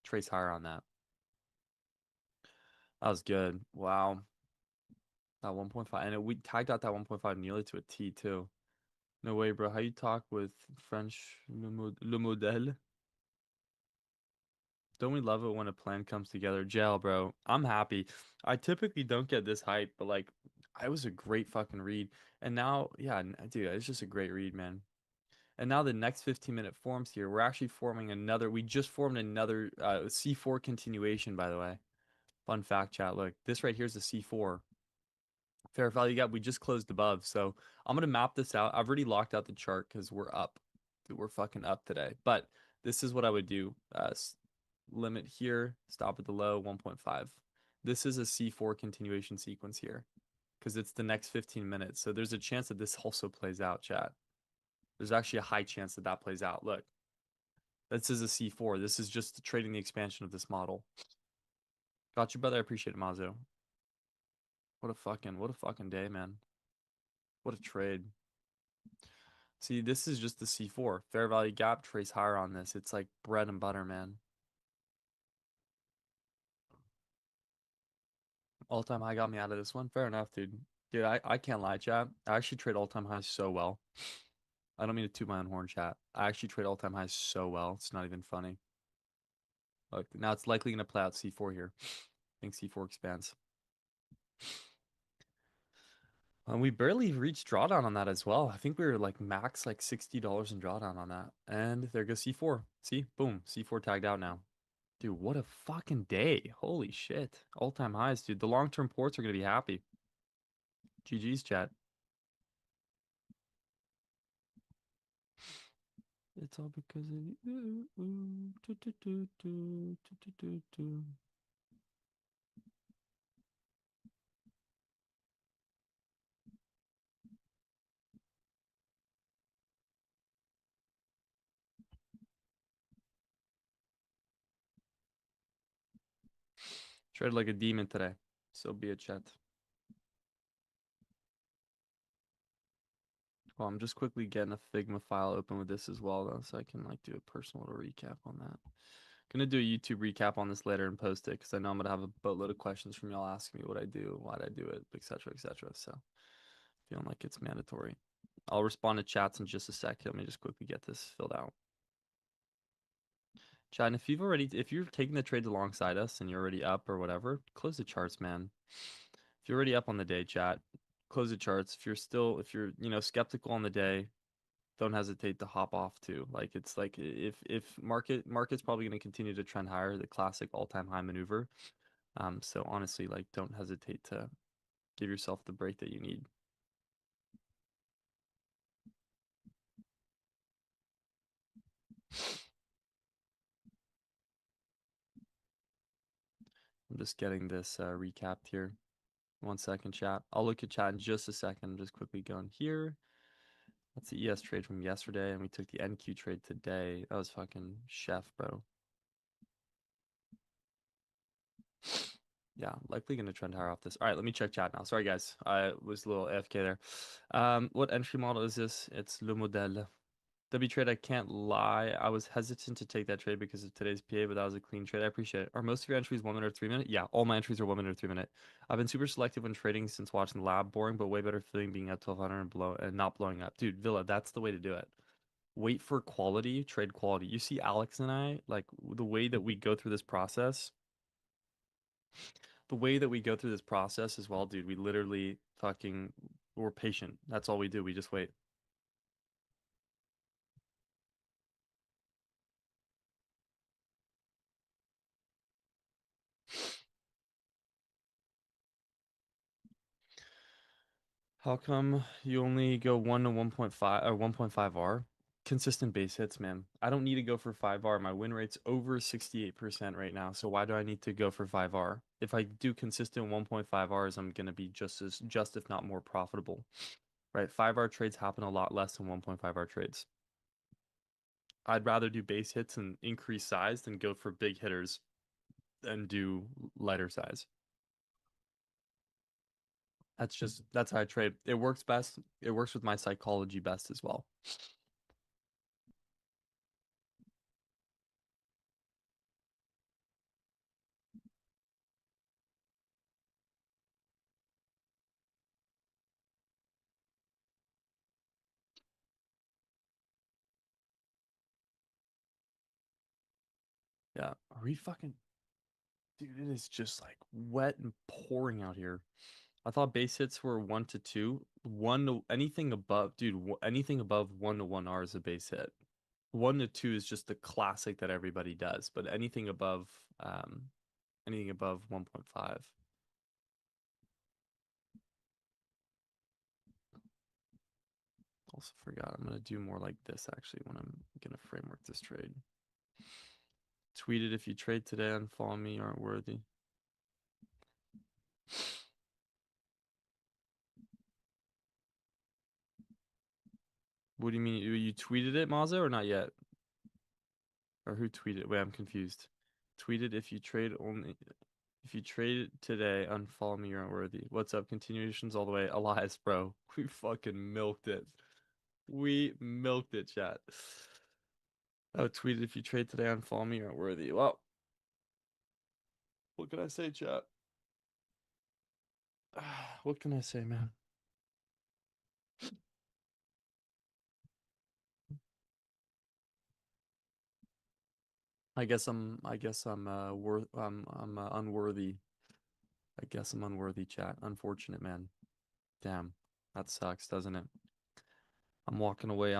B: Trace higher on that. That was good. Wow. That 1.5. And we tagged out that 1.5 nearly to a T, too. No way, bro. How you talk with French le modèle? Don't we love it when a plan comes together? Jail, bro. I'm happy. I typically don't get this hype, but like, I was a great fucking read. And now, yeah, dude, it's just a great read, man. And now the next 15-minute forms here, we're actually forming another, we just formed another C4 continuation, by the way. Fun fact, chat. Look, this right here is the C4. Fair value gap, we just closed above. So I'm going to map this out. I've already locked out the chart because we're up. We're fucking up today. But this is what I would do. Limit here, stop at the low, 1.5. This is a C4 continuation sequence here because it's the next 15 minutes. So there's a chance that this also plays out, chat. There's actually a high chance that that plays out. Look, this is a C4. This is just trading the expansion of this model. Got you, brother. I appreciate it, Mazo. What a fucking day, man. What a trade. See, this is just the C4. Fair value gap, trace higher on this. It's like bread and butter, man. All-time high got me out of this one. Fair enough, dude. Dude, I can't lie, chat. I actually trade all-time highs so well. I don't mean to toot my own horn, chat. I actually trade all-time highs so well. It's not even funny. Look, now it's likely going to play out C4 here. I think C4 expands. We barely reached drawdown on that as well. I think we were like max like $60 in drawdown on that. And there goes C4. See? Boom. C4 tagged out now. Dude, what a fucking day. Holy shit. All-time highs, dude. The long-term ports are going to be happy. GG's, chat. It's all because of you. Tread like a demon today. So be it, chat. Well, I'm just quickly getting a Figma file open with this as well, though, so I can like do a personal little recap on that. Gonna do a YouTube recap on this later and post it because I know I'm gonna have a boatload of questions from y'all asking me what I do, why'd I do it, etc., etc. So feeling like it's mandatory. I'll respond to chats in just a sec. Let me just quickly get this filled out. Chat, and if you're taking the trades alongside us and you're already up or whatever, close the charts, man. If you're already up on the day, chat, close the charts. If you're, you know, skeptical on the day, don't hesitate to hop off too. Like it's like if market's probably going to continue to trend higher, the classic all-time high maneuver. So honestly, like don't hesitate to give yourself the break that you need. I'm just getting this recapped here. 1 second, chat. I'll look at chat in just a second. I'm just quickly going here. That's the ES trade from yesterday, and we took the NQ trade today. That was fucking chef, bro. Yeah, likely going to trend higher off this. All right, let me check chat now. Sorry, guys. I was a little AFK there. What entry model is this? It's Le Modèle. W trade, I can't lie. I was hesitant to take that trade because of today's PA, but that was a clean trade. I appreciate it. Are most of your entries 1 minute or 3 minute? Yeah, all my entries are 1 minute or 3 minute. I've been super selective when trading since watching the lab. Boring, but way better feeling being at 1200 and below and not blowing up. Dude, Villa, that's the way to do it. Wait for quality, trade quality. You see Alex and I, like the way that we go through this process. The way that we go through this process as well, dude, we literally we're patient. That's all we do. We just wait. How come you only go 1 to 1.5 or 1.5 R? Consistent base hits, man. I don't need to go for 5 R. My win rate's over 68% right now. So why do I need to go for 5 R? If I do consistent 1.5 Rs, I'm gonna be just if not more profitable. Right? 5 R trades happen a lot less than 1.5 R trades. I'd rather do base hits and increase size than go for big hitters and do lighter size. That's how I trade. It works best. It works with my psychology best as well. Yeah. Are we fucking dude, it is just like wet and pouring out here. I thought base hits were 1 to 2. One to anything above, dude, anything above 1 to 1 R is a base hit. 1 to 2 is just the classic that everybody does, but anything above 1.5. Also forgot. I'm gonna do more like this actually when I'm gonna framework this trade. Tweet it if you trade today and follow me, you aren't worthy. What do you mean? You tweeted it, Maza, or not yet? Or who tweeted? Wait, I'm confused. Tweeted if you trade only if you trade today, unfollow me, you're unworthy. What's up? Continuations all the way. Elias, bro. We fucking milked it. We milked it, chat. Oh, tweeted if you trade today, unfollow me, you're unworthy. Well, what can I say, chat? What can I say, man? I'm unworthy. I guess I'm unworthy, chat. Unfortunate, man. Damn. That sucks, doesn't it? I'm walking away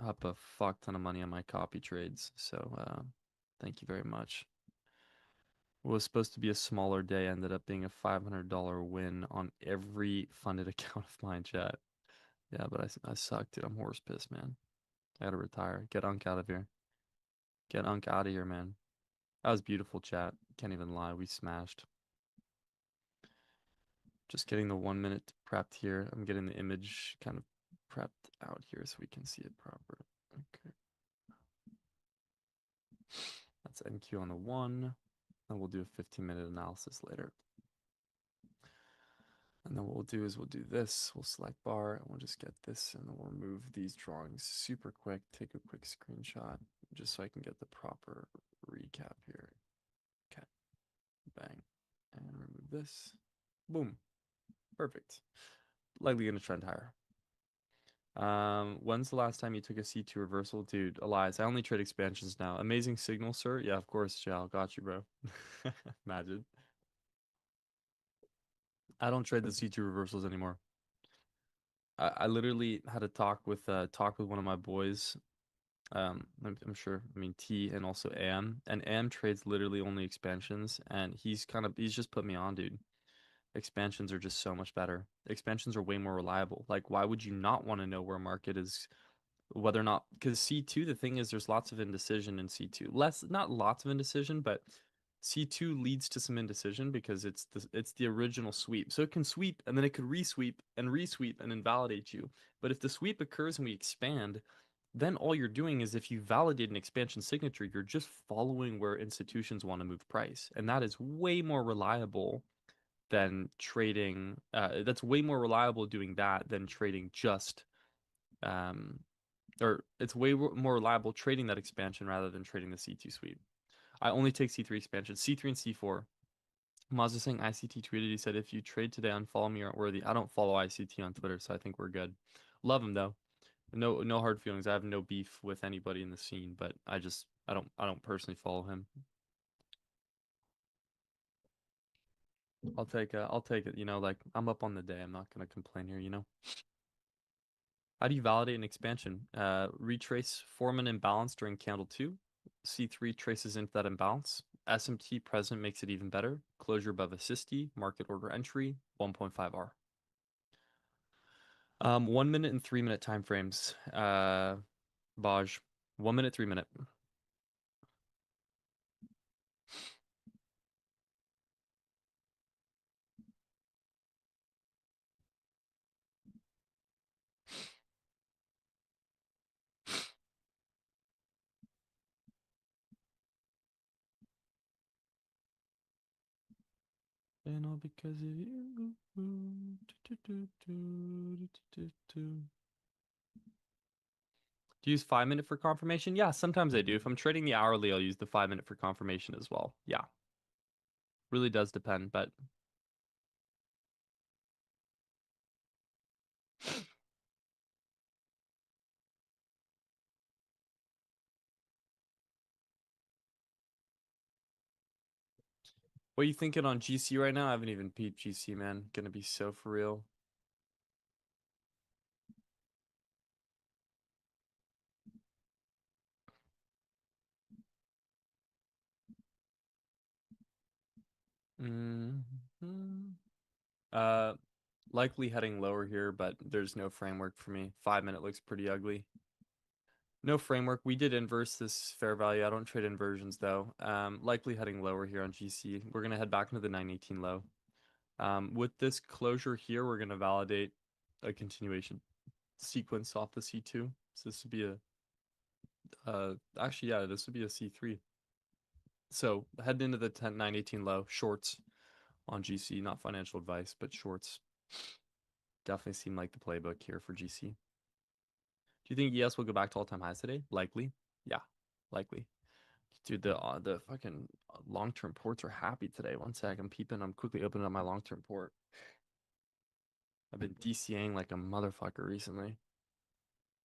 B: up a fuck ton of money on my copy trades. So thank you very much. What was supposed to be a smaller day ended up being a $500 win on every funded account of mine, chat. Yeah, but I suck, dude. I'm horse pissed, man. I gotta retire. Get Unk out of here. Get Unk out of here, man. That was beautiful, chat. Can't even lie. We smashed. Just getting the 1 minute prepped here. I'm getting the image kind of prepped out here so we can see it proper. Okay. That's NQ on the 1. And we'll do a 15-minute analysis later. And then what we'll do is we'll do this. We'll select bar and we'll just get this and then we'll remove these drawings super quick. Take a quick screenshot just so I can get the proper recap here. Okay. Bang. And remove this. Boom. Perfect. Likely gonna trend higher. When's the last time you took a C2 reversal? Dude, Elias, I only trade expansions now. Amazing signal, sir. Yeah, of course, Jal. Got you, bro. Imagine. I don't trade the C2 reversals anymore. I literally had a talk with one of my boys. I'm sure. I mean T and also AM. And AM trades literally only expansions, and he's just put me on, dude. Expansions are just so much better. Expansions are way more reliable. Like, why would you not want to know where market is, whether or not? Because C2, the thing is, there's lots of indecision in C2. Not lots of indecision, but C2 leads to some indecision because it's the original sweep. So it can sweep and then it could resweep and invalidate you. But if the sweep occurs and we expand, then all you're doing is if you validate an expansion signature, you're just following where institutions want to move price. And that is way more reliable than trading. That's way more reliable doing that than trading just, um, or it's way more reliable trading that expansion rather than trading the C2 sweep. I only take C3 expansion, C3 and C4. Mazda saying ICT tweeted, he said, if you trade today, unfollow me, aren't worthy. I don't follow ICT on Twitter, so I think we're good. Love him though. No hard feelings. I have no beef with anybody in the scene, but I don't personally follow him. I'll take it, like I'm up on the day. I'm not gonna complain here. How do you validate an expansion? Retrace form an imbalance during candle 2. C3 traces into that imbalance. SMT present makes it even better. Closure above a 60. Market order entry. 1.5R. 1 minute and 3 minute time frames. Baj. 1 minute, 3 minute. And all because of you. Do you use 5 minute for confirmation? Yeah, sometimes I do. If I'm trading the hourly, I'll use the 5 minute for confirmation as well. Yeah. Really does depend, but what are you thinking on GC right now? I haven't even peeped GC, man. Gonna be so for real. Mm -hmm. Likely heading lower here, but there's no framework for me. 5 minute looks pretty ugly. No framework. We did inverse this fair value. I don't trade inversions though. Likely heading lower here on GC. We're gonna head back into the 918 low. With this closure here, we're gonna validate a continuation sequence off the C2. So this would be actually, yeah, this would be a C3. So heading into the 918 low, shorts on GC, not financial advice, but shorts. Definitely seem like the playbook here for GC. Do you think ES will go back to all-time highs today? Likely. Yeah, likely. Dude, the fucking long-term ports are happy today. One sec, I'm peeping. I'm quickly opening up my long-term port. I've been DCAing like a motherfucker recently.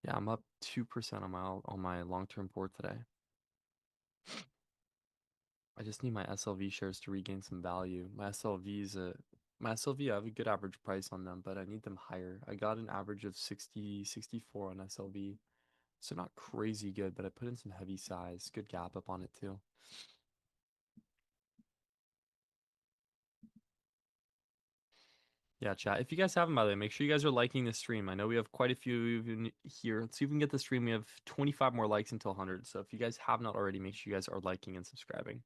B: Yeah, I'm up 2% on my long-term port today. I just need my SLV shares to regain some value. My SLV, I have a good average price on them, but I need them higher. I got an average of 60, 64 on SLV. So not crazy good, but I put in some heavy size. Good gap up on it too. Yeah, chat. If you guys haven't, by the way, make sure you guys are liking the stream. I know we have quite a few here. Let's see if we can get the stream. We have 25 more likes until 100. So if you guys have not already, make sure you guys are liking and subscribing.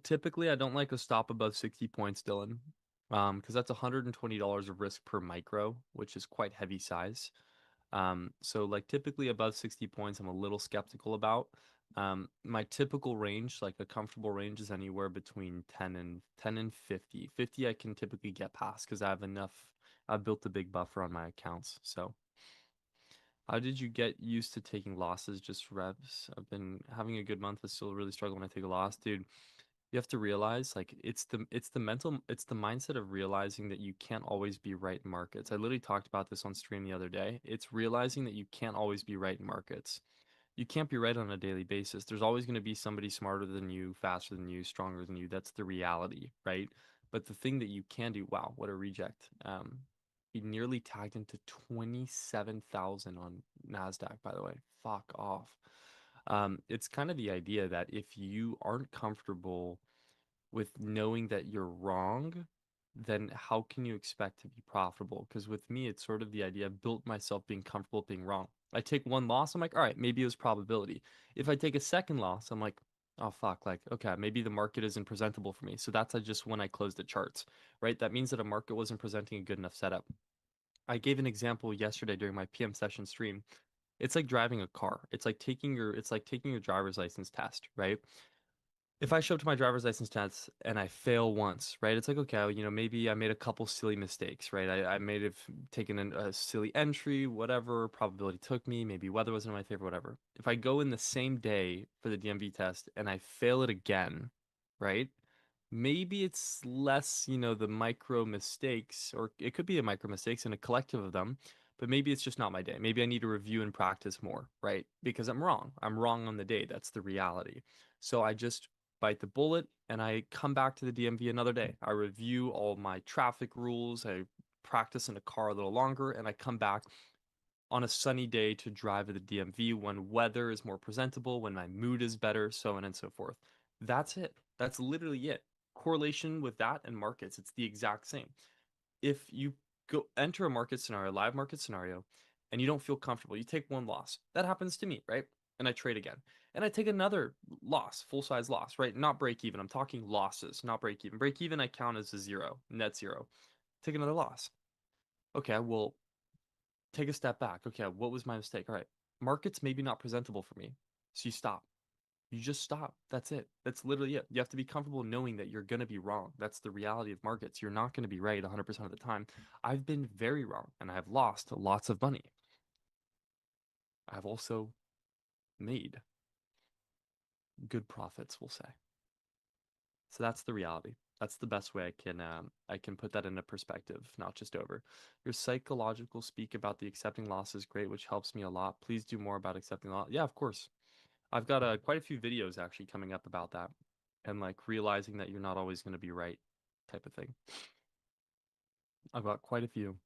B: Typically I don't like a stop above 60 points, Dylan. Because that's $120 of risk per micro, which is quite heavy size. So like typically above 60 points, I'm a little skeptical about. My typical range, like a comfortable range, is anywhere between 10 and 50. 50 I can typically get past because I've built a big buffer on my accounts. So how did you get used to taking losses, just reps? I've been having a good month, but still really struggle when I take a loss, dude. You have to realize, like, it's the mindset of realizing that you can't always be right in markets. I literally talked about this on stream the other day. It's realizing that you can't always be right in markets. You can't be right on a daily basis. There's always going to be somebody smarter than you, faster than you, stronger than you. That's the reality, right? But the thing that you can do, wow, what a reject. He nearly tagged into 27,000 on NASDAQ, by the way. Fuck off. It's kind of the idea that if you aren't comfortable with knowing that you're wrong, then how can you expect to be profitable? Because with me, it's sort of the idea I've built myself being comfortable being wrong. I take one loss, I'm like, all right, maybe it was probability. If I take a second loss, I'm like, oh fuck, like, okay, maybe the market isn't presentable for me. So that's just when I close the charts, right? That means that a market wasn't presenting a good enough setup. I gave an example yesterday during my PM session stream. It's like driving a car. It's like taking your driver's license test, right? If I show up to my driver's license test and I fail once, right? It's like, okay, maybe I made a couple silly mistakes, right? I may have taken a silly entry, whatever, probability took me, maybe weather wasn't in my favor, whatever. If I go in the same day for the DMV test and I fail it again, right? Maybe it's less, the micro mistakes, or it could be a micro mistakes and a collective of them, but maybe it's just not my day. Maybe I need to review and practice more, right? Because I'm wrong. I'm wrong on the day. That's the reality. So I just bite the bullet and I come back to the DMV another day. I review all my traffic rules. I practice in a car a little longer and I come back on a sunny day to drive to the DMV when weather is more presentable, when my mood is better, so on and so forth. That's it. That's literally it. Correlation with that and markets, it's the exact same. If you go enter a market scenario, live market scenario, and you don't feel comfortable, you take one loss. That happens to me, right? And I trade again. And I take another loss, full size loss, right? Not break even. I'm talking losses, not break even. Break even, I count as a zero, net zero. Take another loss. Okay, well, take a step back. Okay, what was my mistake? All right, market's maybe not presentable for me. So you stop. You just stop. That's it. That's literally it. You have to be comfortable knowing that you're going to be wrong. That's the reality of markets. You're not going to be right 100% of the time. I've been very wrong and I've lost lots of money. I've also made good profits, we'll say. So that's the reality. That's the best way I can put that into perspective, not just over. Your psychological speak about the accepting loss is great, which helps me a lot. Please do more about accepting loss. Yeah, of course. I've got quite a few videos actually coming up about that, and like realizing that you're not always going to be right, type of thing. I've got quite a few.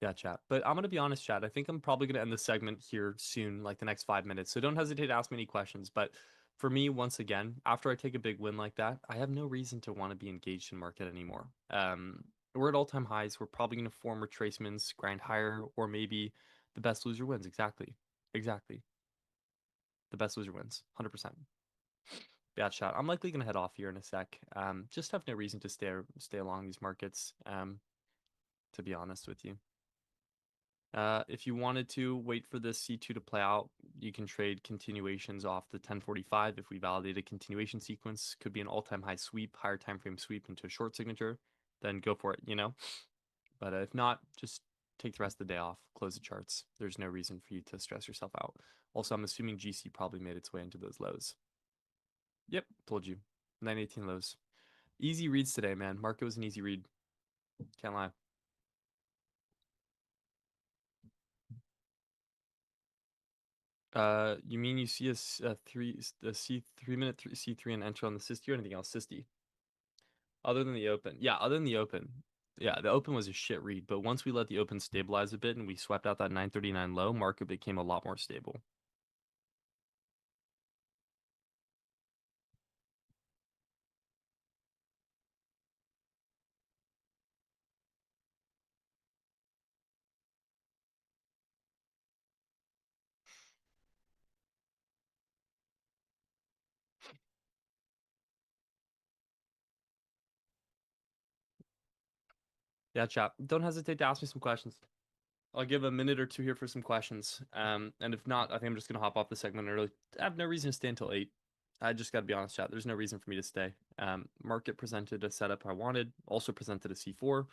B: Yeah, chat. But I'm gonna be honest, chat. I think I'm probably gonna end the segment here soon, like the next 5 minutes. So don't hesitate to ask me any questions. But for me, once again, after I take a big win like that, I have no reason to want to be engaged in market anymore. We're at all-time highs. We're probably gonna form retracements, grind higher, or maybe the best loser wins. Exactly. Exactly. The best loser wins. 100%. Bad shot. I'm likely gonna head off here in a sec. Just have no reason to stay along these markets. To be honest with you. If you wanted to wait for this C2 to play out, you can trade continuations off the 1045. If we validate a continuation sequence, could be an all-time high sweep, higher time frame sweep into a short signature, then go for it. But if not, just take the rest of the day off, close the charts. There's no reason for you to stress yourself out. Also, I'm assuming GC probably made its way into those lows. Yep, told you. 918 lows. Easy reads today, man. Market was an easy read. Can't lie. You mean you see a C3 minute C3 and enter on the Sisti or anything else? Sisti. Other than the open. Yeah, other than the open. Yeah, the open was a shit read, but once we let the open stabilize a bit and we swept out that 939 low, market became a lot more stable. Yeah, chat. Don't hesitate to ask me some questions. I'll give a minute or two here for some questions. And if not, I think I'm just gonna hop off the segment early. I have no reason to stay until 8. I just gotta be honest, chat. There's no reason for me to stay. Market presented a setup I wanted, also presented a C4.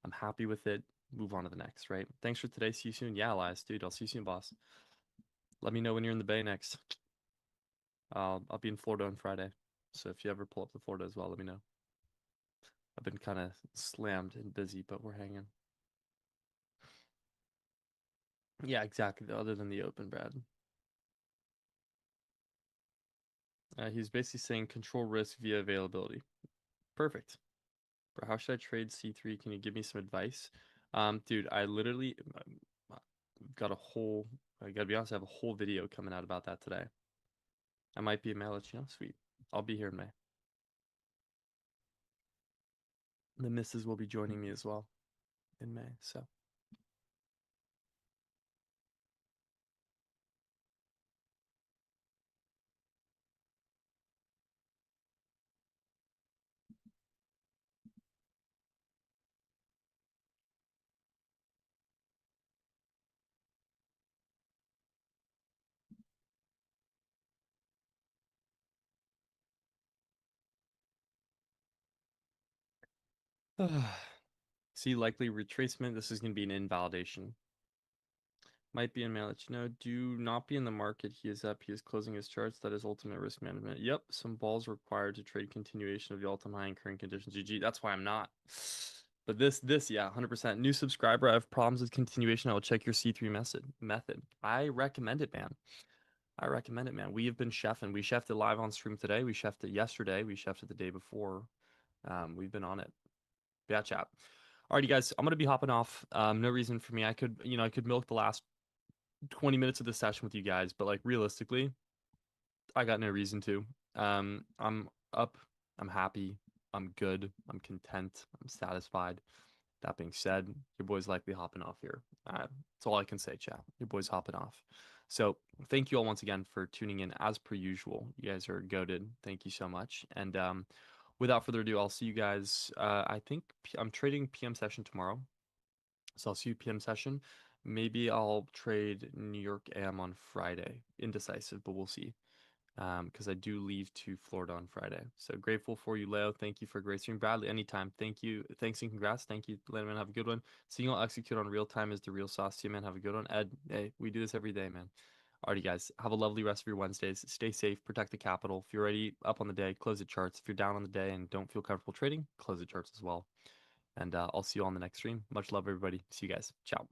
B: I'm happy with it. Move on to the next, right? Thanks for today. See you soon. Yeah, Elias, dude. I'll see you soon, boss. Let me know when you're in the Bay next. I'll be in Florida on Friday. So if you ever pull up to Florida as well, let me know. I've been kind of slammed and busy, but we're hanging. Yeah, exactly. Other than the open, Brad. He's basically saying control risk via availability. Perfect. Bro, how should I trade C3? Can you give me some advice? Dude, I literally got a whole, I gotta be honest, I have a whole video coming out about that today. I might be in May, I'll let you know. Sweet. I'll be here in May. The missus will be joining me as well in May, so. See likely retracement. This is going to be an invalidation. Might be in mail. Let you know. Do not be in the market. He is up. He is closing his charts. That is ultimate risk management. Yep. Some balls required to trade continuation of the all-time high in current conditions. GG. That's why I'm not. But yeah, 100%. New subscriber. I have problems with continuation. I will check your C3 method. I recommend it, man. I recommend it, man. We have been chefing. We chefed it live on stream today. We chefed it yesterday. We chefed it the day before. We've been on it. Yeah, chat. Alrighty, guys. I'm gonna be hopping off. No reason for me. I could milk the last 20 minutes of this session with you guys, but like realistically, I got no reason to. I'm up, I'm happy, I'm good, I'm content, I'm satisfied. That being said, your boy's likely hopping off here. That's all I can say, chat. Your boy's hopping off. So thank you all once again for tuning in as per usual. You guys are goated. Thank you so much. And without further ado, I'll see you guys. I think I'm trading PM session tomorrow. So I'll see you PM session. Maybe I'll trade New York AM on Friday. Indecisive, but we'll see. Because I do leave to Florida on Friday. So grateful for you, Leo. Thank you for a great stream. Bradley, anytime. Thank you. Thanks and congrats. Thank you, Leo, man. Have a good one. Seeing you all execute on real time is the real sauce to you, man. Have a good one. Ed, hey, we do this every day, man. Alrighty, guys. Have a lovely rest of your Wednesdays. Stay safe. Protect the capital. If you're already up on the day, close the charts. If you're down on the day and don't feel comfortable trading, close the charts as well. And I'll see you on the next stream. Much love, everybody. See you guys. Ciao.